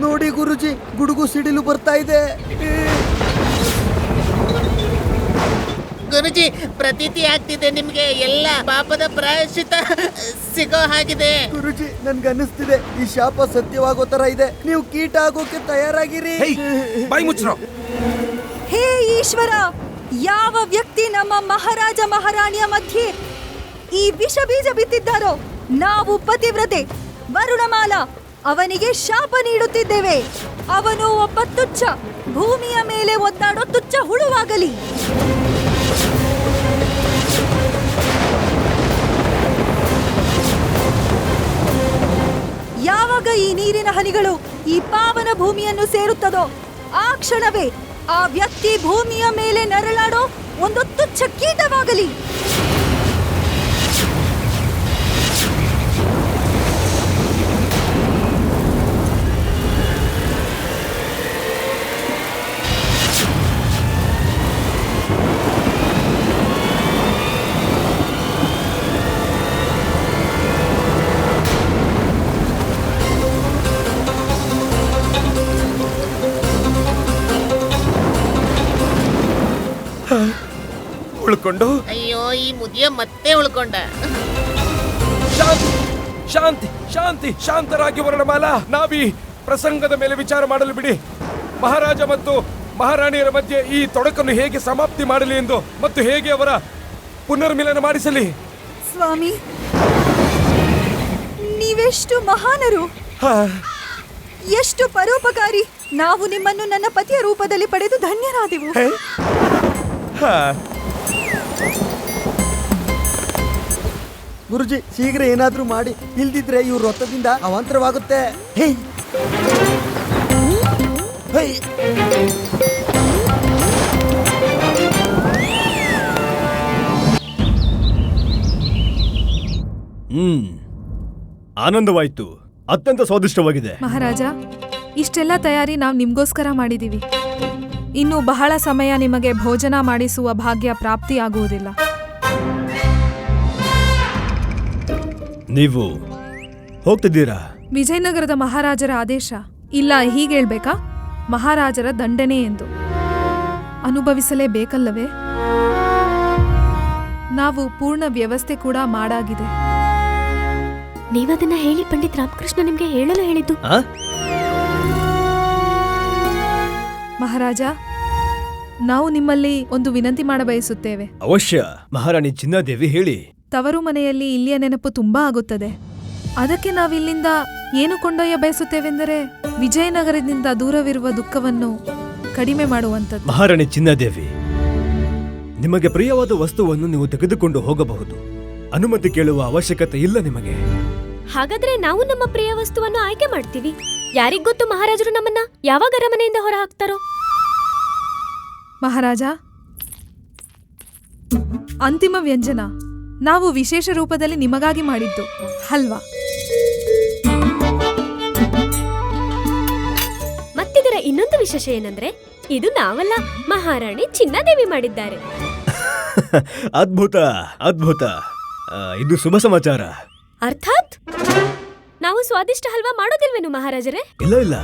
ನೋಡಿ ಗುರುಜಿ, ಗುಡುಗು ಸಿಡಿಲು ಬರ್ತಾ ಇದೆ. ಗುರುಜಿ, ಪ್ರತೀತಿ ಆಗ್ತಿದೆ ನಿಮ್ಗೆ ಎಲ್ಲ ಪಾಪದ ಪ್ರಾಯಶ್ಚಿತ ಸಿಗೋ ಹಾಗಿದೆ. ಗುರುಜಿ, ನನ್ಗೆ ಅನ್ನಿಸ್ತಿದೆ ಈ ಶಾಪ ಸತ್ಯವಾಗೋ ತರ ಇದೆ. ನೀವು ಕೀಟ ಆಗೋಕೆ ತಯಾರಾಗಿರಿ. ಬಾಯಿ ಮುಚ್ಚ್ರೋ. ಹೇ ಈಶ್ವರ, ಯಾವ ವ್ಯಕ್ತಿ ನಮ್ಮ ಮಹಾರಾಜ ಮಹಾರಾಣಿಯ ಮಧ್ಯೆ ಈ ವಿಷ ಬೀಜ ಬಿತ್ತಿದ್ದಾರೋ, ನಾವು ಪತಿವ್ರತೆ ವರುಣಮಾಲ ಅವನಿಗೆ ಶಾಪ ನೀಡುತ್ತಿದ್ದೇವೆ. ಅವನು ಒಬ್ಬ ತುಚ್ಛ, ಭೂಮಿಯ ಮೇಲೆ ಒದ್ದಾಡೋ ತುಚ್ಛ ಹುಳುವಾಗಲಿ. ಯಾವಾಗ ಈ ನೀರಿನ ಹನಿಗಳು ಈ ಪಾವನ ಭೂಮಿಯನ್ನು ಸೇರುತ್ತದೋ, ಆ ಕ್ಷಣವೇ ಆ ವ್ಯಕ್ತಿ ಭೂಮಿಯ ಮೇಲೆ ನರಳಾಡೋ ಒಂದು ತುಚ್ಛ ಕೀಟವಾಗಲಿ. ಉಳ್ಕೊಂಡು ಅಯ್ಯೋ, ಈ ಮುದಿಯ ಮತ್ತೆ ಉಳ್ಕೊಂಡ. ಶಾಂತಿ ಶಾಂತಿ ಶಾಂತಿ, ಶಾಂತರಾಗಿ ವರ್ಣಮಾಲ. ನಾವೀ ಪ್ರಸಂಗದ ಮೇಲೆ ವಿಚಾರ ಮಾಡಲು ಬಿಡಿ. ಮಹಾರಾಜ ಮತ್ತು ಮಹಾರಾಣಿಯರ ಮಧ್ಯೆ ಈ ತೊಡಕನ್ನು ಹೇಗೆ ಸಮಾಪ್ತಿ ಮಾಡಲಿ ಎಂದು ಮತ್ತು ಹೇಗೆ ಅವರ ಪುನರ್ಮಿಲನ ಮಾಡಿಸಲಿ. ಸ್ವಾಮಿ, ನೀವೆಷ್ಟು ಮಹಾನರು, ಎಷ್ಟು ಪರೋಪಕಾರಿ. ನಾವು ನಿಮ್ಮನ್ನು ನನ್ನ ಪತಿಯ ರೂಪದಲ್ಲಿ ಪಡೆದು ಧನ್ಯರಾದೆವು. ಗುರುಜಿ, ಶೀಘ್ರ ಏನಾದ್ರೂ ಮಾಡಿ, ಇಲ್ದಿದ್ರೆ ಇವ್ರ ವ್ರತದಿಂದ ಅವಾಂತರವಾಗುತ್ತೆ. ಆನಂದವಾಯ್ತು, ಅತ್ಯಂತ ಸ್ವಾದಿಷ್ಟವಾಗಿದೆ. ಮಹಾರಾಜ, ಇಷ್ಟೆಲ್ಲ ತಯಾರಿ ನಾವು ನಿಮ್ಗೋಸ್ಕರ ಮಾಡಿದೀವಿ. ಇನ್ನು ಬಹಳ ಸಮಯ ನಿಮಗೆ ಭೋಜನ ಮಾಡಿಸುವ ಭಾಗ್ಯ ಪ್ರಾಪ್ತಿಯಾಗುವುದಿಲ್ಲ. ನೀವು ಹೋಗ್ತಿದ್ದೀರಾ? ವಿಜಯನಗರದ ಮಹಾರಾಜರ ಆದೇಶ. ಇಲ್ಲ, ಹೀಗೇಳ್ಬೇಕಾ? ಮಹಾರಾಜರ ದಂಡನೆ ಎಂದು ಅನುಭವಿಸಲೇಬೇಕಲ್ಲವೇ? ನಾವು ಪೂರ್ಣ ವ್ಯವಸ್ಥೆ ಕೂಡ ಮಾಡಾಗಿದೆ. ನೀವದನ್ನ ಹೇಳಿ ಪಂಡಿತ್ ರಾಮಕೃಷ್ಣ ನಿಮ್ಗೆ ಹೇಳಲು ಹೇಳಿದ್ದು. ಮಹಾರಾಜ, ನಾವು ನಿಮ್ಮಲ್ಲಿ ಒಂದು ವಿನಂತಿ ಮಾಡಬಯಸುತ್ತೇವೆ. ಅವಶ್ಯ ಮಹಾರಾಣಿ ಚಿನ್ನಾದೇವಿ, ಹೇಳಿ. ತವರು ಮನೆಯಲ್ಲಿ ಇಲ್ಲಿಯ ನೆನಪು ತುಂಬಾ ಆಗುತ್ತದೆ. ಅದಕ್ಕೆ ನಾವಿಲ್ಲಿಂದ ಏನು ಕೊಂಡೊಯ್ಯ ಬಯಸುತ್ತೇವೆಂದರೆ ವಿಜಯನಗರದಿಂದ ದೂರವಿರುವ ದುಃಖವನ್ನು ಕಡಿಮೆ ಮಾಡುವಂಥದ್ದು. ಮಹಾರಾಣಿ ಚಿನ್ನಾದೇವಿ, ನಿಮಗೆ ಪ್ರಿಯವಾದ ವಸ್ತುವನ್ನು ನೀವು ತೆಗೆದುಕೊಂಡು ಹೋಗಬಹುದು. ಅನುಮತಿ ಕೇಳುವ ಅವಶ್ಯಕತೆ ಇಲ್ಲ ನಿಮಗೆ. ಹಾಗಾದ್ರೆ ನಾವು ನಮ್ಮ ಪ್ರಿಯ ವಸ್ತುವನ್ನು ಆಯ್ಕೆ ಮಾಡ್ತೀವಿ. ಯಾರಿಗೊತ್ತು ಮಹಾರಾಜರು ನಮ್ಮನ್ನ ಯಾವಾಗ ಅರಮನೆಯಿಂದ ಹೊರ ಹಾಕ್ತಾರೋ. ಮಹಾರಾಜ, ಅಂತಿಮ ವ್ಯಂಜನ ನಾವು ವಿಶೇಷ ರೂಪದಲ್ಲಿ ನಿಮಗಾಗಿ ಮಾಡಿದ್ದು ಹಲ್ವಾ. ಮತ್ತಿದರ ಇನ್ನೊಂದು ವಿಶೇಷ ಏನಂದ್ರೆ ಇದು ನಾವಲ್ಲ, ಮಹಾರಾಣಿ ಚಿನ್ನಾದೇವಿ ಮಾಡಿದ್ದಾರೆ. ಅದ್ಭುತ ಅದ್ಭುತ, ಇದು ಶುಭ ಸಮಾಚಾರ. ಅರ್ಥಾತ್ ನಾವು ಸ್ವಾದಿಷ್ಟ ಹಲ್ವಾ ಮಾಡೋದಿಲ್ವೇನು ಮಹಾರಾಜರೇ? ಇಲ್ಲ ಇಲ್ಲ,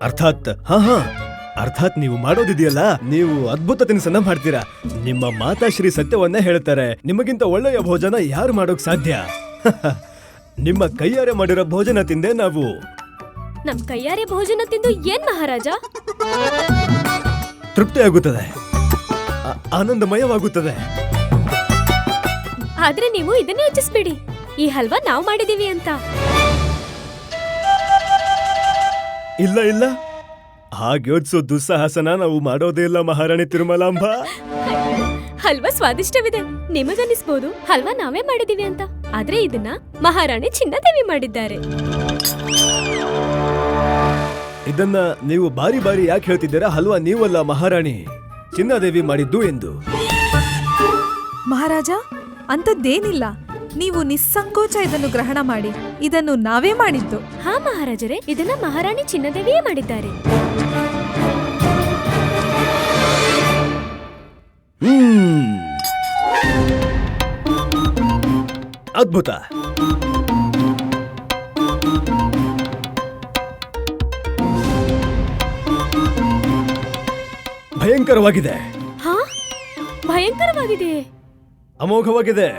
ಅರ್ಥಾತ್ ನೀವು ಮಾಡೋದಿದೆಯಲ್ಲ, ನೀವು ಅದ್ಭುತ ತಿನಿಸನ್ನ ಮಾಡ್ತೀರಾ. ನಿಮ್ಮ ಮಾತಾಶ್ರೀ ಸತ್ಯವನ್ನೇ ಹೇಳ್ತಾರೆ, ನಿಮಗಿಂತ ಒಳ್ಳೆಯ ಭೋಜನ ಯಾರು ಮಾಡೋಕ್ ಸಾಧ್ಯ? ನಿಮ್ಮ ಕೈಯಾರೆ ಮಾಡಿರೋ ಭೋಜನ ತಿಂದೆ ನಾವು. ನಮ್ ಕೈಯಾರೆ ಭೋಜನ ತಿಂದು ಏನ್ ಮಹಾರಾಜ? ತೃಪ್ತಿ ಆಗುತ್ತದೆ, ಆನಂದಮಯವಾಗುತ್ತದೆ. ಆದ್ರೆ ನೀವು ಇದನ್ನೇ ಯೋಚಿಸ್ಬೇಡಿ, ಈ ಹಲ್ವಾ ನಾವು ಮಾಡಿದೀವಿ ಅಂತ. ಇಲ್ಲ ಇಲ್ಲ, ಹಾಗೆ ಯೋಚಿಸೋ ದುಸ್ಸಾಹಸನ ನಾವು ಮಾಡೋದೇ ಇಲ್ಲ ಮಹಾರಾಣಿ ತಿರುಮಲಾಂಬ. ಹಲ್ವಾ ಸ್ವಾದಿಷ್ಟವಿದೆ, ನಿಮಗನ್ನಿಸ್ಬೋದು ಹಲ್ವಾ ನಾವೇ ಮಾಡಿದೀವಿ ಅಂತ. ಆದ್ರೆ ಇದನ್ನ ಮಹಾರಾಣಿ ಚಿನ್ನದೇವಿ ಮಾಡಿದ್ದಾರೆ. ಇದನ್ನ ನೀವು ಬಾರಿ ಬಾರಿ ಯಾಕೆ ಹೇಳ್ತಿದ್ದೀರಾ? ಹಲ್ವಾ ನೀವಲ್ಲ ಮಹಾರಾಣಿ, ಚಿನ್ನದೇವಿ ಮಾಡಿದ್ದು ಎಂದು. ಮಹಾರಾಜ, ಅಂಥದ್ದೇನಿಲ್ಲ. ನೀವು ನಿಸ್ಸಂಕೋಚ ಇದನ್ನು ಗ್ರಹಣ ಮಾಡಿ. ಇದನ್ನು ನಾವೇ ಮಾಡಿದ್ದು. ಹಾ ಮಹಾರಾಜರೇ, ಇದನ್ನ ಮಹಾರಾಣಿ ಚಿನ್ನದೇವಿಯೇ ಮಾಡಿದ್ದಾರೆ. ಅದ್ಭುತ. ಭಯಂಕರವಾಗಿದೆ. ಹಾ, ಭಯಂಕರವಾಗಿದೆ. ಅಮೋಘವಾಗಿದೆ.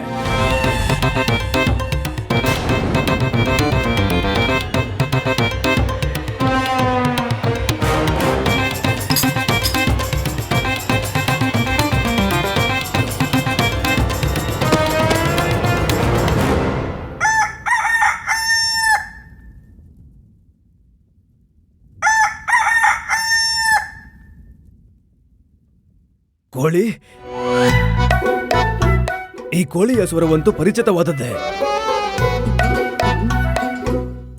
ಕೋಳಿ, ಈ ಕೋಳಿಯ ಸ್ವರವಂತೂ ಪರಿಚಿತವಾದದ್ದೇ.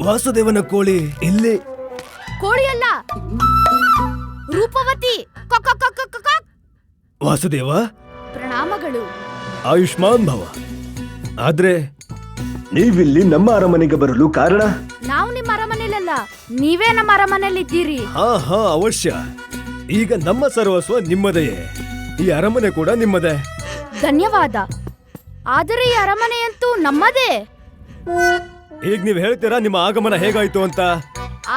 ವಾಸುದೇವನ ಕೋಳಿ ಇಲ್ಲಿ. ಕೋಳಿಯಲ್ಲ, ರೂಪವತಿ. ವಾಸುದೇವ, ಪ್ರಣಾಮಗಳು. ಆಯುಷ್ಮಾನ್ ಭವ. ಆದ್ರೆ ನೀವಿಲ್ಲಿ ನಮ್ಮ ಅರಮನೆಗೆ ಬರಲು ಕಾರಣ? ನಾವು ನಿಮ್ಮ ಅರಮನೆಯಲ್ಲ, ನೀವೇ ನಮ್ಮ ಅರಮನೆಯಲ್ಲಿದ್ದೀರಿ. ಹಾ, ಅವಶ್ಯ. ಈಗ ನಮ್ಮ ಸರ್ವಸ್ವ ನಿಮ್ಮದೇ, ಈ ಅರಮನೆ ಕೂಡ ನಿಮ್ಮದೇ. ಧನ್ಯವಾದ. ಆದರೆ ಈ ಅರಮನೆಯಂತೂ ನಮ್ಮದೇ. ಈಗ ನೀವು ಹೇಳ್ತೀರಾ ನಿಮ್ಮ ಆಗಮನ ಹೇಗಾಯ್ತು ಅಂತ?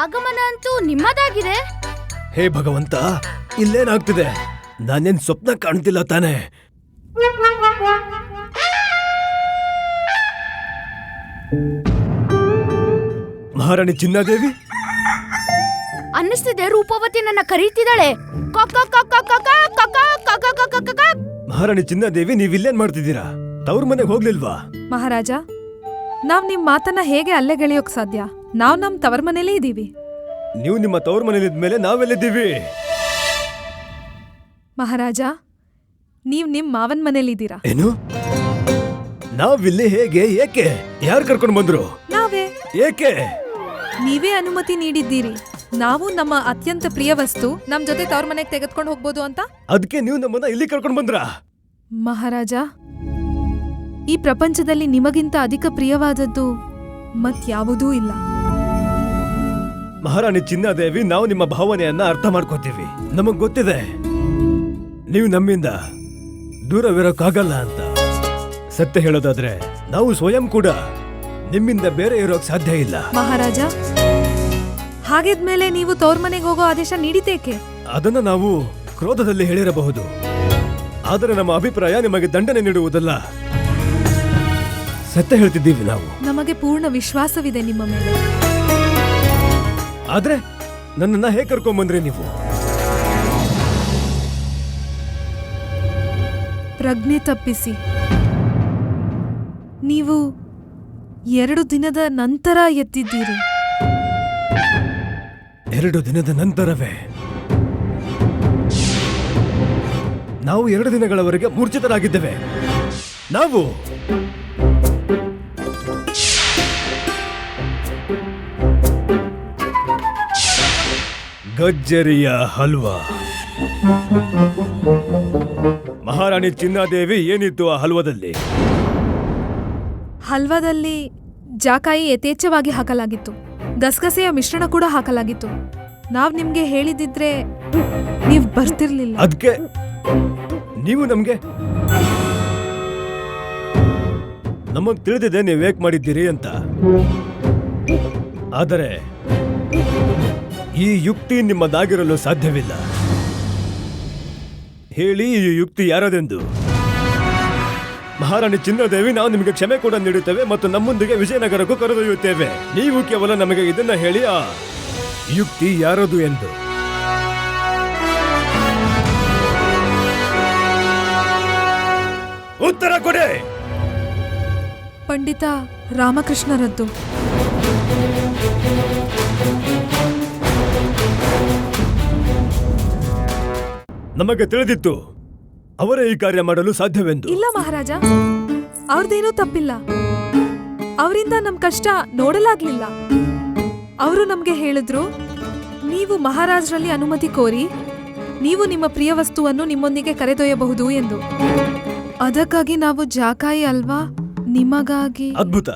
ಆಗಮನ ಅಂತೂ ನಿಮ್ಮದಾಗಿದೆ. ಹೇ ಭಗವಂತ, ಇಲ್ಲೇನಾಗ್ತಿದೆ? ನಾನೇನ್ ಸ್ವಪ್ನ ಕಾಣ್ತಿಲ್ಲ ತಾನೆ? ಮಹಾರಾಣಿ ಚಿನ್ನಾದೇವಿ, ಅನ್ನಿಸ್ತಿದೆ ರೂಪವತಿ ನನ್ನ ಕರೀತಿದ್ದಾಳೆ. ಮಹಾರಾಣಿ ಚಿನ್ನಾದೇವಿ, ನೀವಿಲ್ಲೇನ್ ಮಾಡ್ತಿದ್ದೀರಾ? ತವ್ರ ಮನೆಗೆ ಹೋಗ್ಲಿಲ್ವಾ? ಮಹಾರಾಜ, ನಾವ್ ನಿಮ್ ಮಾತನ್ನ ಹೇಗೆ ಅಲ್ಲೆಗೆಳೆಯೋಕ್ ಸಾಧ್ಯ? ನಾವ್ ನಮ್ ತವರ್ ಮನೇಲೇ ಇದೀವಿ. ನೀವು ನಿಮ್ಮ ತವ್ರ ಮನೇಲಿದ್ಮೇಲೆ ನಾವೆಲ್ಲಿದ್ದೀವಿ? ಮಹಾರಾಜ, ನೀವ್ ನಿಮ್ ಮಾವನ್ ಮನೇಲಿದ್ದೀರಾ. ಏನು? ನಾವಿಲ್ಲಿ ಹೇಗೆ? ಏಕೆ? ಯಾರು ಕರ್ಕೊಂಡು ಬಂದ್ರು? ನಾವೇ. ಏಕೆ? ನೀವೇ ಅನುಮತಿ ನೀಡಿದ್ದೀರಿ. ನಾವು ನಮ್ಮ ಅತ್ಯಂತ ಪ್ರಿಯ ವಸ್ತು ನಮ್ ಜೊತೆ ತವ್ರ ಮನೆಗೆ ತೆಗೆದುಕೊಂಡು ಹೋಗ್ಬೋದು ಅಂತ. ಅದಕ್ಕೆ ನೀವು ನಮ್ಮನ್ನ ಇಲ್ಲಿ ಕರ್ಕೊಂಡು ಬಂದ್ರಾ? ಮಹಾರಾಜ, ಈ ಪ್ರಪಂಚದಲ್ಲಿ ನಿಮಗಿಂತ ಅಧಿಕ ಪ್ರಿಯವಾದದ್ದು ಮತ್ಯಾವುದೂ ಇಲ್ಲ. ಮಹಾರಾಣಿ ಚಿನ್ನಾದೇವಿ, ನಾವು ನಿಮ್ಮ ಭಾವನೆಯನ್ನ ಅರ್ಥ ಮಾಡ್ಕೋತೀವಿ. ನಮಗ್ ಗೊತ್ತಿದೆ ನೀವು ನಮ್ಮಿಂದ ದೂರವಿರೋಕ್ಕಾಗಲ್ಲ ಅಂತ. ಸತ್ಯ ಹೇಳೋದಾದ್ರೆ ನಾವು ಸ್ವಯಂ ಕೂಡ ನಿಮ್ಮಿಂದ ಬೇರೆ ಇರೋಕ್ ಸಾಧ್ಯ ಇಲ್ಲ. ಮಹಾರಾಜ, ಹಾಗಿದ್ಮೇಲೆ ನೀವು ತವ್ರ ಮನೆಗೆ ಹೋಗೋ ಆದೇಶ ನೀಡಿದ್ದೇಕೆ? ಅದನ್ನ ನಾವು ಕ್ರೋಧದಲ್ಲಿ ಹೇಳಿರಬಹುದು, ಆದರೆ ನಮ್ಮ ಅಭಿಪ್ರಾಯ ನಿಮಗೆ ದಂಡನೆ ನೀಡುವುದಲ್ಲ. ಸತ್ಯ ಹೇಳ್ತಿದ್ದೀವಿ ನಾವು. ನಮಗೆ ಪೂರ್ಣ ವಿಶ್ವಾಸವಿದೆ ನಿಮ್ಮ ಮೇಲೆ. ಆದ್ರೆ ನನ್ನನ್ನ ಹೇಗೆ ಕರ್ಕೊಂಡ್ಬಂದ್ರಿ ನೀವು? ಪ್ರಜ್ಞೆ ತಪ್ಪಿಸಿ. ನೀವು 2 ದಿನದ ನಂತರ ಎತ್ತಿದ್ದೀರಿ. 2 ದಿನದ ನಂತರವೇ? ನಾವು 2 ದಿನಗಳವರೆಗೆ ಮೂರ್ಛಿತರಾಗಿದ್ದೇವೆ. ನಾವು ಗಜ್ಜರಿಯ ಹಲ್ವಾ. ಮಹಾರಾಣಿ ಚಿನ್ನಾದೇವಿ, ಏನಿತ್ತು ಆ ಹಲ್ವಾದಲ್ಲಿ? ಹಲ್ವಾದಲ್ಲಿ ಜಾಕಾಯಿ ಯಥೇಚ್ಛವಾಗಿ ಹಾಕಲಾಗಿತ್ತು. ಗಸಗಸೆಯ ಮಿಶ್ರಣ ಕೂಡ ಹಾಕಲಾಗಿತ್ತು. ನಾವ್ ನಿಮ್ಗೆ ಹೇಳಿದಿದ್ರೆ ನೀವ್ ಬರ್ತಿರ್ಲಿಲ್ಲ. ಅದಕ್ಕೆ ನೀವು ನಮಗ್ ತಿಳಿದಿದೆ ನೀವ್ ಏಕ್ ಮಾಡಿದ್ದೀರಿ ಅಂತ. ಆದರೆ ಈ ಯುಕ್ತಿ ನಿಮ್ಮದಾಗಿರಲು ಸಾಧ್ಯವಿಲ್ಲ. ಹೇಳಿ, ಈ ಯುಕ್ತಿ ಯಾರದೆಂದು. ಮಹಾರಾಣಿ ಚಿನ್ನದೇವಿ, ನಾವು ನಿಮಗೆ ಕ್ಷಮೆ ಕೂಡ ನೀಡುತ್ತೇವೆ ಮತ್ತು ನಮ್ಮೊಂದಿಗೆ ವಿಜಯನಗರಕ್ಕೂ ಕರೆದೊಯ್ಯುತ್ತೇವೆ. ನೀವು ಕೇವಲ ನಮಗೆ ಇದನ್ನ ಹೇಳಿ, ಆ ಯುಕ್ತಿ ಯಾರದು ಎಂದು. ಉತ್ತರ ಕೊಡಿ. ಪಂಡಿತ ರಾಮಕೃಷ್ಣರದ್ದು. ನಮಗೆ ತಿಳಿದಿತ್ತು ಅವರೇ ಈ ಕಾರ್ಯ ಮಾಡಲು ಸಾಧ್ಯವೆಂದು. ಇಲ್ಲ ಮಹಾರಾಜ, ಅವ್ರದ್ದೇನೂ ತಪ್ಪಿಲ್ಲ. ಅವರಿಂದ ನಮ್ ಕಷ್ಟ ನೋಡಲಾಗ್ಲಿಲ್ಲ. ಅವರು ನಮ್ಗೆ ಹೇಳಿದ್ರು, ನೀವು ಮಹಾರಾಜರಲ್ಲಿ ಅನುಮತಿ ಕೋರಿ ನೀವು ನಿಮ್ಮ ಪ್ರಿಯ ವಸ್ತುವನ್ನು ನಿಮ್ಮೊಂದಿಗೆ ಕರೆದೊಯ್ಯಬಹುದು ಎಂದು. ಅದಕ್ಕಾಗಿ ನಾವು ಜಾಕಾಯಿ ಅಲ್ವಾ, ನಿಮಗಾಗಿ. ಅದ್ಭುತ.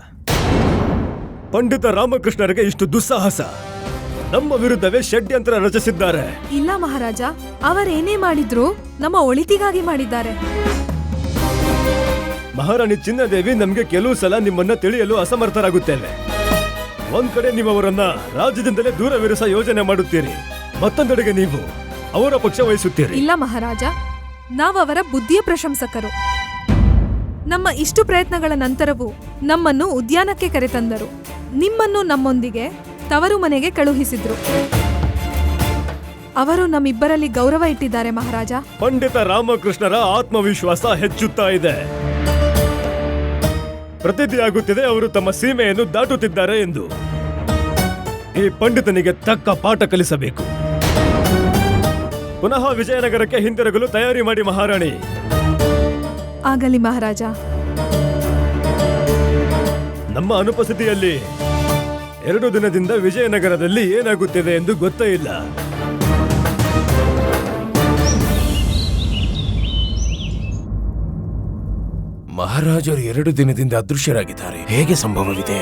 ಪಂಡಿತ ರಾಮಕೃಷ್ಣರಿಗೆ ಇಷ್ಟು ದುಸ್ಸಾಹಸ. ನಮ್ಮ ವಿರುದ್ಧವೇ ಷಡ್ಯಂತ್ರ ರಚಿಸಿದ್ದಾರೆ. ಇಲ್ಲ ಮಹಾರಾಜ, ಅವರೇನೇ ಮಾಡಿದ್ರು ನಮ್ಮ ಒಳಿತಿಗಾಗಿ ಮಾಡಿದ್ದಾರೆ. ಮಹಾರಾಣಿ ಚಿನ್ನದೇವಿ, ನಮ್ಗೆ ಕೆಲವು ಸಲ ನಿಮ್ಮನ್ನ ತಿಳಿಯಲು ಅಸಮರ್ಥರಾಗುತ್ತೇವೆ. ಒಂದ್ ಕಡೆ ನೀವು ಅವರನ್ನ ರಾಜ್ಯದಿಂದಲೇ ದೂರವಿರಿಸ ಯೋಜನೆ ಮಾಡುತ್ತೀರಿ, ಮತ್ತೊಂದೆಡೆಗೆ ನೀವು ಅವರ ಪಕ್ಷ ವಹಿಸುತ್ತೀರಿ. ಇಲ್ಲ ಮಹಾರಾಜ, ನಾವು ಅವರ ಬುದ್ಧಿಯ ಪ್ರಶಂಸಕರು. ನಮ್ಮ ಇಷ್ಟು ಪ್ರಯತ್ನಗಳ ನಂತರವೂ ನಮ್ಮನ್ನು ಉದ್ಯಾನಕ್ಕೆ ಕರೆತಂದರು. ನಿಮ್ಮನ್ನು ನಮ್ಮೊಂದಿಗೆ ತವರು ಮನೆಗೆ ಕಳುಹಿಸಿದ್ರು. ಅವರು ನಮ್ಮಿಬ್ಬರಲ್ಲಿ ಗೌರವ ಇಟ್ಟಿದ್ದಾರೆ ಮಹಾರಾಜ. ಪಂಡಿತ ರಾಮಕೃಷ್ಣರ ಆತ್ಮವಿಶ್ವಾಸ ಹೆಚ್ಚುತ್ತಾ ಇದೆ. ಪ್ರತೀತಿಯಾಗುತ್ತಿದೆ ಅವರು ತಮ್ಮ ಸೀಮೆಯನ್ನು ದಾಟುತ್ತಿದ್ದಾರೆ ಎಂದು. ಈ ಪಂಡಿತನಿಗೆ ತಕ್ಕ ಪಾಠ ಕಲಿಸಬೇಕು. ಪುನಃ ವಿಜಯನಗರಕ್ಕೆ ಹಿಂತಿರುಗಲು ತಯಾರಿ ಮಾಡಿ ಮಹಾರಾಣಿ. ಆಗಲಿ ಮಹಾರಾಜ. ನಮ್ಮ ಅನುಪಸ್ಥಿತಿಯಲ್ಲಿ 2 ದಿನದಿಂದ ವಿಜಯನಗರದಲ್ಲಿ ಏನಾಗುತ್ತಿದೆ ಎಂದು ಗೊತ್ತೇ ಇಲ್ಲ. ಮಹಾರಾಜರು 2 ದಿನದಿಂದ ಅದೃಶ್ಯರಾಗಿದ್ದಾರೆ. ಹೇಗೆ ಸಂಭವವಿದೆ?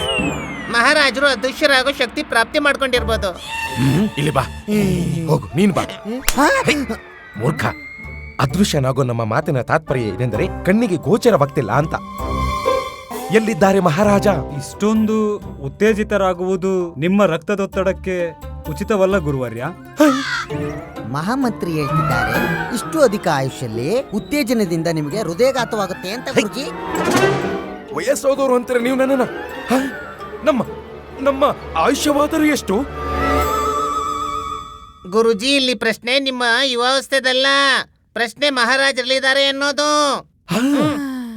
ಮಹಾರಾಜರು ಅದೃಶ್ಯರಾಗೋ ಶಕ್ತಿ ಪ್ರಾಪ್ತಿ ಮಾಡ್ಕೊಂಡಿರ್ಬೋದು. ಇಲ್ಲಿ ಬಾ, ಹೋಗು, ನೀನ್ ಬಾ. ಹೇ, ಮೂರ್ಖ. ಅದೃಶ್ಯನಾಗೋ ನಮ್ಮ ಮಾತಿನ ತಾತ್ಪರ್ಯ ಏನೆಂದರೆ ಕಣ್ಣಿಗೆ ಗೋಚರವಾಗ್ತಿಲ್ಲ ಅಂತ. ಎಲ್ಲಿದ್ದಾರೆ ಮಹಾರಾಜ? ಇಷ್ಟೊಂದು ಉತ್ತೇಜಿತರಾಗುವುದು ನಿಮ್ಮ ರಕ್ತದೊತ್ತಡಕ್ಕೆ ಉಚಿತವಲ್ಲ ಗುರುವರ್ಯ. ಮಹಾಮಂತ್ರಿ ಹೇಳ್ತಿದ್ದಾರೆ, ಇಷ್ಟು ಅಧಿಕ ಆಯುಷ್ಯಲ್ಲಿ ಉತ್ತೇಜನದಿಂದ ನಿಮಗೆ ಹೃದಯಘಾತವಾಗುತ್ತೆ ಅಂತ ಗುರುಜಿ. ವಯಸ್ಸೋದವರು ಅಂತೀರ ನೀವು ನನ್ನನ್ನ? ನಮ್ಮ ನಮ್ಮ ಆಯುಷ್ಯವಾದರೂ ಎಷ್ಟು? ಗುರುಜಿ, ಇಲ್ಲಿ ಪ್ರಶ್ನೆ ನಿಮ್ಮ ಯುವಾವಸ್ಥೆದಲ್ಲ, ಪ್ರಶ್ನೆ ಮಹಾರಾಜರಲ್ಲಿದ್ದಾರೆ ಅನ್ನೋದು.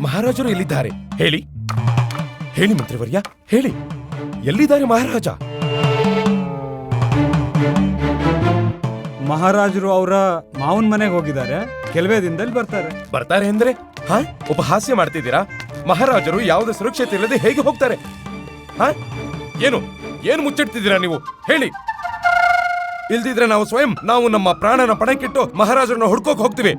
ಮಹಾರಾಜರು ಎಲ್ಲಿದ್ದಾರೆ ಹೇಳಿ, ಹೇಳಿ ಮಂತ್ರಿವರ್ಯ, ಹೇಳಿ, ಎಲ್ಲಿದ್ದಾರೆ ಮಹಾರಾಜ? ಮಹಾರಾಜರು ಅವರ ಮಾವನ್ ಮನೆಗೆ ಹೋಗಿದ್ದಾರೆ. ಕೆಲವೇ ದಿನದಲ್ಲಿ ಬರ್ತಾರೆ. ಬರ್ತಾರೆ ಅಂದ್ರೆ ಉಪಹಾಸ್ಯ ಮಾಡ್ತಿದ್ದೀರಾ? ಮಹಾರಾಜರು ಯಾವುದೇ ಸುರಕ್ಷತೆ ಇಲ್ಲದೆ ಹೇಗೆ ಹೋಗ್ತಾರೆ? ಏನು ಏನು ಮುಚ್ಚಿಡ್ತಿದ್ದೀರಾ ನೀವು? ಹೇಳಿ, ಇಲ್ದಿದ್ರೆ ನಾವು ಸ್ವಯಂ ನಾವು ನಮ್ಮ ಪ್ರಾಣನ ಪಣಕ್ಕಿಟ್ಟು ಮಹಾರಾಜರನ್ನ ಹುಡ್ಕೋಕ್ ಹೋಗ್ತೀವಿ.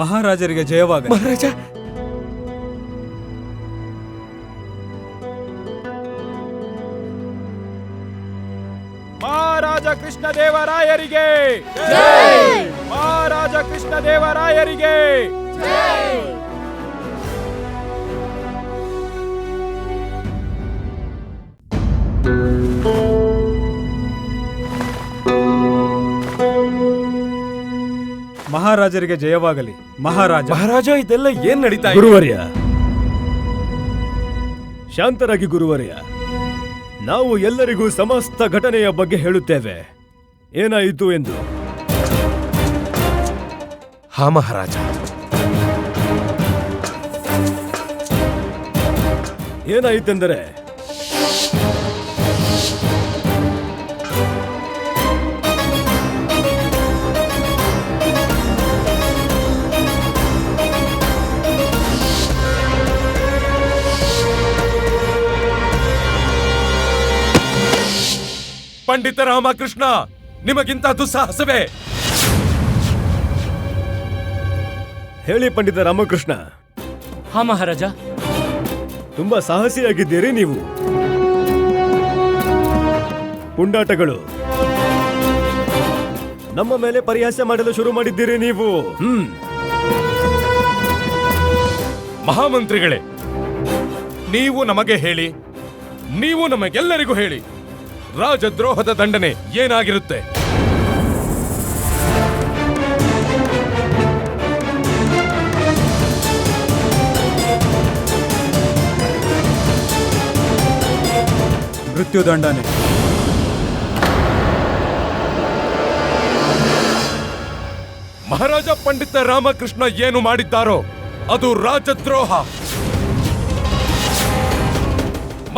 ಮಹಾರಾಜರಿಗೆ ಜಯವಾಗ. ಮಹಾರಾಜ, ಮಹಾರಾಜ ಕೃಷ್ಣದೇವರಾಯರಿಗೆ, ಮಹಾರಾಜ ಕೃಷ್ಣದೇವರಾಯರಿಗೆ. ಮಹಾರಾಜರಿಗೆ ಜಯವಾಗಲಿ. ಮಹಾರಾಜ. ಮಹಾರಾಜ, ಇದೆಲ್ಲ ಏನ್ ನಡೀತಾ ಇದೆ? ಗುರುವರ್ಯ, ಶಾಂತರಾಗಿ ಗುರುವರ್ಯ. ನಾವು ಎಲ್ಲರಿಗೂ ಸಮಸ್ತ ಘಟನೆಯ ಬಗ್ಗೆ ಹೇಳುತ್ತೇವೆ, ಏನಾಯಿತು ಎಂದು. ಹಾ ಮಹಾರಾಜ. ಏನಾಯಿತೆಂದರೆ, ಪಂಡಿತ ರಾಮಕೃಷ್ಣ, ನಿಮಗಿಂತ ದುಸ್ಸಾಹಸವೇ? ಹೇಳಿ ಪಂಡಿತ ರಾಮಕೃಷ್ಣ. ಹಾ ಮಹಾರಾಜ. ತುಂಬಾ ಸಾಹಸಿಯಾಗಿದ್ದೀರಿ ನೀವು. ಪುಂಡಾಟಗಳು, ನಮ್ಮ ಮೇಲೆ ಪರಿಹಾಸ ಮಾಡಲು ಶುರು ಮಾಡಿದ್ದೀರಿ ನೀವು. ಮಹಾಮಂತ್ರಿಗಳೇ, ನೀವು ನಮಗೆ ಹೇಳಿ, ನೀವು ನಮಗೆಲ್ಲರಿಗೂ ಹೇಳಿ, ರಾಜದ್ರೋಹದ ದಂಡನೆ ಏನಾಗಿರುತ್ತೆ? ಮೃತ್ಯುದಂಡನೆ. ಮಹಾರಾಜ ಪಂಡಿತ ರಾಮಕೃಷ್ಣ ಏನು ಮಾಡಿದ್ದಾರೋ ಅದು ರಾಜದ್ರೋಹ.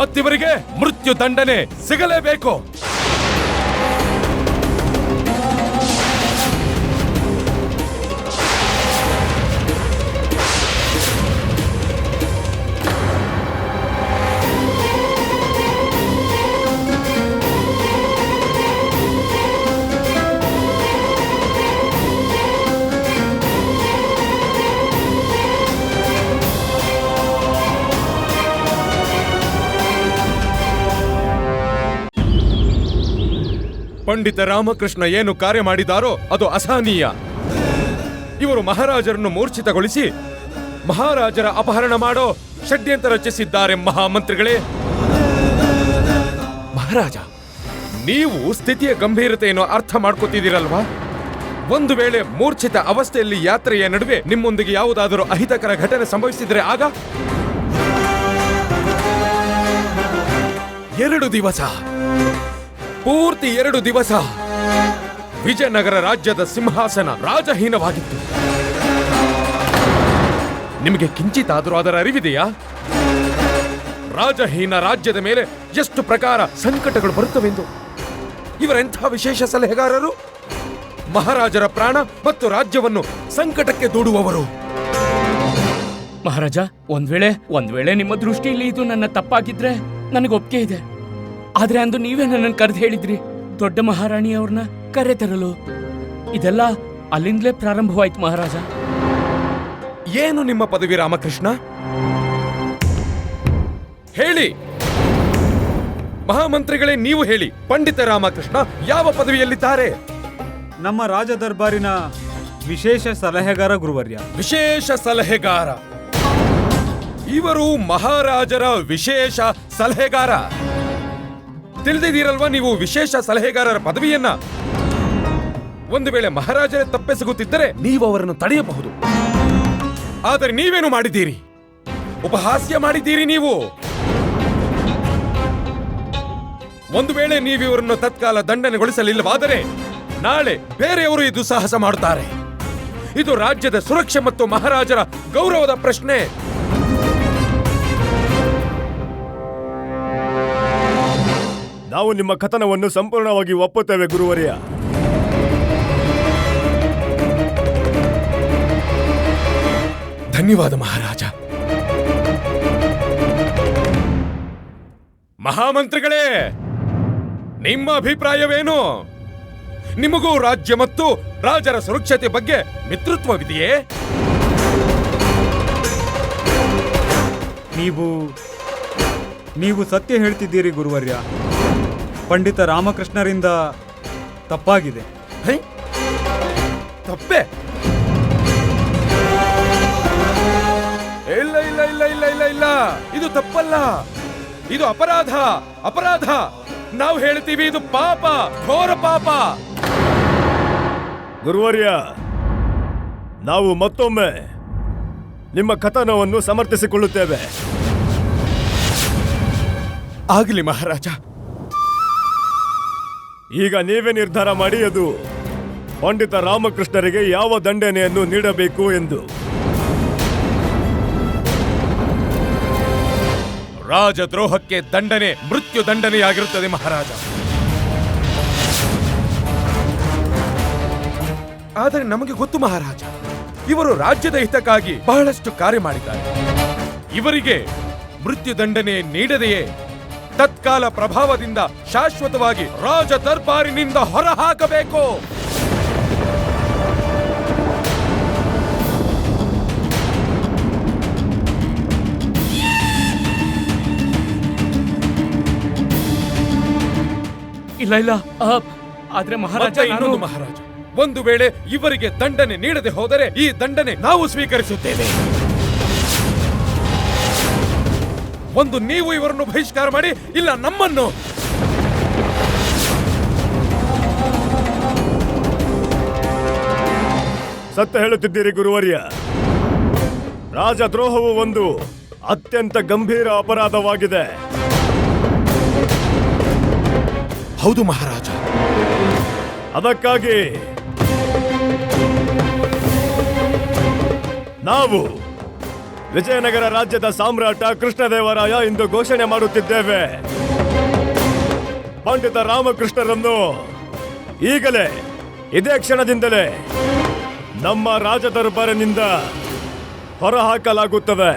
ಮತ್ತಿವರಿಗೆ ಮೃತ್ಯು ದಂಡನೆ ಸಿಗಲೇಬೇಕು. ಪಂಡಿತ ರಾಮಕೃಷ್ಣ ಏನು ಕಾರ್ಯ ಮಾಡಿದಾರೋ ಅದು ಅಸಹನೀಯ. ಇವರು ಮಹಾರಾಜರನ್ನು ಮೂರ್ಛಿತಗೊಳಿಸಿ ಮಹಾರಾಜರ ಅಪಹರಣ ಮಾಡೋ ಷಡ್ಯಂತ್ರ ರಚಿಸಿದ್ದಾರೆ. ಮಹಾಮಂತ್ರಿಗಳೇ, ಮಹಾರಾಜ, ನೀವು ಸ್ಥಿತಿಯ ಗಂಭೀರತೆಯನ್ನು ಅರ್ಥ ಮಾಡ್ಕೋತಿದ್ದೀರಲ್ವಾ? ಒಂದು ವೇಳೆ ಮೂರ್ಛಿತ ಅವಸ್ಥೆಯಲ್ಲಿ ಯಾತ್ರೆಯ ನಡುವೆ ನಿಮ್ಮೊಂದಿಗೆ ಯಾವುದಾದರೂ ಅಹಿತಕರ ಘಟನೆ ಸಂಭವಿಸಿದರೆ ಆಗ 2 ದಿವಸ, ಪೂರ್ತಿ 2 ದಿವಸ ವಿಜಯನಗರ ರಾಜ್ಯದ ಸಿಂಹಾಸನ ರಾಜಹೀನವಾಗಿತ್ತು. ನಿಮಗೆ ಕಿಂಚಿತಾದರೂ ಅದರ ಅರಿವಿದೆಯಾ? ರಾಜಹೀನ ರಾಜ್ಯದ ಮೇಲೆ ಎಷ್ಟು ಪ್ರಕಾರ ಸಂಕಟಗಳು ಬರುತ್ತವೆಂದು. ಇವರೆಂಥ ವಿಶೇಷ ಸಲಹೆಗಾರರು! ಮಹಾರಾಜರ ಪ್ರಾಣ ಮತ್ತು ರಾಜ್ಯವನ್ನು ಸಂಕಟಕ್ಕೆ ದೂಡುವವರು. ಮಹಾರಾಜ, ಒಂದ್ ವೇಳೆ ನಿಮ್ಮ ದೃಷ್ಟಿಯಲ್ಲಿ ಇದು ನನ್ನ ತಪ್ಪಾಗಿದ್ರೆ ನನಗೆ ಒಪ್ಪಿಗೆ ಇದೆ. ಆದ್ರೆ ಅಂದು ನೀವೇ ನನ್ನನ್ನು ಕರೆದು ಹೇಳಿದ್ರಿ ದೊಡ್ಡ ಮಹಾರಾಣಿಯವ್ರನ್ನ ಕರೆ ತರಲು. ಇದೆಲ್ಲ ಅಲ್ಲಿಂದಲೇ ಪ್ರಾರಂಭವಾಯ್ತು ಮಹಾರಾಜ. ಏನು ನಿಮ್ಮ ಪದವಿ ರಾಮಕೃಷ್ಣ? ಹೇಳಿ ಮಹಾಮಂತ್ರಿಗಳೇ, ನೀವು ಹೇಳಿ, ಪಂಡಿತ ರಾಮಕೃಷ್ಣ ಯಾವ ಪದವಿಯಲ್ಲಿದ್ದಾರೆ? ನಮ್ಮ ರಾಜ ದರ್ಬಾರಿನ ವಿಶೇಷ ಸಲಹೆಗಾರ ಗುರುವರ್ಯ. ವಿಶೇಷ ಸಲಹೆಗಾರ? ಇವರು ಮಹಾರಾಜರ ವಿಶೇಷ ಸಲಹೆಗಾರ. ತಿಳಿದಿದ್ದೀರಲ್ವಾ ನೀವು ವಿಶೇಷ ಸಲಹೆಗಾರರ ಪದವಿಯನ್ನ? ಒಂದು ವೇಳೆ ಮಹಾರಾಜರೇ ತಪ್ಪೆಸಗುತ್ತಿದ್ದರೆ ನೀವು ಅವರನ್ನು ತಡೆಯಬಹುದು. ಆದರೆ ನೀವೇನು ಮಾಡಿದ್ದೀರಿ? ಉಪಹಾಸ್ಯ ಮಾಡಿದ್ದೀರಿ ನೀವು. ಒಂದು ವೇಳೆ ನೀವು ಇವರನ್ನು ತತ್ಕಾಲ ದಂಡನೆಗೊಳಿಸಲಿಲ್ಲವಾದರೆ ನಾಳೆ ಬೇರೆಯವರು ಇದು ಸಾಹಸ ಮಾಡುತ್ತಾರೆ. ಇದು ರಾಜ್ಯದ ಸುರಕ್ಷೆ ಮತ್ತು ಮಹಾರಾಜರ ಗೌರವದ ಪ್ರಶ್ನೆ. ನಾವು ನಿಮ್ಮ ಕಥನವನ್ನು ಸಂಪೂರ್ಣವಾಗಿ ಒಪ್ಪುತ್ತೇವೆ ಗುರುವರ್ಯ. ಧನ್ಯವಾದ ಮಹಾರಾಜ. ಮಹಾಮಂತ್ರಿಗಳೇ, ನಿಮ್ಮ ಅಭಿಪ್ರಾಯವೇನು? ನಿಮಗೂ ರಾಜ್ಯ ಮತ್ತು ರಾಜರ ಸುರಕ್ಷತೆ ಬಗ್ಗೆ ಮಿತ್ರತ್ವವಿದೆಯೇ? ನೀವು ಸತ್ಯ ಹೇಳ್ತಿದ್ದೀರಿ ಗುರುವರ್ಯ. ಪಂಡಿತ ರಾಮಕೃಷ್ಣರಿಂದ ತಪ್ಪಾಗಿದೆ. ತಪ್ಪೆ? ಇಲ್ಲ ಇಲ್ಲ ಇಲ್ಲ ಇಲ್ಲ ಇಲ್ಲ ಇಲ್ಲ, ಇದು ತಪ್ಪಲ್ಲ, ಇದು ಅಪರಾಧ. ಅಪರಾಧ. ನಾವು ಹೇಳ್ತೀವಿ ಇದು ಪಾಪ, ಘೋರ ಪಾಪ. ಗುರುವರ್ಯ, ನಾವು ಮತ್ತೊಮ್ಮೆ ನಿಮ್ಮ ಕಥನವನ್ನು ಸಮರ್ಥಿಸಿಕೊಳ್ಳುತ್ತೇವೆ. ಆಗಲಿ ಮಹಾರಾಜ. ಈಗ ನೀವೇ ನಿರ್ಧಾರ ಮಾಡಿ, ಅದು ಪಂಡಿತ ರಾಮಕೃಷ್ಣರಿಗೆ ಯಾವ ದಂಡನೆಯನ್ನು ನೀಡಬೇಕು ಎಂದು. ರಾಜದ್ರೋಹಕ್ಕೆ ದಂಡನೆ ಮೃತ್ಯು ದಂಡನೆಯಾಗಿರುತ್ತದೆ ಮಹಾರಾಜ. ಆದರೆ ನಮಗೆ ಗೊತ್ತು ಮಹಾರಾಜ, ಇವರು ರಾಜ್ಯದ ಹಿತಕ್ಕಾಗಿ ಬಹಳಷ್ಟು ಕಾರ್ಯ ಮಾಡಿದ್ದಾರೆ. ಇವರಿಗೆ ಮೃತ್ಯು ದಂಡನೆ ನೀಡದೆಯೇ ತತ್ಕಾಲ ಪ್ರಭಾವದಿಂದ ಶಾಶ್ವತವಾಗಿ ರಾಜ ದರ್ಬಾರಿನಿಂದ ಹೊರಹಾಕಬೇಕು. ಇಲ್ಲ ಇಲ್ಲ, ಆದ್ರೆ ಮಹಾರಾಜ, ಇನ್ನೊಂದು ಮಹಾರಾಜ, ಒಂದು ವೇಳೆ ಇವರಿಗೆ ದಂಡನೆ ನೀಡದೆ ಹೋದರೆ ಈ ದಂಡನೆ ನಾವು ಸ್ವೀಕರಿಸುತ್ತೇವೆ. ಒಂದು ನೀವು ಇವರನ್ನು ಬಹಿಷ್ಕಾರ ಮಾಡಿ, ಇಲ್ಲ ನಮ್ಮನ್ನು. ಸತ್ಯ ಹೇಳುತ್ತಿದ್ದೀರಿ ಗುರುವರ್ಯ. ರಾಜದ್ರೋಹವು ಒಂದು ಅತ್ಯಂತ ಗಂಭೀರ ಅಪರಾಧವಾಗಿದೆ. ಹೌದು ಮಹಾರಾಜ. ಅದಕ್ಕಾಗಿ ನಾವು ವಿಜಯನಗರ ರಾಜ್ಯದ ಸಾಮ್ರಾಟ ಕೃಷ್ಣದೇವರಾಯ ಇಂದು ಘೋಷಣೆ ಮಾಡುತ್ತಿದ್ದೇವೆ. ಪಂಡಿತ ರಾಮಕೃಷ್ಣರನ್ನು ಈಗಲೇ ಇದೇ ಕ್ಷಣದಿಂದಲೇ ನಮ್ಮ ರಾಜದರ್ಬಾರಿನಿಂದ ಹೊರಹಾಕಲಾಗುತ್ತದೆ.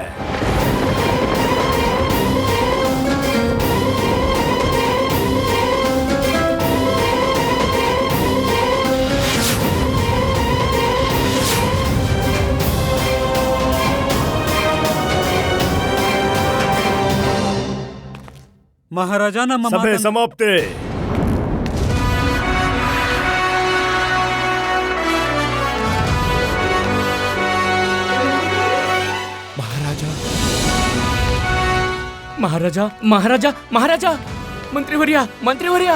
ಮಹಾರಾಜ, ನಮ್ಮ ಸಭೆ ಸಮಾಪ್ತಿ. ಮಹಾರಾಜ, ಮಹಾರಾಜ, ಮಹಾರಾಜ, ಮಂತ್ರಿವರ್ಯ, ಮಂತ್ರಿವರ್ಯ.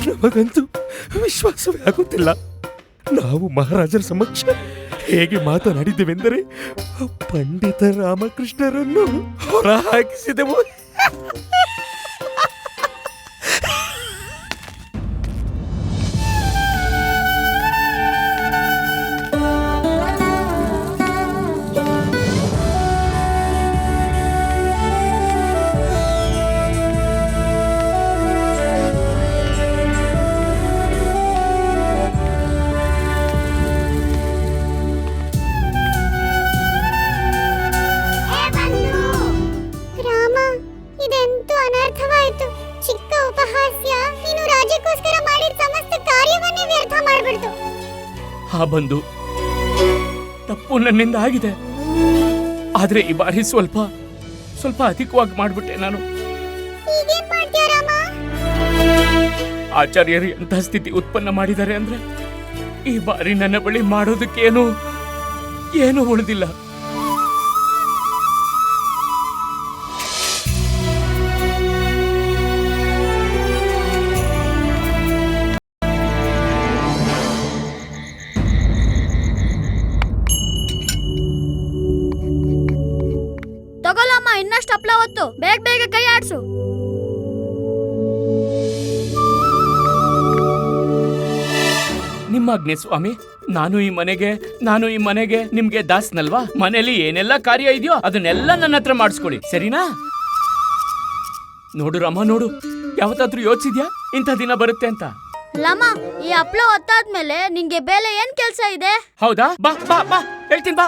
ನಮಗಂತೂ ವಿಶ್ವಾಸವೇ ಆಗುತ್ತಿಲ್ಲ. ನಾವು ಮಹಾರಾಜರ ಸಮಕ್ಷ ಹೇಗೆ ಮಾತನಾಡಿದ್ದೇವೆಂದರೆ ಪಂಡಿತ ರಾಮಕೃಷ್ಣರನ್ನು ಹೊರ ಹಾಕಿಸಿದೆವು. ಬಂದು ತಪ್ಪು ನನ್ನಿಂದ ಆಗಿದೆ. ಆದ್ರೆ ಈ ಬಾರಿ ಸ್ವಲ್ಪ ಅಧಿಕವಾಗಿ ಮಾಡ್ಬಿಟ್ಟೆ ನಾನು. ಆಚಾರ್ಯರು ಎಂತಹ ಸ್ಥಿತಿ ಉತ್ಪನ್ನ ಮಾಡಿದ್ದಾರೆ ಅಂದ್ರೆ ಈ ಬಾರಿ ನನ್ನ ಬಳಿ ಮಾಡೋದಕ್ಕೇನು ಉಳಿದಿಲ್ಲ. ತಗೊಳ್ಳಮ್ಮ, ಇನ್ನಷ್ಟು ಹಪ್ಳ ಹೊತ್ತು ಬೇಗ ಬೇಗ ಕೈ ಆಡ್ಸು. ನಿಮ್ಮಾಜ್ಞೆ ಸ್ವಾಮಿ. ನಾನು ಈ ಮನೆಗೆ ನಿಮ್ಗೆ ದಾಸ್ನಲ್ವಾ? ಮನೆಯಲ್ಲಿ ಏನೆಲ್ಲ ಕಾರ್ಯ ಇದೆಯೋ ಅದನ್ನೆಲ್ಲ ನನ್ನ ಹತ್ರ ಮಾಡಿಸ್ಕೊಡಿ, ಸರಿನಾ? ನೋಡು ರಾಮ, ನೋಡು, ಯಾವತ್ತಾದ್ರೂ ಯೋಚಿಸಿದ್ಯಾ ಇಂಥ ದಿನ ಬರುತ್ತೆ ಅಂತ? ಲಮ್ಮ, ಈ ಹಪ್ಳ ಹೊತ್ತಾದ್ಮೇಲೆ ನಿಂಗೆ ಬೇಲೆ ಏನ್ ಕೆಲ್ಸ ಇದೆ? ಹೌದಾ? ಬಾ ಬಾ ಬಾ, ಹೇಳ್ತೀನಿ ಬಾ.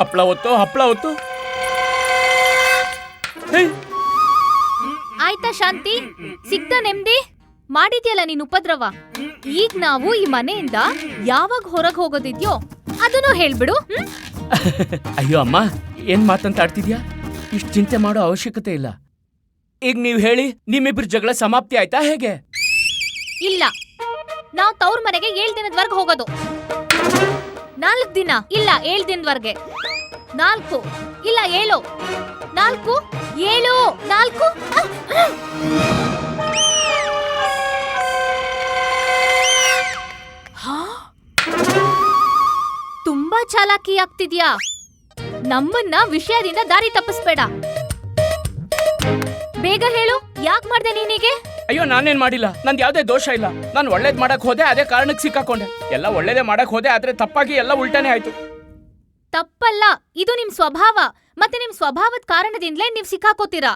ಹಪ್ಳ ಹೊತ್ತು. ಆಯ್ತಾ ಶಾಂತಿ? ಸಿಗ್ತಾ ನೆಮ್ಮದಿ? ಮಾಡಿದ್ಯಲ್ಲ ನೀನ್ ಉಪದ್ರವ. ಈಗ ನಾವು ಈ ಮನೆಯಿಂದ ಯಾವಾಗ ಹೊರಗೆ ಹೋಗೋದಿದ್ಯೋ ಅದನ್ನು ಹೇಳ್ಬಿಡು. ಅಯ್ಯೋ ಅಮ್ಮ, ಏನ್ ಮಾತಂತ ಆಡ್ತಿದ್ಯಾ? ಇಷ್ಟು ಚಿಂತೆ ಮಾಡೋ ಅವಶ್ಯಕತೆ ಇಲ್ಲ. ಈಗ ನೀವ್ ಹೇಳಿ, ನಿಮ್ಮಿಬ್ರು ಜಗಳ ಸಮಾಪ್ತಿ ಆಯ್ತಾ ಹೇಗೆ? ಇಲ್ಲ, ನಾವು ತವ್ರ ಮನೆಗೆ 7 ದಿನದವರೆಗೆ ಹೋಗೋದು. 4 ದಿನ ಇಲ್ಲ, 7 ದಿನದವರೆಗೆ. 4 ಇಲ್ಲ 7. 4 7 4. ತುಂಬಾ ಚಾಲಾಕಿ ಆಗ್ತಿದ್ಯಾ. ನಮ್ಮನ್ನ ವಿಷಯದಿಂದ ದಾರಿ ತಪ್ಪಿಸ್ಬೇಡ. ಬೇಗ ಹೇಳು, ಯಾಕೆ ಮಾಡ್ದೆ ನೀನಿಗೆ? ಅಯ್ಯೋ, ನಾನೇನ್ ಮಾಡಿಲ್ಲ. ನಂದು ಯಾವ್ದೇ ದೋಷ ಇಲ್ಲ. ನಾನು ಒಳ್ಳೇದ್ ಮಾಡಕ್ ಹೋದೆ, ಅದೇ ಕಾರಣಕ್ಕೆ ಸಿಕ್ಕಾಕೊಂಡೆ. ಎಲ್ಲ ಒಳ್ಳೇದೇ ಮಾಡಕ್ ಹೋದೆ, ಆದ್ರೆ ತಪ್ಪಾಗಿ ಎಲ್ಲ ಉಲ್ಟಾನೇ ಆಯ್ತು. ತಪ್ಪಲ್ಲ, ಇದು ನಿಮ್ ಸ್ವಭಾವ. ಮತ್ತೆ ನಿಮ್ ಸ್ವಭಾವದ ಕಾರಣದಿಂದಲೇ ನೀವ್ ಸಿಕ್ಕಾಕೋತೀರಾ.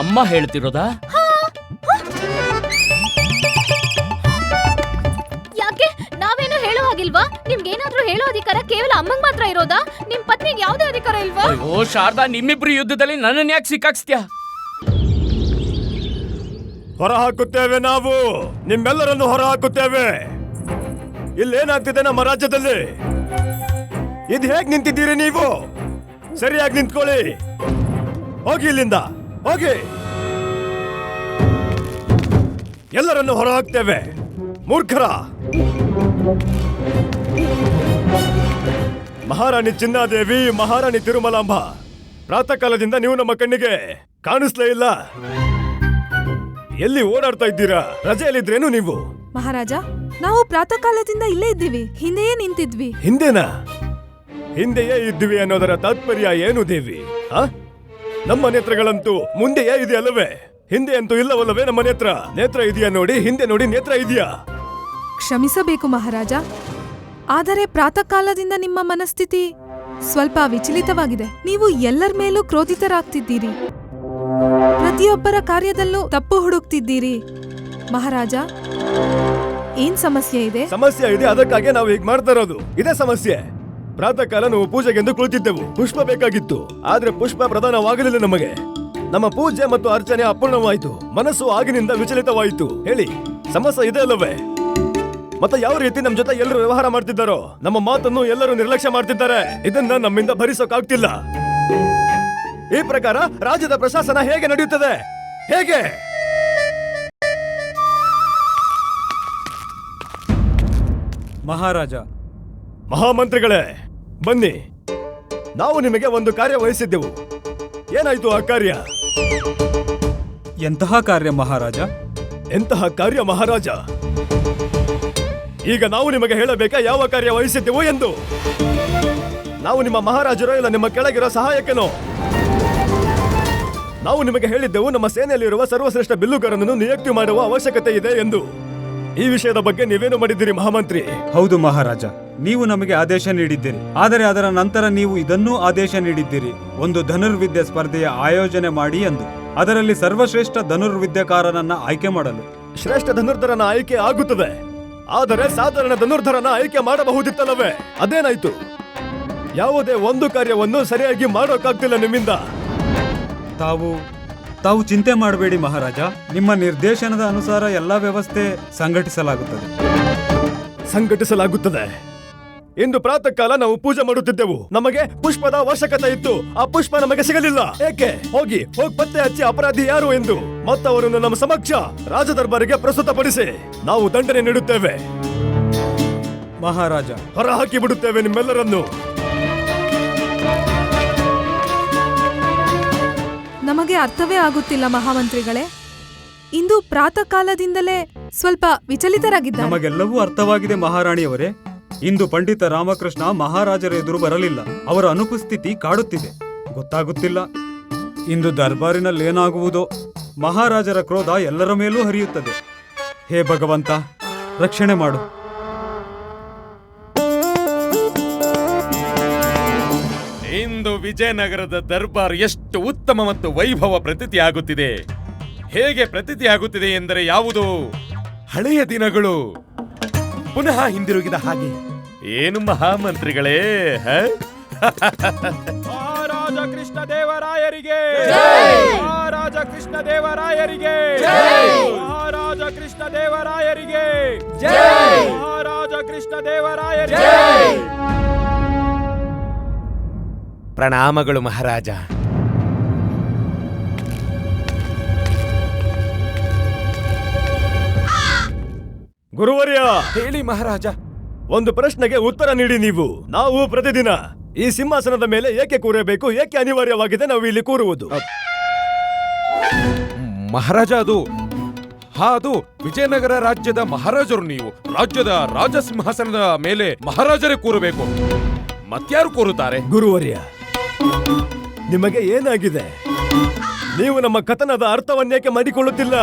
ಅಮ್ಮ ಹೇಳ್ತಿರೋದಾ? ಯಾಕೆ? ನಾವೇನು ಹೇಳೋ ಹಾಗಿಲ್ವಾ? ನಿಮ್ಗೇನಾದ್ರೂ ಹೇಳೋ ಅಧಿಕಾರ ಕೇವಲ ಅಮ್ಮಂಗ್ ಮಾತ್ರ ಇರೋದಾ? ನಿಮ್ ಪತ್ನಿಗೆ ಯಾವ್ದೇ ಅಧಿಕಾರ ಇಲ್ವಾ? ಅಯ್ಯೋ ಶಾರದಾ, ನಿಮ್ಮಿಬ್ರು ಯುದ್ಧದಲ್ಲಿ ನನ್ನನ್ನು ಯಾಕೆ ಸಿಕ್ಕಾಕ್ಸ್ತ್ಯಾ? ಹೊರ ಹಾಕುತ್ತೇವೆ, ನಾವು ನಿಮ್ಮೆಲ್ಲರನ್ನು ಹೊರ ಹಾಕುತ್ತೇವೆ. ಇಲ್ಲೇನಾಗ್ತಿದೆ ನಮ್ಮ ರಾಜ್ಯದಲ್ಲಿ? ಇದು ಹೇಗ್ ನಿಂತಿದ್ದೀರಿ ನೀವು? ಸರಿಯಾಗಿ ನಿಂತ್ಕೊಳ್ಳಿ. ಹೋಗಿ ಇಲ್ಲಿಂದ. ಹೋಗಿ. ಎಲ್ಲರನ್ನು ಹೊರ ಹಾಕ್ತೇವೆ, ಮೂರ್ಖರ. ಮಹಾರಾಣಿ ಚಿನ್ನಾದೇವಿ, ಮಹಾರಾಣಿ ತಿರುಮಲಾಂಬ, ಪ್ರಾತಃ ಕಾಲದಿಂದ ನೀವು ನಮ್ಮ ಕಣ್ಣಿಗೆ ಕಾಣಿಸ್ಲೇ ಇಲ್ಲ. ಎಲ್ಲಿ ಓಡಾಡ್ತಾ ಇದ್ದೀರಾ? ರಜೆಯಲ್ಲಿದ್ರೇನು ನೀವು? ಮಹಾರಾಜ, ನಾವು ಪ್ರಾತಃ ಕಾಲದಿಂದ ಇಲ್ಲೇ ಇದ್ದೀವಿ, ಹಿಂದೆಯೇ ನಿಂತಿದ್ವಿ. ಹಿಂದೆನಾ? ಹಿಂದೆಯೇ ಇದ್ವಿ ಅನ್ನೋದರ ತಾತ್ಪರ್ಯ ಏನು ದೇವಿ? ನಮ್ಮ ನೇತ್ರಗಳಂತೂ ಮುಂದೆಯೇ ಇದೆಯಲ್ಲವೇ? ಹಿಂದೆ ಅಂತೂ ಇಲ್ಲವಲ್ಲವೇ? ನಮ್ಮ ನೇತ್ರ ಇದೆಯಾ ನೋಡಿ, ಹಿಂದೆ ನೋಡಿ ನೇತ್ರ ಇದೆಯಾ? ಕ್ಷಮಿಸಬೇಕು ಮಹಾರಾಜ, ಆದರೆ ಪ್ರಾತಃ ಕಾಲದಿಂದ ನಿಮ್ಮ ಮನಸ್ಥಿತಿ ಸ್ವಲ್ಪ ವಿಚಲಿತವಾಗಿದೆ. ನೀವು ಎಲ್ಲರ ಮೇಲೂ ಕ್ರೋಧಿತರಾಗ್ತಿದ್ದೀರಿ, ಪ್ರತಿಯೊಬ್ಬರ ಕಾರ್ಯದಲ್ಲೂ ತಪ್ಪು ಹುಡುಕ್ತಿದ್ದೀರಿ. ಮಹಾರಾಜ, ಏನ್ ಸಮಸ್ಯೆ ಇದೆ? ಸಮಸ್ಯೆ ಇದೆ, ಅದಕ್ಕಾಗಿ ನಾವು ಹೀಗೆ ಮಾಡ್ತಾ ಇರೋದು. ಇದೇ ಸಮಸ್ಯೆ. ಪ್ರಾತಃ ಕಾಲ ನಾವು ಪೂಜೆಗೆಂದು ಕುಳಿತಿದ್ದೆವು. ಪುಷ್ಪ ಬೇಕಾಗಿತ್ತು, ಆದ್ರೆ ಪುಷ್ಪ ಪ್ರಧಾನವಾಗಲಿಲ್ಲ ನಮಗೆ. ನಮ್ಮ ಪೂಜೆ ಮತ್ತು ಅರ್ಚನೆ ಅಪೂರ್ಣವಾಯಿತು. ಮನಸ್ಸು ಆಗಿನಿಂದ ವಿಚಲಿತವಾಯಿತು. ಹೇಳಿ, ಸಮಸ್ಯೆ ಇದೆ ಅಲ್ಲವೇ? ಮತ್ತೆ ಯಾವ ರೀತಿ ನಮ್ಮ ಜೊತೆ ಎಲ್ಲರೂ ವ್ಯವಹಾರ ಮಾಡ್ತಿದ್ದಾರೋ, ನಮ್ಮ ಮಾತನ್ನು ಎಲ್ಲರೂ ನಿರ್ಲಕ್ಷ್ಯ ಮಾಡ್ತಿದ್ದಾರೆ. ಇದನ್ನ ನಮ್ಮಿಂದ ಭರಿಸೋಕಾಗ್ತಿಲ್ಲ. ಈ ಪ್ರಕಾರ ರಾಜ್ಯದ ಪ್ರಶಾಸನ ಹೇಗೆ ನಡೆಯುತ್ತದೆ? ಹೇಗೆ? ಮಹಾರಾಜ, ಮಹಾಮಂತ್ರಿಗಳೇ, ಬನ್ನಿ. ನಾವು ನಿಮಗೆ ಒಂದು ಕಾರ್ಯ ವಹಿಸಿದ್ದೆವು. ಏನಾಯ್ತು ಆ ಕಾರ್ಯ? ಎಂತಹ ಕಾರ್ಯ ಮಹಾರಾಜ? ಎಂತಹ ಕಾರ್ಯ ಮಹಾರಾಜ? ಈಗ ನಾವು ನಿಮಗೆ ಹೇಳಬೇಕಾ ಯಾವ ಕಾರ್ಯ ವಹಿಸಿದ್ದೆವು ಎಂದು? ನಾವು ನಿಮ್ಮ ಮಹಾರಾಜರೋ ಇಲ್ಲ ನಿಮ್ಮ ಕೆಳಗಿರೋ ಸಹಾಯಕನೋ? ನಾವು ನಿಮಗೆ ಹೇಳಿದ್ದೆವು ನಮ್ಮ ಸೇನೆಯಲ್ಲಿರುವ ಸರ್ವಶ್ರೇಷ್ಠ ಬಿಲ್ಲುಗಾರನನ್ನು ನಿಯುಕ್ತಿ ಮಾಡುವ ಅವಶ್ಯಕತೆ ಇದೆ ಎಂದು. ಈ ವಿಷಯದ ಬಗ್ಗೆ ನೀವೇನು ಮಾಡಿದ್ದೀರಿ ಮಹಾಮಂತ್ರಿ? ಹೌದು ಮಹಾರಾಜ, ನೀವು ನಮಗೆ ಆದೇಶ ನೀಡಿದ್ದೀರಿ. ಆದರೆ ಅದರ ನಂತರ ನೀವು ಇದನ್ನೂ ಆದೇಶ ನೀಡಿದ್ದೀರಿ, ಒಂದು ಧನುರ್ವಿದ್ಯೆ ಸ್ಪರ್ಧೆಯ ಆಯೋಜನೆ ಮಾಡಿ ಎಂದು. ಅದರಲ್ಲಿ ಸರ್ವಶ್ರೇಷ್ಠ ಧನುರ್ವಿದ್ಯಕಾರನನ್ನ ಆಯ್ಕೆ ಮಾಡಲು. ಶ್ರೇಷ್ಠ ಧನುರ್ಧರನ ಆಯ್ಕೆ ಆಗುತ್ತದೆ, ಆದರೆ ಸಾಧಾರಣ ಧನುರ್ಧರನ ಆಯ್ಕೆ ಮಾಡಬಹುದಿತ್ತಲ್ಲವೇ? ಅದೇನಾಯ್ತು? ಯಾವುದೇ ಒಂದು ಕಾರ್ಯವನ್ನು ಸರಿಯಾಗಿ ಮಾಡೋಕ್ಕಾಗ್ತಿಲ್ಲ ನಿಮ್ಮಿಂದ. ತಾವು ಚಿಂತೆ ಮಾಡಬೇಡಿ ಮಹಾರಾಜ, ನಿಮ್ಮ ನಿರ್ದೇಶನದ ಅನುಸಾರ ಎಲ್ಲಾ ವ್ಯವಸ್ಥೆ ಸಂಘಟಿಸಲಾಗುತ್ತದೆ. ಇಂದು ಪ್ರಾತಃ ಕಾಲ ನಾವು ಪೂಜೆ ಮಾಡುತ್ತಿದ್ದೆವು. ನಮಗೆ ಪುಷ್ಪದ ಅವಶ್ಯಕತೆ ಇತ್ತು. ಆ ಪುಷ್ಪ ನಮಗೆ ಸಿಗಲಿಲ್ಲ. ಏಕೆ? ಹೋಗಿ ಪತ್ತೆ ಹಚ್ಚಿ ಅಪರಾಧಿ ಯಾರು ಎಂದು ಮತ್ತವರನ್ನು ನಮ್ಮ ಸಮಕ್ಷ ರಾಜದರ್ಬಾರಿಗೆ ಪ್ರಸ್ತುತಪಡಿಸಿ ನಾವು ದಂಡನೆ ನೀಡುತ್ತೇವೆ. ಮಹಾರಾಜ, ಹೊರ ಹಾಕಿ ಬಿಡುತ್ತೇವೆ ನಿಮ್ಮೆಲ್ಲರನ್ನು. ನಮಗೆ ಅರ್ಥವೇ ಆಗುತ್ತಿಲ್ಲ ಮಹಾಮಂತ್ರಿಗಳೇ. ಇಂದು ಪ್ರಾತಃ ಕಾಲದಿಂದಲೇ ಸ್ವಲ್ಪ ವಿಚಲಿತರಾಗಿದ್ದಾರೆ. ನಮಗೆಲ್ಲವೂ ಅರ್ಥವಾಗಿದೆ ಮಹಾರಾಣಿಯವರೇ. ಇಂದು ಪಂಡಿತ ರಾಮಕೃಷ್ಣ ಮಹಾರಾಜರ ಎದುರು ಬರಲಿಲ್ಲ. ಅವರ ಅನುಪಸ್ಥಿತಿ ಕಾಡುತ್ತಿದೆ. ಗೊತ್ತಾಗುತ್ತಿಲ್ಲ ಇಂದು ದರ್ಬಾರಿನಲ್ಲಿ ಏನಾಗುವುದೋ. ಮಹಾರಾಜರ ಕ್ರೋಧ ಎಲ್ಲರ ಮೇಲೂ ಹರಿಯುತ್ತದೆ. ಹೇ ಭಗವಂತ, ರಕ್ಷಣೆ ಮಾಡು. ಇಂದು ವಿಜಯನಗರದ ದರ್ಬಾರ್ ಎಷ್ಟು ಉತ್ತಮ ಮತ್ತು ವೈಭವ ಪ್ರತೀತಿಯಾಗುತ್ತಿದೆ. ಹೇಗೆ ಪ್ರತೀತಿಯಾಗುತ್ತಿದೆ ಎಂದರೆ ಯಾವುದು ಹಳೆಯ ದಿನಗಳು ಪುನಃ ಹಿಂದಿರುಗಿದ ಹಾಗೆ. ಏನು ಮಹಾಮಂತ್ರಿಗಳೇ? ಮಹಾರಾಜ ಕೃಷ್ಣ ದೇವರಾಯರಿಗೆ, ಮಹಾರಾಜ ಕೃಷ್ಣ ದೇವರಾಯರಿಗೆ, ಮಹಾರಾಜ ಕೃಷ್ಣ ದೇವರಾಯರಿಗೆ, ಮಹಾರಾಜ ಕೃಷ್ಣ ದೇವರಾಯರಿಗೆ. ಪ್ರಣಾಮಗಳು ಮಹಾರಾಜ. ಗುರುವರ್ಯ, ಹೇಳಿ ಮಹಾರಾಜ. ಒಂದು ಪ್ರಶ್ನೆಗೆ ಉತ್ತರ ನೀಡಿ ನೀವು. ನಾವು ಪ್ರತಿದಿನ ಈ ಸಿಂಹಾಸನದ ಮೇಲೆ ಏಕೆ ಕೂರಬೇಕು? ಏಕೆ ಅನಿವಾರ್ಯವಾಗಿದೆ ನಾವು ಇಲ್ಲಿ ಕೂರುವುದು? ಮಹಾರಾಜ, ಅದು ವಿಜಯನಗರ ರಾಜ್ಯದ ಮಹಾರಾಜರು. ನೀವು ರಾಜ್ಯದ ರಾಜಸಿಂಹಾಸನದ ಮೇಲೆ ಮಹಾರಾಜರೇ ಕೂರಬೇಕು. ಮತ್ಯಾರು ಕೂರುತ್ತಾರೆ? ಗುರುವರ್ಯ, ನಿಮಗೆ ಏನಾಗಿದೆ? ನೀವು ನಮ್ಮ ಕಥನದ ಅರ್ಥವನ್ನೇಕೆ ಮಾಡಿಕೊಳ್ಳುತ್ತಿಲ್ಲ?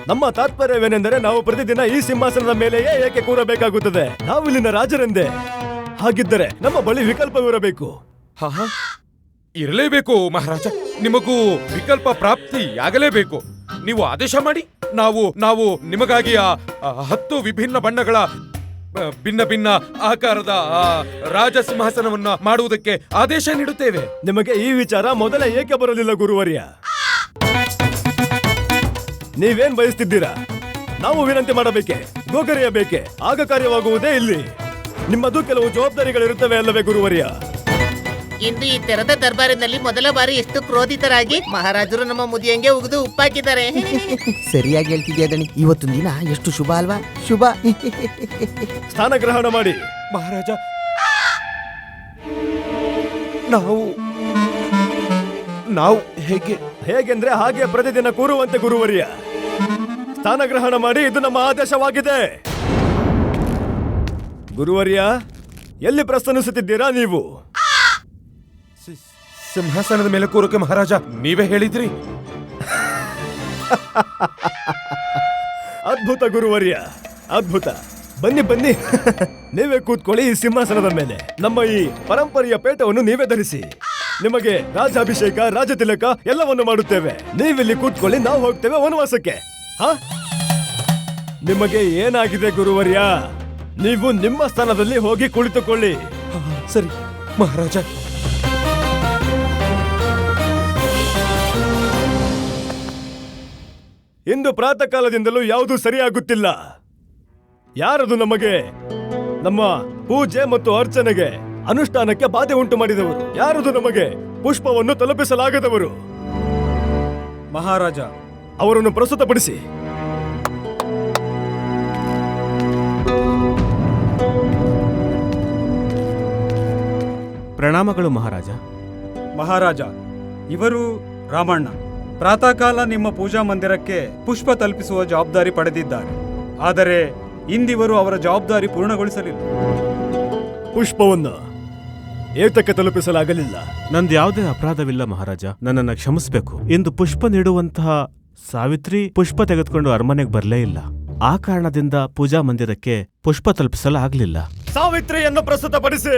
ನಮ್ಮ ತಾತ್ಪರ್ಯವೇನೆಂದರೆ ನಾವು ಪ್ರತಿದಿನ ಈ ಸಿಂಹಾಸನದ ಮೇಲೆಯೇ ಏಕೆ ಕೂರಬೇಕಾಗುತ್ತದೆ? ನಾವು ಇಲ್ಲಿನ ರಾಜರೆಂದೇ. ಹಾಗಿದ್ದರೆ ನಮ್ಮ ಬಳಿ ವಿಕಲ್ಪವಿರಬೇಕು. ಇರಲೇಬೇಕು ಮಹಾರಾಜ. ನಿಮಗೂ ವಿಕಲ್ಪ ಪ್ರಾಪ್ತಿಯಾಗಲೇಬೇಕು. ನೀವು ಆದೇಶ ಮಾಡಿ. ನಾವು ನಿಮಗಾಗಿ 10 ವಿಭಿನ್ನ ಬಣ್ಣಗಳ ಭಿನ್ನ ಭಿನ್ನ ಆಕಾರದ ರಾಜಸಿಂಹಾಸನವನ್ನ ಮಾಡುವುದಕ್ಕೆ ಆದೇಶ ನೀಡುತ್ತೇವೆ. ನಿಮಗೆ ಈ ವಿಚಾರ ಮೊದಲೇ ಏಕೆ ಬರಲಿಲ್ಲ ಗುರುವರ್ಯ? ನೀವೇನ್ ಬಯಸ್ತಿದ್ದೀರಾ? ನಾವು ವಿನಂತಿ ಮಾಡಬೇಕೆ? ಗೋಕರಿಯಬೇಕೆ? ಆಗ ಕಾರ್ಯವಾಗುವುದೇ ಇಲ್ಲಿ. ನಿಮ್ಮದು ಕೆಲವು ಜವಾಬ್ದಾರಿಗಳಿರುತ್ತವೆ ಅಲ್ಲವೇ ಗುರುವರ್ಯ? ಇಂದು ಈ ತೆರೆದ ದರ್ಬಾರಿನಲ್ಲಿ ಮೊದಲ ಬಾರಿ ಎಷ್ಟು ಕ್ರೋಧಿತರಾಗಿ ಮಹಾರಾಜರು ನಮ್ಮ ಮುದಿಯಂಗೆ ಉಗಿದು ಉಪ್ಪಾಕಿದ್ದಾರೆ. ಸರಿಯಾಗಿ ಹೇಳ್ತಿದ್ಯಾ ದಣಿ. ಇವತ್ತೊಂದು ದಿನ ಎಷ್ಟು ಶುಭ ಅಲ್ವಾ? ಶುಭ. ಸ್ಥಾನ ಗ್ರಹಣ ಮಾಡಿ. ಮಹಾರಾಜ, ನಾವು ಹೇಗೆಂದ್ರೆ ಹಾಗೆ ಪ್ರತಿದಿನ ಕೂರುವಂತೆ ಗುರುವರಿಯ. ಸ್ಥಾನ ಗ್ರಹಣ ಮಾಡಿ, ಇದು ನಮ್ಮ ಆದೇಶವಾಗಿದೆ. ಗುರುವರಿಯ, ಎಲ್ಲಿ ಪ್ರಸ್ತನಿಸುತ್ತಿದ್ದೀರಾ ನೀವು? ಸಿಂಹಾಸನದ ಮೇಲೆ ಕೂರೋಕೆ ಮಹಾರಾಜ ನೀವೇ ಹೇಳಿದ್ರಿ. ಅದ್ಭುತ ಗುರುವರ್ಯ, ಅದ್ಭುತ. ಬನ್ನಿ ಬನ್ನಿ, ನೀವೇ ಕೂತ್ಕೊಳ್ಳಿ ಈ ಸಿಂಹಾಸನದ ಮೇಲೆ. ನಮ್ಮ ಈ ಪರಂಪರೆಯ ಪೇಟವನ್ನು ನೀವೇ ಧರಿಸಿ. ನಿಮಗೆ ರಾಜಾಭಿಷೇಕ, ರಾಜತಿಲಕ ಎಲ್ಲವನ್ನು ಮಾಡುತ್ತೇವೆ. ನೀವಿಲ್ಲಿ ಕೂತ್ಕೊಳ್ಳಿ, ನಾವು ಹೋಗ್ತೇವೆ ವನವಾಸಕ್ಕೆ. ನಿಮಗೆ ಏನಾಗಿದೆ ಗುರುವರ್ಯ? ನೀವು ನಿಮ್ಮ ಸ್ಥಾನದಲ್ಲಿ ಹೋಗಿ ಕುಳಿತುಕೊಳ್ಳಿ. ಸರಿ ಮಹಾರಾಜ. ಇಂದು ಪ್ರಾತಃ ಕಾಲದಿಂದಲೂ ಯಾವುದೂ ಸರಿಯಾಗುತ್ತಿಲ್ಲ. ಯಾರದು ನಮಗೆ ನಮ್ಮ ಪೂಜೆ ಮತ್ತು ಅರ್ಚನೆಗೆ ಅನುಷ್ಠಾನಕ್ಕೆ ಬಾಧೆ ಉಂಟು ಮಾಡಿದವರು? ಯಾರದು ನಮಗೆ ಪುಷ್ಪವನ್ನು ತಲುಪಿಸಲಾಗದವರು? ಮಹಾರಾಜ, ಅವರನ್ನು ಪ್ರಸ್ತುತಪಡಿಸಿ. ಪ್ರಣಾಮಗಳು ಮಹಾರಾಜ. ಮಹಾರಾಜ, ಇವರು ರಾಮಣ್ಣ. ಪ್ರಾತಃ ಕಾಲ ನಿಮ್ಮ ಪೂಜಾ ಮಂದಿರಕ್ಕೆ ಪುಷ್ಪ ತಲುಪಿಸುವ ಜವಾಬ್ದಾರಿ ಪಡೆದಿದ್ದಾರೆ. ಆದರೆ ಇಂದಿವರು ಅವರ ಜವಾಬ್ದಾರಿ ಪೂರ್ಣಗೊಳಿಸಲಿಲ್ಲ. ಪುಷ್ಪವನ್ನು ಏತಕ್ಕೆ ತಲುಪಿಸಲಾಗಲಿಲ್ಲ? ನಂದು ಯಾವುದೇ ಅಪರಾಧವಿಲ್ಲ ಮಹಾರಾಜ, ನನ್ನನ್ನು ಕ್ಷಮಿಸಬೇಕು. ಇಂದು ಪುಷ್ಪ ನೀಡುವಂತಹ ಸಾವಿತ್ರಿ ಪುಷ್ಪ ತೆಗೆದುಕೊಂಡು ಅರಮನೆಗೆ ಬರಲೇ ಇಲ್ಲ. ಆ ಕಾರಣದಿಂದ ಪೂಜಾ ಮಂದಿರಕ್ಕೆ ಪುಷ್ಪ ತಲುಪಿಸಲಾಗಲಿಲ್ಲ. ಸಾವಿತ್ರಿಯನ್ನು ಪ್ರಸ್ತುತಪಡಿಸಿ.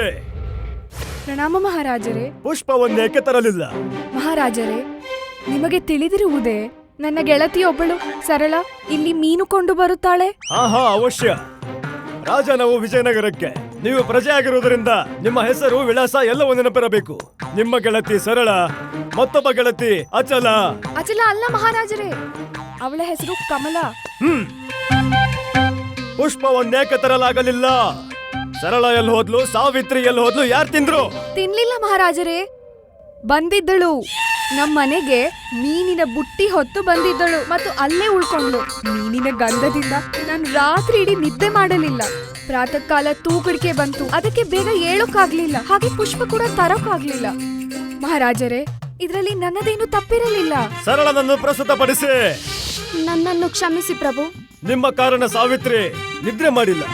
ಪ್ರಣಾಮ ಮಹಾರಾಜರೇ. ಪುಷ್ಪವನ್ನೇಕೆ ತರಲಿಲ್ಲ? ಮಹಾರಾಜರೇ, ನಿಮಗೆ ತಿಳಿದಿರುವುದೇ, ನನ್ನ ಗೆಳತಿಯೊಬ್ಬಳು ಸರಳ ಇಲ್ಲಿ ಮೀನು ಕೊಂಡು ಬರುತ್ತಾಳೆ. ಹಾ, ಅವಶ್ಯ. ರಾಜ, ನಾವು ವಿಜಯನಗರಕ್ಕೆ, ನೀವು ಪ್ರಜೆ ಆಗಿರುವುದರಿಂದ ನಿಮ್ಮ ಹೆಸರು, ವಿಳಾಸ ಎಲ್ಲವೂ ನೆನಪಿರಬೇಕು. ನಿಮ್ಮ ಗೆಳತಿ ಸರಳ, ಮತ್ತೊಬ್ಬ ಗೆಳತಿ ಅಚಲ. ಅಚಲ ಅಲ್ಲ ಮಹಾರಾಜರೇ, ಅವಳ ಹೆಸರು ಕಮಲ. ಪುಷ್ಪವನ್ನೇಕೆ ತರಲಾಗಲಿಲ್ಲ? ಸರಳ ಎಲ್ಲಿ ಹೋದ್ಲು? ಸಾವಿತ್ರಿ ಎಲ್ಲಿ ಹೋದ್ಲು? ಯಾರು ತಿಂದ್ರು? ತಿನ್ಲಿಲ್ಲ ಮಹಾರಾಜರೇ, ಬಂದಿದ್ದಳು. ನಮ್ಮ ಮನೆಗೆ ಮೀನಿನ ಬುಟ್ಟಿ ಹೊತ್ತು ಬಂದಿದ್ದಳು ಮತ್ತು ಅಲ್ಲೇ ಉಳ್ಕೊಂಡ್ಳು. ಮೀನಿನ ಗಂಧದಿಂದ ನಾನು ರಾತ್ರಿ ಇಡೀ ನಿದ್ದೆ ಮಾಡಲಿಲ್ಲ. ಪ್ರಾತಃ ಕಾಲ ತೂಕಡಿಕೆ ಬಂತು, ಅದಕ್ಕೆ ಬೇಗ ಏಳೋಕ್ಕಾಗ್ಲಿಲ್ಲ. ಹಾಗೆ ಪುಷ್ಪ ಕೂಡ ತರೋಕ್ಕಾಗ್ಲಿಲ್ಲ. ಮಹಾರಾಜರೇ, ಇದರಲ್ಲಿ ನನ್ನದೇನು ತಪ್ಪಿರಲಿಲ್ಲ. ಸರಳನನ್ನು ಪ್ರಸ್ತುತಪಡಿಸಿ. ನನ್ನನ್ನು ಕ್ಷಮಿಸಿ ಪ್ರಭು. ನಿಮ್ಮ ಕಾರಣ ಸಾವಿತ್ರಿ ನಿದ್ರೆ ಮಾಡಿಲ್ಲ.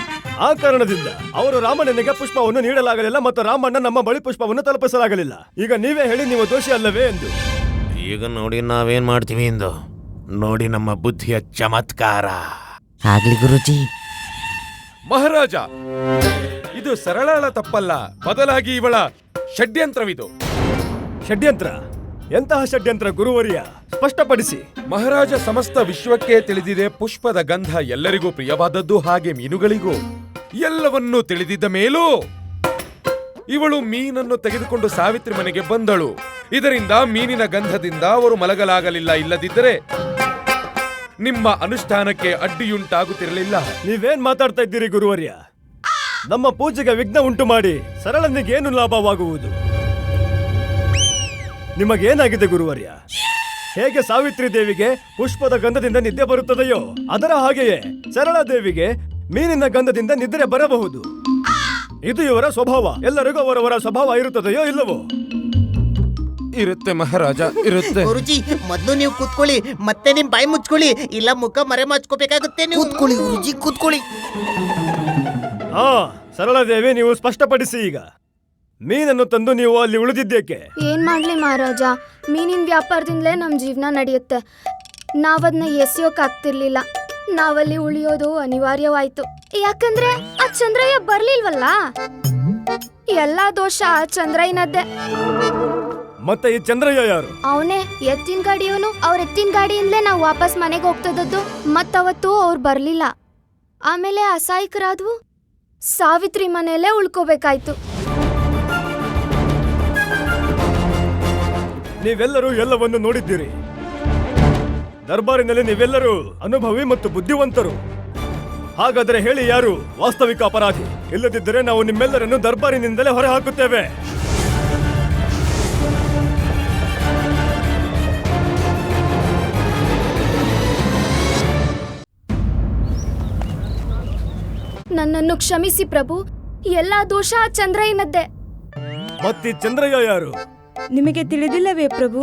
ಆ ಕಾರಣದಿಂದ ಅವರು ರಾಮಣ್ಣನಿಗೆ ಪುಷ್ಪವನ್ನು ನೀಡಲಾಗಲಿಲ್ಲ ಮತ್ತು ರಾಮಣ್ಣ ನಮ್ಮ ಬಳಿ ಪುಷ್ಪವನ್ನು ತಲುಪಿಸಲಾಗಲಿಲ್ಲ. ಈಗ ನೀವೇ ಹೇಳಿ, ನೀವು ದೋಷಿ ಅಲ್ಲವೇ ಎಂದು. ಈಗ ನೋಡಿ ನಾವೇನ್ ಮಾಡ್ತೀವಿ ಎಂದು. ನೋಡಿ ನಮ್ಮ ಬುದ್ಧಿಯ ಚಮತ್ಕಾರ. ಆಗ್ಲಿ ಗುರುಜಿ. ಮಹಾರಾಜ, ಇದು ಸರಳಳ ತಪ್ಪಲ್ಲ, ಬದಲಾಗಿ ಇವಳ ಷಡ್ಯಂತ್ರವಿದು. ಷಡ್ಯಂತ್ರ? ಎಂತಹ ಷಡ್ಯಂತ್ರ ಗುರುವರಿಯ? ಸ್ಪಷ್ಟಪಡಿಸಿ. ಮಹಾರಾಜ, ಸಮಸ್ತ ವಿಶ್ವಕ್ಕೆ ತಿಳಿದಿದೆ ಪುಷ್ಪದ ಗಂಧ ಎಲ್ಲರಿಗೂ ಪ್ರಿಯವಾದದ್ದು, ಹಾಗೆ ಮೀನುಗಳಿಗೂ. ಎಲ್ಲವನ್ನೂ ತಿಳಿದಿದ್ದ ಮೇಲೂ ಇವಳು ಮೀನನ್ನು ತೆಗೆದುಕೊಂಡು ಸಾವಿತ್ರಿ ಮನೆಗೆ ಬಂದಳು. ಇದರಿಂದ ಮೀನಿನ ಗಂಧದಿಂದ ಅವರು ಮಲಗಲಾಗಲಿಲ್ಲ. ಇಲ್ಲದಿದ್ದರೆ ನಿಮ್ಮ ಅನುಷ್ಠಾನಕ್ಕೆ ಅಡ್ಡಿಯುಂಟಾಗುತ್ತಿರಲಿಲ್ಲ. ನೀವೇನ್ ಮಾತಾಡ್ತಾ ಇದ್ದೀರಿ ಗುರುವರ್ಯ? ನಮ್ಮ ಪೂಜೆಗೆ ವಿಘ್ನ ಉಂಟು ಮಾಡಿ ಸರಳನಿಗೇನು ಲಾಭವಾಗುವುದು? ನಿಮಗೇನಾಗಿದೆ ಗುರುವರ್ಯ? ಹೇಗೆ ಸಾವಿತ್ರಿ ದೇವಿಗೆ ಪುಷ್ಪದ ಗಂಧದಿಂದ ನಿದ್ದೆ ಬರುತ್ತದೆಯೋ ಅದರ ಹಾಗೆಯೇ ಸರಳ ದೇವಿಗೆ ಮೀನಿನ ಗಂಧದಿಂದ ನಿದ್ರೆ ಬರಬಹುದು. ಇದು ಇವರ ಸ್ವಭಾವ. ಎಲ್ಲರಿಗೂ ಅವರವರ ಸ್ವಭಾವ ಇರುತ್ತದೆಯೋ ಇಲ್ಲವೋ? ಇರುತ್ತೆ ಮಹಾರಾಜ, ಇರುತ್ತೆ. ಗುರುಜಿ, ಮೊದ್ಲು ನೀವು ಕೂತ್ಕೊಳ್ಳಿ, ಮತ್ತೆ ನಿಮ್ ಬಾಯಿ ಮುಚ್ಕೊಳ್ಳಿ, ಇಲ್ಲ ಮುಖ ಮರೆ ಮಾಚ್ಕೋಬೇಕಾಗುತ್ತೆ. ನೀವು ಕೂತ್ಕೊಳ್ಳಿ ಗುರುಜಿ, ಕೂತ್ಕೊಳ್ಳಿ. ಹಾ, ಸರಳ ದೇವಿ, ನೀವು ಸ್ಪಷ್ಟಪಡಿಸಿ. ಈಗ ಮೀನನ್ನು ತಂದು ನೀವು ಅಲ್ಲಿ ಉಳಿದಿದ್ದೇಕೆ? ಏನ್ ಮಾಡ್ಲಿ ಮಹಾರಾಜ, ಮೀನಿನ ವ್ಯಾಪಾರದಿಂದಲೇ ನಮ್ ಜೀವನ ನಡೆಯುತ್ತೆ. ನಾವದನ್ನ ಎಸೆಯೋಕಾಗ್ತಿರ್ಲಿಲ್ಲ. ನಾವಲ್ಲಿ ಉಳಿಯೋದು ಅನಿವಾರ್ಯವಾಯ್ತು. ಯಾಕಂದ್ರೆ ಆ ಚಂದ್ರಯ್ಯ ಬರ್ಲಿಲ್ವಲ್ಲ. ಎಲ್ಲಾ ದೋಷ ಚಂದ್ರಯ್ಯನದ್ದೇ. ಮತ್ತೆ ಈ ಚಂದ್ರಯ್ಯ ಯಾರು? ಅವನೇ ಎತ್ತಿನ ಗಾಡಿಯವನು. ಅವ್ರ ಎತ್ತಿನ ಗಾಡಿಯಿಂದಲೇ ನಾವು ವಾಪಸ್ ಮನೆಗೆ ಹೋಗ್ತದದ್ದು. ಮತ್ತವತ್ತು ಅವ್ರು ಬರ್ಲಿಲ್ಲ. ಆಮೇಲೆ ಅಸಹಾಯಕರಾದ್ವು. ಸಾವಿತ್ರಿ ಮನೆಯಲ್ಲೇ ಉಳ್ಕೋಬೇಕಾಯ್ತು. ನೀವೆಲ್ಲರೂ ಎಲ್ಲವನ್ನು ನೋಡಿದ್ದೀರಿ. ದರ್ಬಾರಿನಲ್ಲಿ ನೀವೆಲ್ಲರೂ ಅನುಭವಿ ಮತ್ತು ಬುದ್ಧಿವಂತರು. ಹಾಗಾದರೆ ಹೇಳಿ, ಯಾರು ವಾಸ್ತವಿಕ ಅಪರಾಧಿ? ಇಲ್ಲದಿದ್ದರೆ ನಾವು ನಿಮ್ಮೆಲ್ಲರನ್ನು ದರ್ಬಾರಿನಿಂದಲೇ ಹೊರ ಹಾಕುತ್ತೇವೆ. ನನ್ನನ್ನು ಕ್ಷಮಿಸಿ ಪ್ರಭು. ಎಲ್ಲಾ ದೋಷ ಆ ಚಂದ್ರಯ್ಯನದ್ದೇ. ಮತ್ತೆ ಚಂದ್ರಯ್ಯ ಯಾರು? ನಿಮಗೆ ತಿಳಿದಿಲ್ಲವೇ ಪ್ರಭು?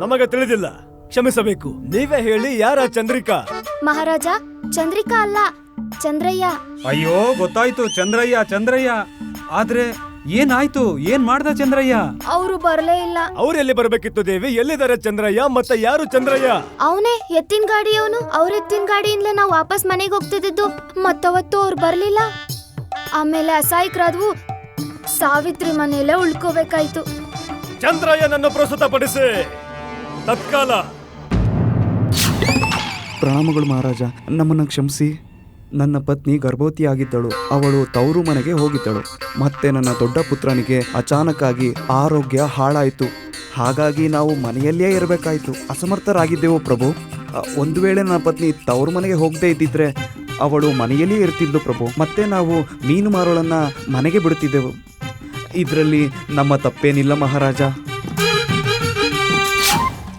ನಮಗೆ ತಿಳಿದಿಲ್ಲ, ಕ್ಷಮಿಸಬೇಕು. ನೀವೇ ಹೇಳಿ, ಯಾರ ಚಂದ್ರಿಕಾ? ಮಹಾರಾಜ, ಚಂದ್ರಿಕಾ ಅಲ್ಲ, ಚಂದ್ರಯ್ಯ. ಅಯ್ಯೋ ಗೊತ್ತಾಯ್ತು, ಚಂದ್ರಯ್ಯ. ಆದ್ರೆ ಏನಾಯ್ತು? ಏನ್ ಮಾಡ್ದ ಚಂದ್ರಯ್ಯ? ಅವರು ಬರಲೇ ಇಲ್ಲ. ಅವರೆಲ್ಲಿ ಬರಬೇಕಿತ್ತು ದೇವಿ? ಎಲ್ಲಿದ್ದಾರೆ ಚಂದ್ರಯ್ಯ? ಮತ್ತೆ ಯಾರು ಚಂದ್ರಯ್ಯ? ಅವನೇ ಎತ್ತಿನ ಗಾಡಿಯವನು. ಅವ್ರ ಎತ್ತಿನ ಗಾಡಿಯಿಂದಲೇ ನಾವು ವಾಪಸ್ ಮನೆಗೆ ಹೋಗ್ತಿದ್ದು. ಮತ್ತವತ್ತು ಅವ್ರು ಬರ್ಲಿಲ್ಲ. ಆಮೇಲೆ ಅಸಹಾಯಕರಾದ್ವು. ಸಾವಿತ್ರಿ ಮನೆಯಲ್ಲೇ ಉಳ್ಕೋಬೇಕಾಯ್ತು. ಚಂದ್ರಯ್ಯನನ್ನು ಪ್ರಸ್ತುತಪಡಿಸಿ ತತ್ಕಾಲ. ಪ್ರಣಾಮಗಳು ಮಹಾರಾಜ, ನಮ್ಮನ್ನು ಕ್ಷಮಿಸಿ. ನನ್ನ ಪತ್ನಿ ಗರ್ಭವತಿಯಾಗಿದ್ದಳು. ಅವಳು ತವರು ಮನೆಗೆ ಹೋಗಿದ್ದಳು. ಮತ್ತೆ ನನ್ನ ದೊಡ್ಡ ಪುತ್ರನಿಗೆ ಅಚಾನಕ್ಕಾಗಿ ಆರೋಗ್ಯ ಹಾಳಾಯಿತು. ಹಾಗಾಗಿ ನಾವು ಮನೆಯಲ್ಲೇ ಇರಬೇಕಾಯಿತು. ಅಸಮರ್ಥರಾಗಿದ್ದೆವು ಪ್ರಭು. ಒಂದು ವೇಳೆ ನನ್ನ ಪತ್ನಿ ತವರು ಮನೆಗೆ ಹೋಗದೇ ಇದ್ದಿದ್ರೆ ಅವಳು ಮನೆಯಲ್ಲೇ ಇರ್ತಿದ್ಲು ಪ್ರಭು. ಮತ್ತೆ ನಾವು ಮೀನು ಮಾರೋಳನ್ನ ಮನೆಗೆ ಬಿಡುತ್ತಿದ್ದೆವು. ಇದರಲ್ಲಿ ನಮ್ಮ ತಪ್ಪೇನಿಲ್ಲ ಮಹಾರಾಜ.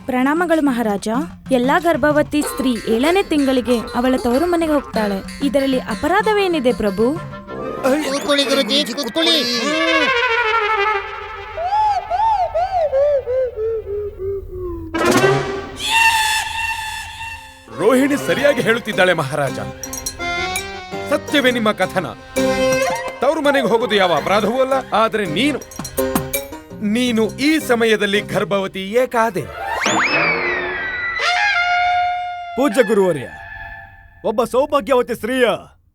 ಪ್ರಣಾಮಗಳು ಮಹಾರಾಜ. ಎಲ್ಲಾ ಗರ್ಭವತಿ ಸ್ತ್ರೀ 7ನೇ ತಿಂಗಳಿಗೆ ಅವಳ ತವರು ಮನೆಗೆ ಹೋಗ್ತಾಳೆ. ಇದರಲ್ಲಿ ಅಪರಾಧವೇನಿದೆ ಪ್ರಭು? ಕೂತ್ಕೊಳ್ಳಿ ಗುರುಜಿ, ಕೂತ್ಕೊಳ್ಳಿ. ರೋಹಿಣಿ ಸರಿಯಾಗಿ ಹೇಳುತ್ತಿದ್ದಾಳೆ ಮಹಾರಾಜ. ಸತ್ಯವೇ ನಿಮ್ಮ ಕಥನ. ತವರು ಮನೆಗೆ ಹೋಗೋದು ಯಾವ ಅಪರಾಧವೂ ಅಲ್ಲ. ಆದರೆ ನೀನು ಈ ಸಮಯದಲ್ಲಿ ಗರ್ಭವತಿ ಏಕಾದೆ. ಪೂಜ್ಯ ಗುರುವರ್ಯ, ಒಬ್ಬ ಸೌಭಾಗ್ಯವತಿ ಸ್ತ್ರೀಯ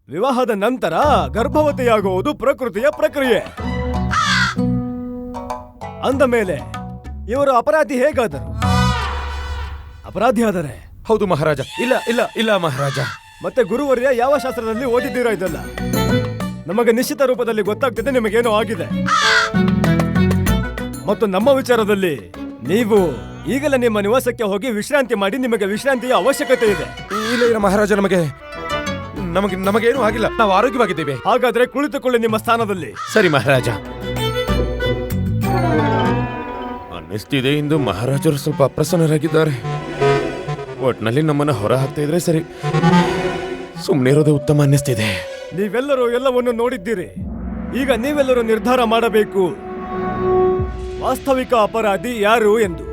ವಿವಾಹದ ನಂತರ ಗರ್ಭವತಿಯಾಗುವುದು ಪ್ರಕೃತಿಯ ಪ್ರಕ್ರಿಯೆ. ಅಂದ ಮೇಲೆ ಇವರು ಅಪರಾಧಿ ಹೇಗಾದರು? ಅಪರಾಧಿ ಆದರೆ ಹೌದು ಮಹಾರಾಜ. ಇಲ್ಲ ಮಹಾರಾಜ. ಮತ್ತೆ ಗುರುವರ್ಯ, ಯಾವ ಶಾಸ್ತ್ರದಲ್ಲಿ ಓದಿದ್ದೀರಾ ಇದೆಲ್ಲ? ನಮಗೆ ನಿಶ್ಚಿತ ರೂಪದಲ್ಲಿ ಗೊತ್ತಾಗ್ತಿದೆ ನಿಮಗೇನೋ ಆಗಿದೆ. ಮತ್ತು ನಮ್ಮ ವಿಚಾರದಲ್ಲಿ ನೀವು ಈಗಲೇ ನಿಮ್ಮ ನಿವಾಸಕ್ಕೆ ಹೋಗಿ ವಿಶ್ರಾಂತಿ ಮಾಡಿ. ನಿಮಗೆ ವಿಶ್ರಾಂತಿಯ ಅವಶ್ಯಕತೆ ಇದೆ. ಇಲ್ಲ ಮಹಾರಾಜ, ನಮಗೇನೂ ಆಗಿಲ್ಲ. ನಾವು ಆರೋಗ್ಯವಾಗಿದ್ದೇವೆ. ಹಾಗಾದ್ರೆ ಕುಳಿತುಕೊಳ್ಳಿ ನಿಮ್ಮ ಸ್ಥಾನದಲ್ಲಿ. ಸರಿ ಮಹಾರಾಜ. ಅನ್ನಿಸ್ತಿದೆ ಇಂದು ಮಹಾರಾಜರು ಸ್ವಲ್ಪ ಅಪ್ರಸನ್ನರಾಗಿದ್ದಾರೆ. ಒಟ್ನಲ್ಲಿ ನಮ್ಮನ್ನ ಹೊರ ಹಾಕ್ತಾ ಇದ್ರೆ ಸರಿ. ಸುಮ್ಮನೆ ಇರೋದೇ ಉತ್ತಮ ಅನ್ನಿಸ್ತಿದೆ. ನೀವೆಲ್ಲರೂ ಎಲ್ಲವನ್ನು ನೋಡಿದ್ದೀರಿ. ಈಗ ನೀವೆಲ್ಲರೂ ನಿರ್ಧಾರ ಮಾಡಬೇಕು, ವಾಸ್ತವಿಕ ಅಪರಾಧಿ ಯಾರು ಎಂದು.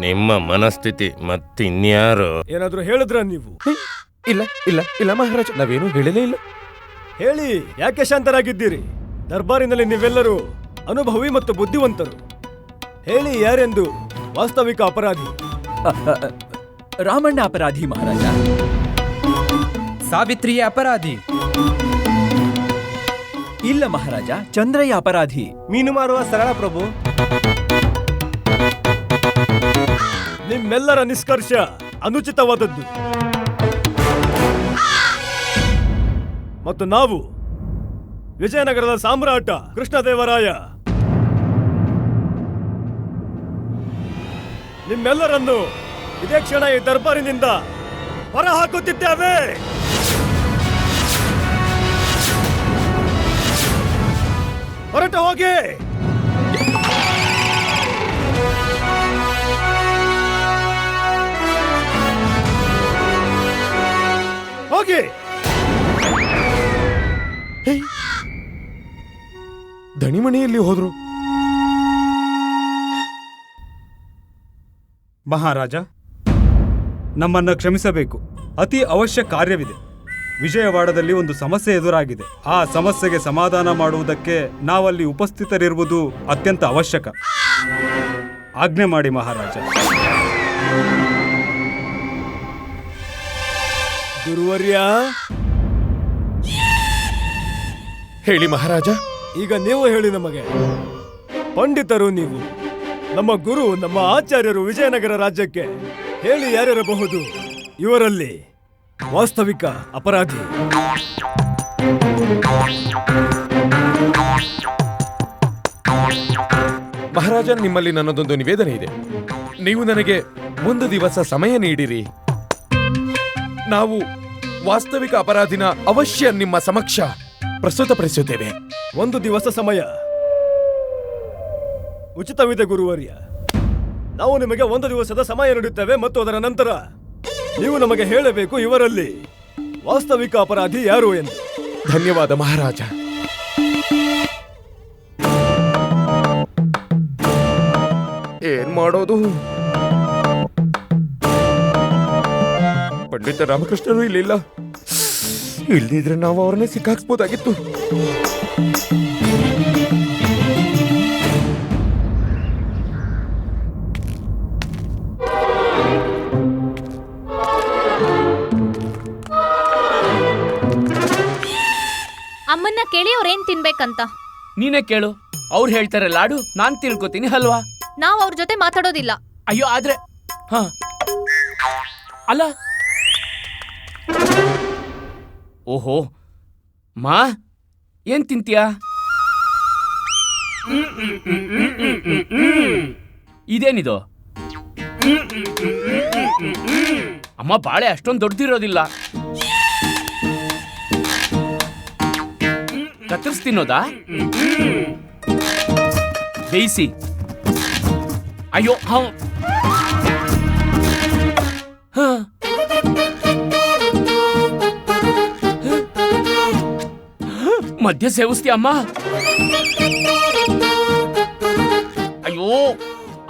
ನಿಮ್ಮ ಮನಸ್ಥಿತಿ ಮತ್ತಿನ್ಯಾರು? ಏನಾದ್ರೂ ಹೇಳಿದ್ರ ನೀವು? ಇಲ್ಲ ಮಹಾರಾಜ, ನಾವೇನು ಹೇಳಲೇ ಇಲ್ಲ. ಹೇಳಿ, ಯಾಕೆ ಶಾಂತರಾಗಿದ್ದೀರಿ? ದರ್ಬಾರಿನಲ್ಲಿ ನೀವೆಲ್ಲರೂ ಅನುಭವಿ ಮತ್ತು ಬುದ್ಧಿವಂತರು. ಹೇಳಿ, ಯಾರೆಂದು ವಾಸ್ತವಿಕ ಅಪರಾಧಿ? ರಾಮಣ್ಣ ಅಪರಾಧಿ ಮಹಾರಾಜ. ಸಾವಿತ್ರಿಯ ಅಪರಾಧಿ? ಇಲ್ಲ ಮಹಾರಾಜ, ಚಂದ್ರಯ್ಯ ಅಪರಾಧಿ. ಮೀನು ಮಾರುವ ಸರಳ ಪ್ರಭು. ನಿಮ್ಮೆಲ್ಲರ ನಿಷ್ಕರ್ಷ ಅನುಚಿತವಾದದ್ದು. ಮತ್ತು ನಾವು ವಿಜಯನಗರದ ಸಾಮ್ರಾಟ ಕೃಷ್ಣದೇವರಾಯ ನಿಮ್ಮೆಲ್ಲರನ್ನು ಇದೇ ಕ್ಷಣ ಈ ದರ್ಬಾರಿನಿಂದ ಹೊರಹಾಕುತ್ತಿದ್ದೇವೆ. ಹೊರಟು ಹೋಗಿ. ಹೋಗಿ. ದಣಿಮಣಿಯಲ್ಲಿ ಹೋದ್ರು. ಮಹಾರಾಜ, ನಮ್ಮನ್ನ ಕ್ಷಮಿಸಬೇಕು. ಅತಿ ಅವಶ್ಯ ಕಾರ್ಯವಿದೆ. ವಿಜಯವಾಡದಲ್ಲಿ ಒಂದು ಸಮಸ್ಯೆ ಎದುರಾಗಿದೆ. ಆ ಸಮಸ್ಯೆಗೆ ಸಮಾಧಾನ ಮಾಡುವುದಕ್ಕೆ ನಾವಲ್ಲಿ ಉಪಸ್ಥಿತರಿರುವುದು ಅತ್ಯಂತ ಅವಶ್ಯಕ. ಆಜ್ಞೆ ಮಾಡಿ ಮಹಾರಾಜ. ಗುರುವರ್ಯ, ಹೇಳಿ ಮಹಾರಾಜ. ಈಗ ನೀವು ಹೇಳಿ ನಮಗೆ. ಪಂಡಿತರು ನೀವು, ನಮ್ಮ ಗುರು, ನಮ್ಮ ಆಚಾರ್ಯರು ವಿಜಯನಗರ ರಾಜ್ಯಕ್ಕೆ. ಹೇಳಿ, ಯಾರಿರಬಹುದು ಇವರಲ್ಲಿ ವಾಸ್ತವಿಕ ಅಪರಾಧಿ? ಮಹಾರಾಜ, ನಿಮ್ಮಲ್ಲಿ ನನ್ನದೊಂದು ನಿವೇದನೆ ಇದೆ. ನೀವು ನನಗೆ ಒಂದು ದಿವಸ ಸಮಯ ನೀಡಿರಿ. ನಾವು ವಾಸ್ತವಿಕ ಅಪರಾಧಿನ ಅವಶ್ಯ ನಿಮ್ಮ ಸಮಕ್ಷ ಪ್ರಸ್ತುತಪಡಿಸುತ್ತೇವೆ. ಒಂದು ದಿವಸ ಸಮಯ ಉಚಿತವಿದೆ ಗುರುವರ್ಯ. ನಾವು ನಿಮಗೆ ಒಂದು ದಿವಸದ ಸಮಯ ನೀಡುತ್ತೇವೆ ಮತ್ತು ಅದರ ನಂತರ ನೀವು ನಮಗೆ ಹೇಳಬೇಕು ಇವರಲ್ಲಿ ವಾಸ್ತವಿಕ ಅಪರಾಧಿ ಯಾರು ಎಂದು. ಧನ್ಯವಾದ ಮಹಾರಾಜ. ಏನ್ ಮಾಡೋದು? ಪಂಡಿತ ರಾಮಕೃಷ್ಣರು ಇಲ್ಲಿಲ್ಲ. ಇಲ್ದಿದ್ರೆ ನಾವು ಅವ್ರನ್ನೇ ಸಿಕ್ಕಾಕ್ಸ್ಬೋದಾಗಿತ್ತು. ಅಮ್ಮನ್ನ ಕೇಳಿ ಅವ್ರೇನ್ ತಿನ್ಬೇಕಂತ. ನೀನೇ ಕೇಳು. ಅವ್ರು ಹೇಳ್ತಾರೆ ಲಾಡು, ನಾನ್ ತಿಳ್ಕೊತೀನಿ ಹಲ್ವಾ. ನಾವ್ ಅವ್ರ ಜೊತೆ ಮಾತಾಡೋದಿಲ್ಲ. ಅಯ್ಯೋ ಆದ್ರೆ ಹ ಅಲ್ಲ. ಓಹೋ ಮಾ, ಏನ್ ತಿಂತೀಯಾ? ಇದೇನಿದು? ಅಮ್ಮ ಬಾಳೆ ಅಷ್ಟೊಂದು ದೊಡ್ಡದಿರೋದಿಲ್ಲ. ಕತ್ತರಿಸಿ ತಿನ್ನೋದಾ? ಬೇಯಿಸಿ. ಅಯ್ಯೋ ಹ ಮದ್ಯ ಸೇವಿಸ್ತೀಯ ಅಮ್ಮ? ಅಯ್ಯೋ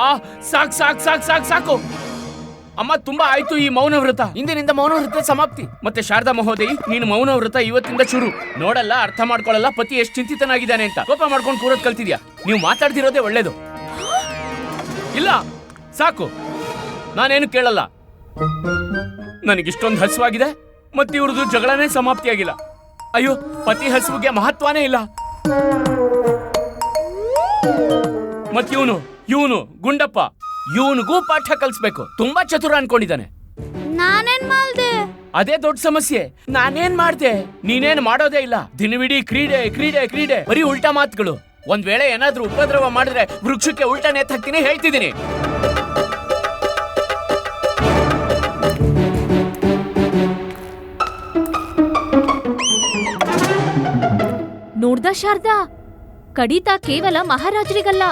ಆ ಸಾಕ್ ಸಾಕ್ ಸಾಕ್ ಸಾಕ್ ಸಾಕು ಅಮ್ಮ, ತುಂಬಾ ಆಯ್ತು ಈ ಮೌನ ವ್ರತ. ಇಂದಿನಿಂದ ಮೌನ ವ್ರತ ಸಮಾಪ್ತಿ. ಮತ್ತೆ ಶಾರದಾ ಮಹೋದಯಿ, ನೀನು ಮೌನ ವ್ರತ ಇವತ್ತಿಂದ ಶುರು. ನೋಡಲ್ಲ, ಅರ್ಥ ಮಾಡ್ಕೊಳ್ಳಲ್ಲ, ಪತಿ ಎಷ್ಟು ಚಿಂತಿತನಾಗಿದ್ದಾನೆ ಅಂತ. ಕೋಪ ಮಾಡ್ಕೊಂಡು ಕೂರೋದ್ ಕಲ್ತಿದ್ಯಾ? ನೀವು ಮಾತಾಡ್ತಿರೋದೇ ಒಳ್ಳೇದು. ಇಲ್ಲ ಸಾಕು, ನಾನೇನು ಕೇಳಲ್ಲ. ನನಗಿಷ್ಟೊಂದು ಹಸುವಾಗಿದೆ, ಮತ್ತೆ ಇವ್ರದ್ದು ಜಗಳನೇ ಸಮಾಪ್ತಿಯಾಗಿಲ್ಲ. ಅಯ್ಯೋ, ಪತಿ ಹಸುವಿಗೆ ಮಹತ್ವನೇ ಇಲ್ಲ. ಮತ್ ಇವನು ಗುಂಡಪ್ಪ, ಇವನಿಗೂ ಪಾಠ ಕಲಿಸ್ಬೇಕು. ತುಂಬಾ ಚತುರ ಅನ್ಕೊಂಡಿದ್ದಾನೆ. ನಾನೇನ್ ಮಾಡ್ದೆ? ಅದೇ ದೊಡ್ಡ ಸಮಸ್ಯೆ. ನಾನೇನ್ ಮಾಡ್ದೆ? ನೀನೇನ್ ಮಾಡೋದೇ ಇಲ್ಲ. ದಿನವಿಡೀ ಕ್ರೀಡೆ ಕ್ರೀಡೆ ಕ್ರೀಡೆ, ಬರೀ ಉಲ್ಟಾ ಮಾತುಗಳು. ಒಂದ್ ವೇಳೆ ಏನಾದ್ರೂ ಉಪದ್ರವ ಮಾಡಿದ್ರೆ ವೃಕ್ಷಕ್ಕೆ ಉಲ್ಟಾ ನೇತ್ ಹಾಕ್ತೀನಿ, ಹೇಳ್ತಿದ್ದೀನಿ. ನೋಡ್ದ ಶಾರದಾ, ಕಡಿತ ಕೇವಲ ಮಹಾರಾಜರಿಗಲ್ಲ,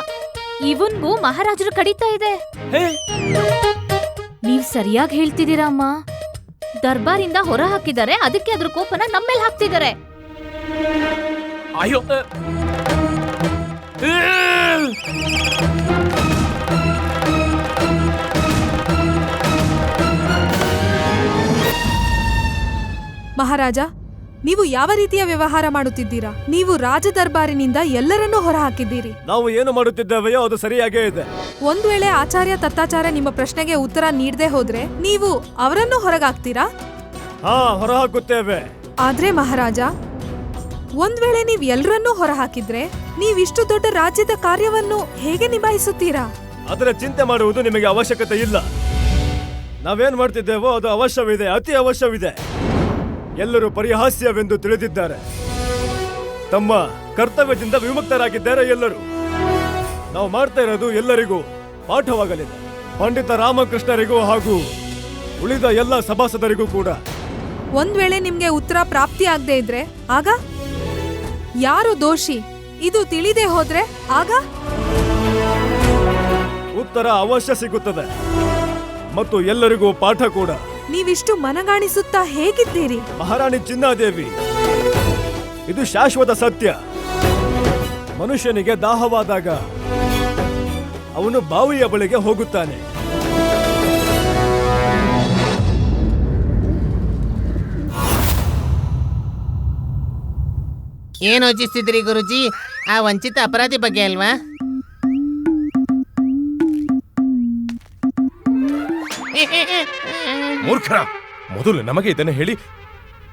ಇವನ್ಗೂ ಮಹಾರಾಜರು ಕಡಿತಾ ಇದೆ. ನೀವ್ ಸರಿಯಾಗಿ ಹೇಳ್ತಿದ್ದೀರಾ ಅಮ್ಮ. ದರ್ಬಾರಿಂದ ಹೊರ ಹಾಕಿದ್ದಾರೆ, ಅದಕ್ಕೆ ಅದ್ರ ಕೋಪನ ನಮ್ಮೇಲೆ ಹಾಕ್ತಿದ್ದಾರೆ. ಅಯ್ಯೋ ಮಹಾರಾಜ, ನೀವು ಯಾವ ರೀತಿಯ ವ್ಯವಹಾರ ಮಾಡುತ್ತಿದ್ದೀರಾ? ನೀವು ರಾಜ ದರ್ಬಾರಿನಿಂದ ಎಲ್ಲರನ್ನೂ ಹೊರ ಹಾಕಿದ್ದೀರಿ. ನಾವು ಏನು ಮಾಡುತ್ತಿದ್ದೇವೆಯೋ ಅದು ಸರಿಯಾಗೇ ಇದೆ. ಒಂದ್ ವೇಳೆ ಆಚಾರ್ಯ ತತ್ತಾಚಾರ್ಯ ನಿಮ್ಮ ಪ್ರಶ್ನೆಗೆ ಉತ್ತರ ನೀಡದೆ ಹೋದ್ರೆ ನೀವು ಅವರನ್ನು ಹೊರಗಾಕ್ತೀರಾ? ಹಾ, ಹೊರ ಹಾಕುತ್ತೇವೆ. ಆದ್ರೆ ಮಹಾರಾಜ, ಒಂದ್ ವೇಳೆ ನೀವ್ ಎಲ್ಲರನ್ನೂ ಹೊರ ಹಾಕಿದ್ರೆ ನೀವಿಷ್ಟು ದೊಡ್ಡ ರಾಜ್ಯದ ಕಾರ್ಯವನ್ನು ಹೇಗೆ ನಿಭಾಯಿಸುತ್ತೀರಾ? ಅದರ ಚಿಂತೆ ಮಾಡುವುದು ನಿಮಗೆ ಅವಶ್ಯಕತೆ ಇಲ್ಲ. ನಾವೇನ್ ಮಾಡ್ತಿದ್ದೇವೋ ಅದು ಅವಶ್ಯವಿದೆ, ಅತಿ ಅವಶ್ಯವಿದೆ. ಎಲ್ಲರೂ ಪರಿಹಾಸ್ಯವೆಂದು ತಿಳಿದಿದ್ದಾರೆ. ತಮ್ಮ ಕರ್ತವ್ಯದಿಂದ ವಿಮುಕ್ತರಾಗಿದ್ದಾರೆ ಎಲ್ಲರೂ. ನಾವು ಮಾಡ್ತಾ ಇರೋದು ಎಲ್ಲರಿಗೂ ಪಾಠವಾಗಲಿದೆ. ಪಂಡಿತ ರಾಮಕೃಷ್ಣರಿಗೂ ಹಾಗೂ ಉಳಿದ ಎಲ್ಲ ಸಭಾಸದರಿಗೂ ಕೂಡ. ಒಂದ್ ವೇಳೆ ನಿಮ್ಗೆ ಉತ್ತರ ಪ್ರಾಪ್ತಿ ಆಗದೆ ಇದ್ರೆ ಆಗ ಯಾರು ದೋಷಿ ಇದು ತಿಳಿದೇ ಹೋದ್ರೆ ಆಗ ಉತ್ತರ ಅವಶ್ಯ ಸಿಗುತ್ತದೆ ಮತ್ತು ಎಲ್ಲರಿಗೂ ಪಾಠ ಕೂಡ. ನೀವಿಷ್ಟು ಮನಗಾಣಿಸುತ್ತಾ ಹೇಗಿದ್ದೀರಿ? ಮಹಾರಾಣಿ ಚಿನ್ನಾದೇವಿ, ಇದು ಶಾಶ್ವತ ಸತ್ಯ. ಮನುಷ್ಯನಿಗೆ ದಾಹವಾದಾಗ ಅವನು ಬಾವಿಯ ಬಳಿಗೆ ಹೋಗುತ್ತಾನೆ. ಏನ್ ಯೋಚಿಸ್ತಿದ್ರಿ ಗುರುಜಿ? ಆ ವಂಚಿತ ಅಪರಾಧಿ ಬಗ್ಗೆ ಅಲ್ವಾ? ಮೂರ್ಖರ, ಮೊದಲು ನಮಗೆ ಇದನ್ನು ಹೇಳಿ,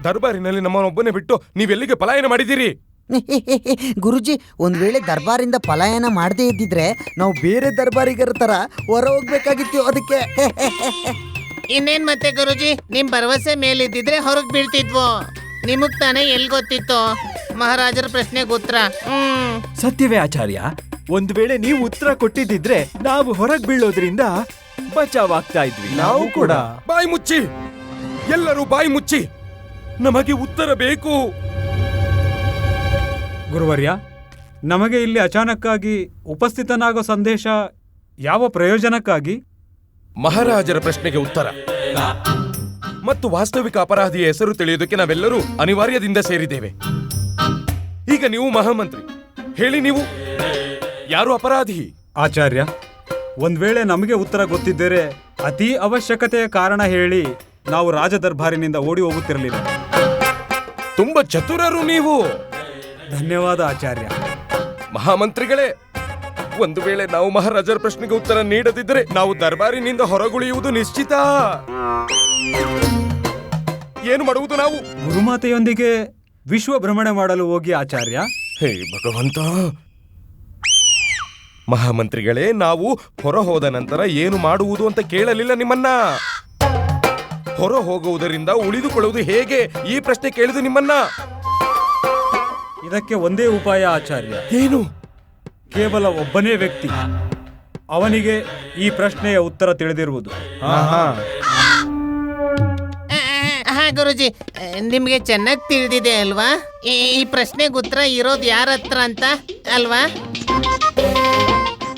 ದರ್ಬಾರಿನಲ್ಲಿ ನಮ್ಮನ್ನೊಬ್ಬನೇ ಬಿಟ್ಟು ನೀವೆಲ್ಲಿಗೆ ಪಲಾಯನ ಮಾಡಿದ್ದೀರಿ? ಗುರುಜಿ, ಒಂದ್ ವೇಳೆ ದರ್ಬಾರಿಂದ ಪಲಾಯನ ಮಾಡದೇ ಇದ್ದಿದ್ರೆ ನಾವು ಬೇರೆ ದರ್ಬಾರಿಗರ ತರ ಹೊರ ಹೋಗ್ಬೇಕಾಗಿತ್ತು. ಅದಕ್ಕೆ ಇನ್ನೇನ್ ಮತ್ತೆ ಗುರುಜಿ, ನಿಮ್ ಭರವಸೆ ಮೇಲಿದ್ದಿದ್ರೆ ಹೊರಗ್ ಬೀಳ್ತಿದ್ವು. ನಿಮಗ್ ತಾನೇ ಎಲ್ ಗೊತ್ತಿತ್ತು ಮಹಾರಾಜರ ಪ್ರಶ್ನೆಗೆ ಉತ್ತರ? ಸತ್ಯವೇ ಆಚಾರ್ಯ. ಒಂದ್ ವೇಳೆ ನೀವು ಉತ್ತರ ಕೊಟ್ಟಿದ್ದಿದ್ರೆ ನಾವು ಹೊರಗ್ ಬೀಳೋದ್ರಿಂದ ಬಚಾವಾಗ್ತಾ ಇದ್ವಿ. ನಾವು ಕೂಡ. ಬಾಯಿ ಮುಚ್ಚಿ, ಎಲ್ಲರೂ ಬಾಯಿ ಮುಚ್ಚಿ, ನಮಗೆ ಉತ್ತರ ಬೇಕು. ಗುರುವರ್ಯ, ನಮಗೆ ಇಲ್ಲಿ ಅಚಾನಕ್ಕಾಗಿ ಉಪಸ್ಥಿತನಾಗೋ ಸಂದೇಶ ಯಾವ ಪ್ರಯೋಜನಕ್ಕಾಗಿ? ಮಹಾರಾಜರ ಪ್ರಶ್ನೆಗೆ ಉತ್ತರ. ಮತ್ತು ವಾಸ್ತವಿಕ ಅಪರಾಧಿಯ ಹೆಸರು ತಿಳಿಯುವುದಕ್ಕೆ ನಾವೆಲ್ಲರೂ ಅನಿವಾರ್ಯದಿಂದ ಸೇರಿದ್ದೇವೆ. ಈಗ ನೀವು ಮಹಾಮಂತ್ರಿ, ಹೇಳಿ, ನೀವು ಯಾರು ಅಪರಾಧಿ? ಆಚಾರ್ಯ, ಒಂದ್ ವೇಳೆ ನಮಗೆ ಉತ್ತರ ಗೊತ್ತಿದ್ದರೆ ಅತಿ ಅವಶ್ಯಕತೆಯ ಕಾರಣ ಹೇಳಿ ನಾವು ರಾಜ ದರ್ಬಾರಿನಿಂದ ಓಡಿ ಹೋಗುತ್ತಿರಲಿಲ್ಲ. ತುಂಬಾ ಚತುರರು ನೀವು. ಧನ್ಯವಾದ ಆಚಾರ್ಯ. ಮಹಾಮಂತ್ರಿಗಳೇ, ಒಂದು ವೇಳೆ ನಾವು ಮಹಾರಾಜರ ಪ್ರಶ್ನೆಗೆ ಉತ್ತರ ನೀಡದಿದ್ದರೆ ನಾವು ದರ್ಬಾರಿನಿಂದ ಹೊರಗುಳಿಯುವುದು ನಿಶ್ಚಿತ. ಏನು ಮಾಡುವುದು ನಾವು? ಗುರುಮಾತೆಯೊಂದಿಗೆ ವಿಶ್ವ ಭ್ರಮಣೆ ಮಾಡಲು ಹೋಗಿ ಆಚಾರ್ಯ. ಹೇ ಭಗವಂತ. ಮಹಾಮಂತ್ರಿಗಳೇ, ನಾವು ಹೊರ ಹೋದ ನಂತರ ಏನು ಮಾಡುವುದು ಅಂತ ಕೇಳಲಿಲ್ಲ ನಿಮ್ಮನ್ನ. ಹೊರ ಹೋಗುವುದರಿಂದ ಉಳಿದುಕೊಳ್ಳುವುದು ಹೇಗೆ ಈ ಪ್ರಶ್ನೆ ಕೇಳಿದು ನಿಮ್ಮನ್ನ. ಇದಕ್ಕೆ ಒಂದೇ ಉಪಾಯ ಆಚಾರ್ಯ. ಏನು? ಕೇವಲ ಒಬ್ಬನೇ ವ್ಯಕ್ತಿ, ಅವನಿಗೆ ಈ ಪ್ರಶ್ನೆಯ ಉತ್ತರ ತಿಳಿದಿರುವುದು. ಹಾ ಗುರುಜಿ, ನಿಮ್ಗೆ ಚೆನ್ನಾಗಿ ತಿಳಿದಿದೆ ಅಲ್ವಾ ಈ ಪ್ರಶ್ನೆಗೆ ಉತ್ತರ ಇರೋದು ಯಾರ ಹತ್ರ ಅಂತ ಅಲ್ವಾ?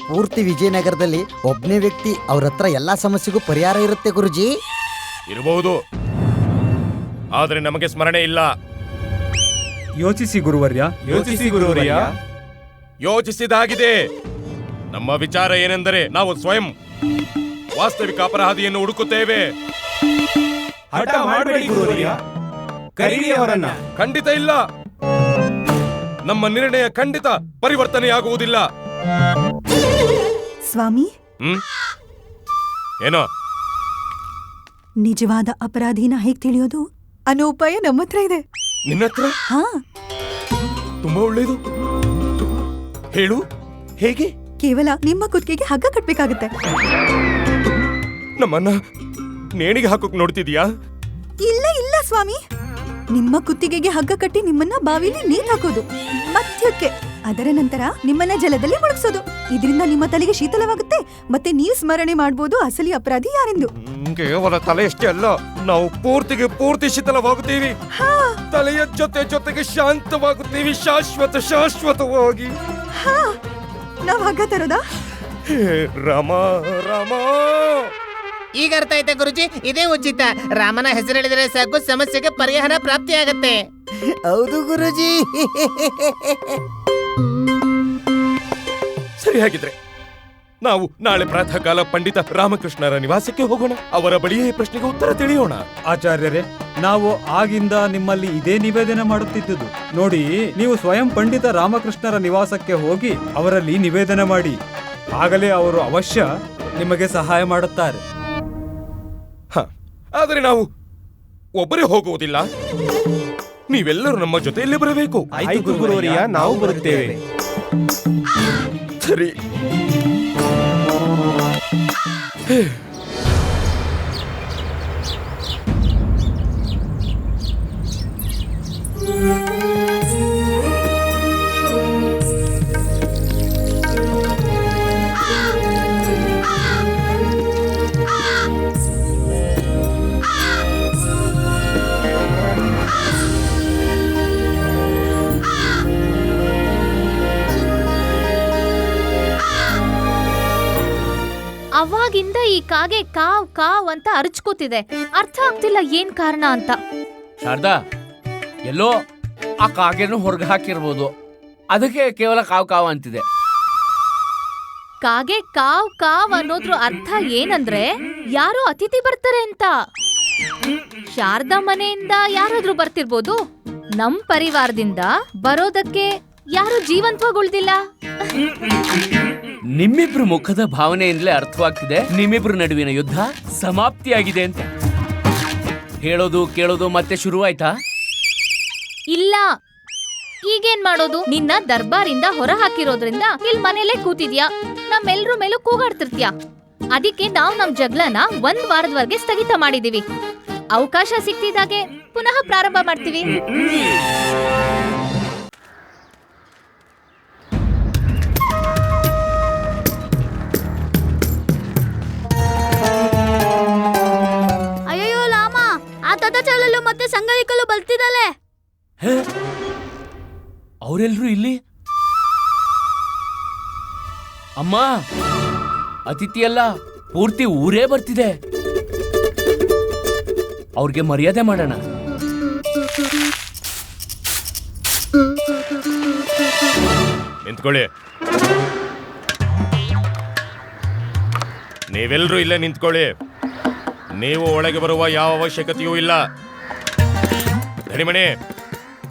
ಪೂರ್ತಿ ವಿಜಯನಗರದಲ್ಲಿ ಒಬ್ಬನೇ ವ್ಯಕ್ತಿ, ಅವ್ರ ಹತ್ರ ಎಲ್ಲಾ ಸಮಸ್ಯೆಗೂ ಪರಿಹಾರ ಇರುತ್ತೆ ಗುರುಜಿ. ಇರಬಹುದು, ಆದ್ರೆ ನಮಗೆ ಸ್ಮರಣೆ ಇಲ್ಲ. ಯೋಚಿಸಿ ಗುರುವರ್ಯ. ಯೋಚಿಸಿ ಗುರುವರ್ಯ. ಯೋಚಿಸಿದಾಗಿದೆ. ನಮ್ಮ ವಿಚಾರ ಏನೆಂದರೆ ನಾವು ಸ್ವಯಂ ವಾಸ್ತವಿಕ ಅಪರಾಧಿಯನ್ನು ಹುಡುಕುತ್ತೇವೆ. ಹಠ ಮಾಡಬೇಡಿ ಗುರುವರ್ಯ, ಕರೀರಿ ಅವರನ್ನ. ಖಂಡಿತ ಇಲ್ಲ. ನಮ್ಮ ನಿರ್ಣಯ ಖಂಡಿತ ಪರಿವರ್ತನೆಯಾಗುವುದಿಲ್ಲ. ಸ್ವಾಮಿ, ಏನೋ ನಿಜವಾದ ಅಪರಾಧಿನ ಹೇಗ್ ತಿಳಿಯೋದು ಅನ್ನೋ ಉಪಾಯ ನಮ್ಮ ಹತ್ರ ಇದೆ. ನಿನ್ನ ಹತ್ರ? ಹಾ, ತುಂಬಾ ಒಳ್ಳೇದು. ಹೇಳು, ಹೇಗೆ? ಕೇವಲ ನಿಮ್ಮ ಕುತ್ತಿಗೆಗೆ ಹಗ್ಗ ಕಟ್ಬೇಕಾಗುತ್ತೆ. ನಮ್ಮನ್ನ ನೇಣಿಗೆ ಹಾಕೋಕ್ ನೋಡ್ತಿದ್ಯಾ? ಇಲ್ಲ ಇಲ್ಲ ಸ್ವಾಮಿ, ನಿಮ್ಮ ಕುತ್ತಿಗೆಗೆ ಹಗ್ಗ ಕಟ್ಟಿ ನಿಮ್ಮನ್ನ ಬಾವಿಲಿ ನೀರ್ ಹಾಕೋದು ಮಧ್ಯಕ್ಕೆ. ಅದರ ನಂತರ ನಿಮ್ಮನ್ನ ಜಲದಲ್ಲಿ ಮುಳುಗಿಸೋದು. ಇದರಿಂದ ನಿಮ್ಮ ತಲೆಗೆ ಶೀತಲವಾಗುತ್ತೆ, ಮತ್ತೆ ನೀವು ಸ್ಮರಣೆ ಮಾಡಬಹುದು ಅಸಲಿ ಅಪರಾಧಿ ಯಾರೆಂದು. ಕೇವಲ ತಲೆ ಅಷ್ಟೇ ಅಲ್ಲ, ನಾವು ಪೂರ್ತಿ ಶೀತಲವಾಗುತ್ತೀವಿ. ತಲೆಯ ಜೊತೆಗೆ ಶಾಂತವಾಗುತ್ತೀವಿ, ಶಾಶ್ವತವಾಗಿ. ನಾವ್ ಹಗ್ಗ ತರೋದಾ? ರಾಮ ರಾಮ. ಈಗ ಅರ್ಥ ಆಯ್ತಾ ಗುರುಜಿ? ಇದೇ ಉಚಿತ. ರಾಮನ ಹೆಸರು ಹೇಳಿದ್ರೆ ಸಾಕು, ಸಮಸ್ಯೆಗೆ ಪರಿಹಾರ ಪ್ರಾಪ್ತಿಯಾಗತ್ತೆ. ಹೌದು ಗುರುಜಿ. ಸರಿ, ಹಾಗಿದ್ರೆ ನಾವು ನಾಳೆ ಪ್ರಾತಃ ಕಾಲ ಪಂಡಿತ ರಾಮಕೃಷ್ಣರ ನಿವಾಸಕ್ಕೆ ಹೋಗೋಣ. ಅವರ ಬಳಿಯೇ ಈ ಪ್ರಶ್ನೆಗೆ ಉತ್ತರ ತಿಳಿಯೋಣ. ಆಚಾರ್ಯರೇ, ನಾವು ಆಗಿಂದ ನಿಮ್ಮಲ್ಲಿ ಇದೇ ನಿವೇದನೆ ಮಾಡುತ್ತಿದ್ದುದು. ನೋಡಿ, ನೀವು ಸ್ವಯಂ ಪಂಡಿತ ರಾಮಕೃಷ್ಣರ ನಿವಾಸಕ್ಕೆ ಹೋಗಿ ಅವರಲ್ಲಿ ನಿವೇದನೆ ಮಾಡಿ. ಆಗಲೇ ಅವರು ಅವಶ್ಯ ನಿಮಗೆ ಸಹಾಯ ಮಾಡುತ್ತಾರೆ. ಆದರೆ ನಾವು ಒಬ್ಬರೇ ಹೋಗುವುದಿಲ್ಲ. ನೀವೆಲ್ಲರೂ ನಮ್ಮ ಜೊತೆಯಲ್ಲಿ ಬರಬೇಕು. ಆಯ್ತು ಗುರುವರ್ಯ, ನಾವು ಬರುತ್ತೇವೆ. ಸರಿ. ಅವಾಗಿಂದ ಈ ಕಾಗೆ ಕಾವ್ ಕಾವ್ ಅಂತ ಅರ್ಚ್ಕೋತಿದೆ. ಅರ್ಥ ಆಗ್ತಿಲ್ಲ ಏನ್ ಕಾರಣ ಅಂತ. ಶಾರದಾ, ಎಲ್ಲೋ ಆ ಕಾಗೆನು ಹೊರಗೆ ಹಾಕಿರ್ಬೋದು, ಅದಕ್ಕೆ ಕೇವಲ ಕಾವ್ ಕಾವ್ ಅಂತಿದೆ. ಕಾಗೆ ಕಾವ್ ಕಾವ್ ಅನ್ನೋದ್ರ ಅರ್ಥ ಏನಂದ್ರೆ ಯಾರೋ ಅತಿಥಿ ಬರ್ತಾರೆ ಅಂತ. ಶಾರದಾ ಮನೆಯಿಂದ ಯಾರಾದ್ರೂ ಬರ್ತಿರ್ಬೋದು. ನಮ್ ಪರಿವಾರದಿಂದ ಬರೋದಕ್ಕೆ ಯಾರು ಜೀವಂತವಾಗಿ ಉಳ್ದಿಲ್ಲ. ನಿಮ್ಮಿಬ್ರು ಮುಖದ ಭಾವನೆಯಿಂದಲೇ ಅರ್ಥವಾಗ್ತಿದೆ ನಿಮ್ಮಿಬ್ರು ನಡುವಿನ ಯುದ್ಧ ಸಮಾಪ್ತಿಯಾಗಿದೆ ಅಂತ. ಹೇಳೋದು ಕೇಳೋದು ಮತ್ತೆ ಶುರುವಾಯ್ತಾ? ಇಲ್ಲ. ಈಗೇನ್ ಮಾಡೋದು? ನಿನ್ನ ದರ್ಬಾರಿಂದ ಹೊರ ಹಾಕಿರೋದ್ರಿಂದ ಇಲ್ಲಿ ಮನೇಲೆ ಕೂತಿದ್ಯಾ, ನಮ್ಮೆಲ್ರ ಮೇಲೂ ಕೂಗಾಡ್ತಿರ್ತೀಯ. ಅದಕ್ಕೆ ನಾವು ನಮ್ ಜಗಳನ 1 ವಾರದವರೆಗೆ ಸ್ಥಗಿತ ಮಾಡಿದೀವಿ. ಅವಕಾಶ ಸಿಕ್ತಿದ್ದಾಗೆ ಪುನಃ ಪ್ರಾರಂಭ ಮಾಡ್ತೀವಿ. ಅಯ್ಯೋ ಲಾಮ, ಆ ತತ ಚಲಲು ಮತ್ತೆ ಸಂಗಲಿಕಲು ಬರ್ತಿದ್ದಲೆ. ಅವರೆಲ್ರೂ ಇಲ್ಲಿ? ಅಮ್ಮ, ಅತಿಥಿಯಲ್ಲ, ಪೂರ್ತಿ ಊರೇ ಬರ್ತಿದೆ. ಅವ್ರಿಗೆ ಮರ್ಯಾದೆ ಮಾಡೋಣ. ನಿಂತ್ಕೊಳ್ಳಿ. ನೀವೆಲ್ಲರೂ ಇಲ್ಲೇ ನಿಂತ್ಕೊಳ್ಳಿ. ನೀವು ಒಳಗೆ ಬರುವ ಯಾವ ಅವಶ್ಯಕತೆಯೂ ಇಲ್ಲ. ಧಣಿಮಣಿ,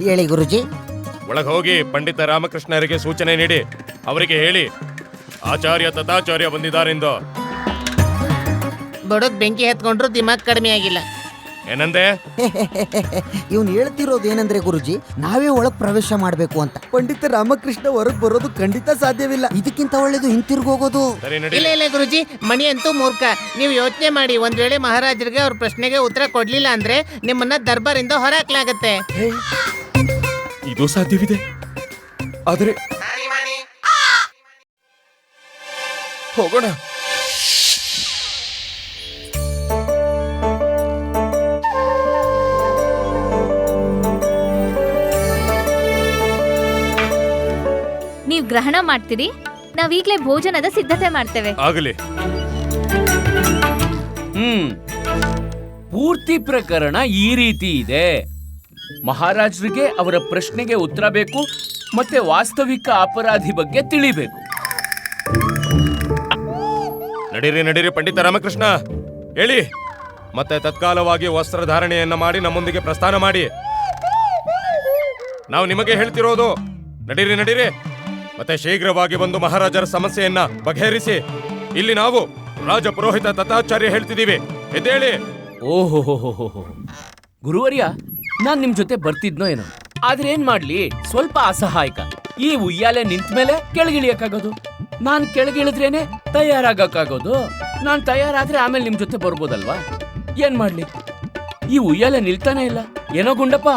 ಹೇಳಿ ಗುರುಜಿ. ಒಳಗೆ ಹೋಗಿ ಪಂಡಿತ ರಾಮಕೃಷ್ಣರಿಗೆ ಸೂಚನೆ ನೀಡಿ ಅವರಿಗೆ ಹೇಳಿ ಆಚಾರ್ಯ ತಥಾಚಾರ್ಯ ಬಂದಿದ್ದಾರೆಂದು. ಬಡಕ್ ಬೆಂಕಿ ಹತ್ಕೊಂಡ್ರು ದಿಮಾಗ್ ಕಡಿಮೆ ಆಗಿಲ್ಲ. ಏನಂದೆ? ಇವನು ಹೇಳ್ತಿರೋದು ಏನಂದ್ರೆ ಗುರುಜಿ, ನಾವೇ ಒಳಗ್ ಪ್ರವೇಶ ಮಾಡ್ಬೇಕು ಅಂತ. ಪಂಡಿತ ರಾಮಕೃಷ್ಣ ಹೊರಗ್ ಬರೋದು ಖಂಡಿತ ಸಾಧ್ಯವಿಲ್ಲ. ಇದಕ್ಕಿಂತ ಒಳ್ಳೇದು ಹಿಂತಿರುಗೋಗೋದು. ಇಲ್ಲ ಇಲ್ಲ ಗುರುಜಿ, ಮಣಿ ಅಂತೂ ಮೂರ್ಖ. ನೀವು ಯೋಚನೆ ಮಾಡಿ, ಒಂದ್ ವೇಳೆ ಮಹಾರಾಜರಿಗೆ ಅವ್ರ ಪ್ರಶ್ನೆಗೆ ಉತ್ತರ ಕೊಡ್ಲಿಲ್ಲ ಅಂದ್ರೆ ನಿಮ್ಮನ್ನ ದರ್ಬಾರಿಂದ ಹೊರಹಾಕ್ಲಾಗತ್ತೆ. ಇದು ಸಾಧ್ಯವಿದೆ, ಆದರೆ ಹೋಗೋಣ. ನೀವ್ ಗ್ರಹಣ ಮಾಡ್ತೀರಿ, ನಾವೀಗ್ಲೇ ಭೋಜನದ ಸಿದ್ಧತೆ ಮಾಡ್ತೇವೆ. ಆಗಲಿ. ಪೂರ್ತಿ ಪ್ರಕರಣ ಈ ರೀತಿ ಇದೆ. ಮಹಾರಾಜರಿಗೆ ಅವರ ಪ್ರಶ್ನೆಗೆ ಉತ್ತರ ಬೇಕು, ಮತ್ತೆ ವಾಸ್ತವಿಕ ಅಪರಾಧಿ ಬಗ್ಗೆ ತಿಳಿಬೇಕು. ನಡೀರಿ ನಡೀರಿ ಪಂಡಿತ ರಾಮಕೃಷ್ಣ, ಹೇಳಿ. ಮತ್ತೆ ತತ್ಕಾಲವಾಗಿ ವಸ್ತ್ರಧಾರಣೆಯನ್ನ ಮಾಡಿ ನಮ್ಮೊಂದಿಗೆ ಪ್ರಸ್ಥಾನ ಮಾಡಿ. ನಾವು ನಿಮಗೆ ಹೇಳ್ತಿರೋದು, ನಡೀರಿ ನಡೀರಿ. ಮತ್ತೆ ಶೀಘ್ರವಾಗಿ ಬಂದು ಮಹಾರಾಜರ ಸಮಸ್ಯೆಯನ್ನ ಬಗೆಹರಿಸಿ. ಇಲ್ಲಿ ನಾವು ರಾಜ ಪುರೋಹಿತ ತಥಾಚಾರ್ಯ ಹೇಳ್ತಿದ್ದೀವಿ, ಎದ್ದೇಳಿ. ಓಹೋ ಗುರುವರ್ಯ, ನಾನ್ ನಿಮ್ ಜೊತೆ ಬರ್ತಿದ್ನೋ ಏನೋ, ಆದ್ರೆ ಏನ್ ಮಾಡ್ಲಿ, ಸ್ವಲ್ಪ ಅಸಹಾಯಕ. ಈ ಉಯ್ಯಾಲೆ ನಿಂತ ಮೇಲೆ ಕೆಳಗಿಳಿಯಕ್ಕಾಗೋದು, ನಾನ್ ಕೆಳಗಿಳಿದ್ರೇನೆ ತಯಾರಾಗಕ್ಕಾಗೋದು. ನಾನ್ ತಯಾರಾದ್ರೆ ಆಮೇಲೆ ನಿಮ್ ಜೊತೆ ಬರ್ಬೋದಲ್ವಾ? ಏನ್ ಮಾಡ್ಲಿ, ಈ ಉಯ್ಯಾಲೆ ನಿಲ್ತಾನೆ ಇಲ್ಲ. ಏನೋ ಗುಂಡಪ್ಪ,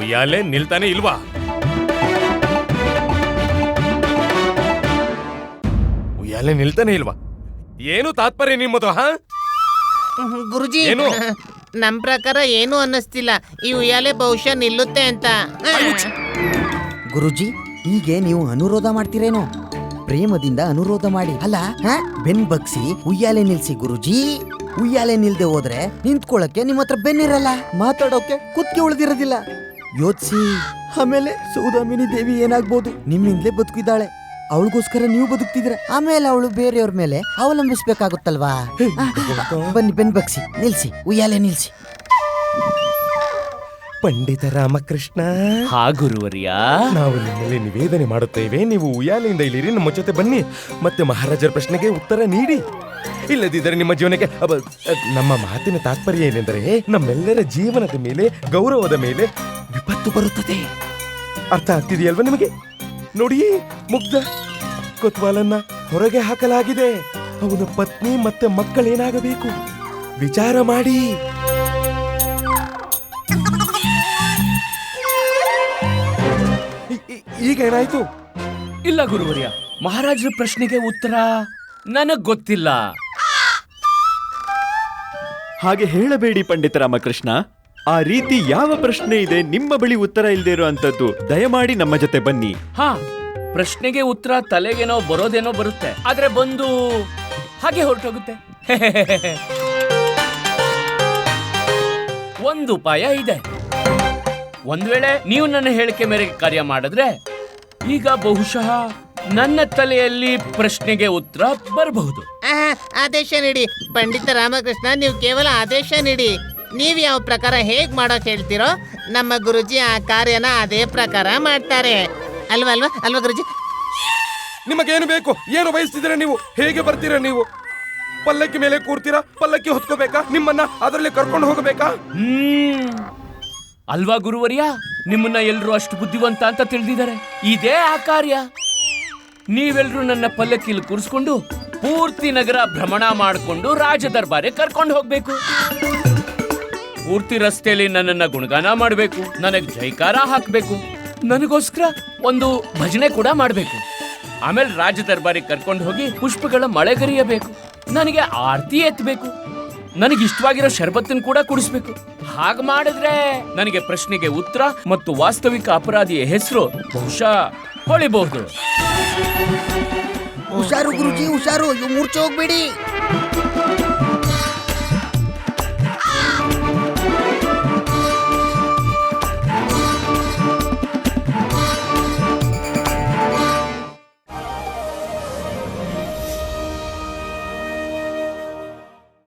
ಉಯ್ಯಾಲೆ ನಿಲ್ತಾನೆ ಇಲ್ವಾ? ಉಯ್ಯಾಲೆ ನಿಲ್ತಾನೆ ಇಲ್ವಾ? ಏನು ತಾತ್ಪರ್ಯ ನಿಮ್ಮದು? ಗುರುಜಿ, ಏನು? ನಮ್ ಪ್ರಕಾರ ಏನು ಅನ್ನಿಸ್ತಿಲ್ಲ. ಈ ಉಯ್ಯಾಲೆ ಬಹುಶಃ ನಿಲ್ಲುತ್ತೆ ಅಂತ. ಗುರುಜಿ, ಹೀಗೆ ನೀವು ಅನುರೋಧ ಮಾಡ್ತೀರೇನೋ? ಪ್ರೇಮದಿಂದ ಅನುರೋಧ ಮಾಡಿ. ಅಲ್ಲ, ಬೆನ್ ಬಗ್ಸಿ ಉಯ್ಯಾಲೆ ನಿಲ್ಸಿ ಗುರುಜಿ. ಉಯ್ಯಾಲೆ ನಿಲ್ದೆ ಹೋದ್ರೆ ನಿಂತ್ಕೊಳ್ಳಕ್ಕೆ ನಿಮ್ಮ ಹತ್ರ ಬೆನ್ನಿರಲ್ಲ, ಮಾತಾಡೋಕೆ ಕುತ್ಕೆ ಉಳಿದಿರೋದಿಲ್ಲ. ಯೋಚಿಸಿ. ಆಮೇಲೆ ಸೌದಾಮಿನಿ ದೇವಿ ಏನಾಗ್ಬೋದು? ನಿಮ್ಮಿಂದಲೇ ಬದುಕಿದ್ದಾಳೆ, ಅವಳಿಗೋಸ್ಕರ ನೀವು ಬದುಕ್ತಿದ್ರೆ ಆಮೇಲೆ ಅವಳು ಬೇರೆಯವ್ರ ಮೇಲೆ ಅವಲಂಬಿಸ್ಬೇಕಾಗುತ್ತಲ್ವಾ? ಬನ್ನಿ, ಬೆನ್ ಬಗ್ಸಿ ನಿಲ್ಸಿ, ಉಯ್ಯಾಲೆ ನಿಲ್ಸಿ. ಪಂಡಿತ ರಾಮಕೃಷ್ಣ. ಹಾ ಗುರುವರ್ಯ, ನಾವು ನಿಮ್ಮಲ್ಲಿ ನಿವೇದನೆ ಮಾಡುತ್ತೇವೆ, ನೀವು ಉಯ್ಯಾಲೆಯಿಂದ ಇಲ್ಲಿರಿ, ನಮ್ಮ ಜೊತೆ ಬನ್ನಿ. ಮತ್ತೆ ಮಹಾರಾಜರ ಪ್ರಶ್ನೆಗೆ ಉತ್ತರ ನೀಡಿ. ಇಲ್ಲದಿದ್ದರೆ ನಿಮ್ಮ ಜೀವನಕ್ಕೆ ನಮ್ಮ ಮಾತಿನ ತಾತ್ಪರ್ಯ ಏನೆಂದರೆ, ನಮ್ಮೆಲ್ಲರ ಜೀವನದ ಮೇಲೆ, ಗೌರವದ ಮೇಲೆ ವಿಪತ್ತು ಬರುತ್ತದೆ. ಅರ್ಥ ಆಗ್ತಿದೆಯಲ್ವಾ ನಿಮಗೆ? ನೋಡಿ, ಮುಗ್ಧ ಕೊತ್ವಾಲನ್ನ ಹೊರಗೆ ಹಾಕಲಾಗಿದೆ. ಅವನ ಪತ್ನಿ ಮತ್ತೆ ಮಕ್ಕಳೇನಾಗಬೇಕು ವಿಚಾರ ಮಾಡಿ. ಈಗ ಏನಾಯ್ತು? ಇಲ್ಲ ಗುರುವರ್ಯ, ಮಹಾರಾಜರ ಪ್ರಶ್ನೆಗೆ ಉತ್ತರ ನನಗ್ ಗೊತ್ತಿಲ್ಲ. ಹಾಗೆ ಹೇಳಬೇಡಿ ಪಂಡಿತ ರಾಮಕೃಷ್ಣ. ಆ ರೀತಿ ಯಾವ ಪ್ರಶ್ನೆ ಇದೆ ನಿಮ್ಮ ಬಳಿ ಉತ್ತರ ಇಲ್ಲದೆ ಇರುವಂತದ್ದು? ದಯಮಾಡಿ ನಮ್ಮ ಜೊತೆ ಬನ್ನಿ. ಹಾ, ಪ್ರಶ್ನೆಗೆ ಉತ್ತರ ತಲೆಗೇನೋ ಬರೋದೇನೋ ಬರುತ್ತೆ, ಆದ್ರೆ ಬಂದು ಹಾಗೆ ಹೊರಟೋಗುತ್ತೆ. ಒಂದು ಉಪಾಯ ಇದೆ. ಒಂದ್ ವೇಳೆ ನೀವು ನನ್ನ ಹೇಳಿಕೆ ಮೇರೆಗೆ ಕಾರ್ಯ ಮಾಡಿದ್ರೆ ಈಗ ಬಹುಶಃ ನನ್ನ ತಲೆಯಲ್ಲಿ ಪ್ರಶ್ನೆಗೆ ಉತ್ತರ ಬರಬಹುದು. ಆದೇಶ ನೀಡಿ ಪಂಡಿತ ರಾಮಕೃಷ್ಣ, ನೀವು ಕೇವಲ ಆದೇಶ ನೀಡಿ. ನೀವ್ ಯಾವ ಪ್ರಕಾರ ಹೇಗ್ ಮಾಡೋಕ್ ಹೇಳ್ತೀರೋ ನಮ್ಮ ಗುರುಜಿ ಆ ಕಾರ್ಯನ ಅದೇ ಪ್ರಕಾರ ಮಾಡ್ತಾರೆ. ಅಲ್ವಾ ಗುರುಜಿ? ನಿಮಗೇನು ಬೇಕು? ಏನು ಬಯಸ್ತಿದ್ದೀರಾ ನೀವು? ಹೇಗೆ ಬರ್ತೀರಾ ನೀವು? ಪಲ್ಲಕ್ಕಿ ಮೇಲೆ ಕೂರ್ತೀರಾ? ಪಲ್ಲಕ್ಕಿ ಹೊತ್ಕೋಬೇಕಾ? ನಿಮ್ಮನ್ನ ಅದರಲ್ಲಿ ಕರ್ಕೊಂಡು ಹೋಗಬೇಕಾ? ಅಲ್ವಾ ಗುರುವರ್ಯ, ನಿಮ್ಮನ್ನ ಎಲ್ರು ಅಷ್ಟು ಬುದ್ಧಿವಂತ ಅಂತ ತಿಳಿದಿದ್ದಾರೆ. ಇದೇ ಆ ಕಾರ್ಯ. ನೀವೆಲ್ರೂ ನನ್ನ ಪಲ್ಲಕ್ಕಿಲಿ ಕೂರಿಸ್ಕೊಂಡು ಪೂರ್ತಿ ನಗರ ಭ್ರಮಣ ಮಾಡಿಕೊಂಡು ರಾಜ ದರ್ಬಾರೆ ಕರ್ಕೊಂಡು ಹೋಗ್ಬೇಕು. ಪೂರ್ತಿ ರಸ್ತೆಯಲ್ಲಿ ನನ್ನನ್ನ ಗುಣಗಾನ ಮಾಡಬೇಕು, ನನಗ್ ಜೈಕಾರ ಹಾಕ್ಬೇಕು, ನನಗೋಸ್ಕರ ಒಂದು ಭಜನೆ ಕೂಡ ಮಾಡಬೇಕು. ಆಮೇಲೆ ರಾಜ ದರ್ಬಾರಿಗೆ ಕರ್ಕೊಂಡು ಹೋಗಿ ಪುಷ್ಪಗಳ ಮಳೆಗರಿಯಬೇಕು, ನನಗೆ ಆರತಿ ಎತ್ತಬೇಕು, ನನಗೆ ಇಷ್ಟವಾಗಿರೋ ಶರ್ಬತ್ತನ್ನು ಕೂಡ ಕುಡಿಸ್ಬೇಕು. ಹಾಗೆ ಮಾಡಿದ್ರೆ ನನಗೆ ಪ್ರಶ್ನೆಗೆ ಉತ್ತರ ಮತ್ತು ವಾಸ್ತವಿಕ ಅಪರಾಧಿಯ ಹೆಸರು ಬಹುಶಃ ಹೊಳಿಬಹುದು. ಹುಷಾರು ಗುರುಜಿ, ಹುಷಾರು, ಮೂರ್ಛೆ ಹೋಗ್ಬೇಡಿ.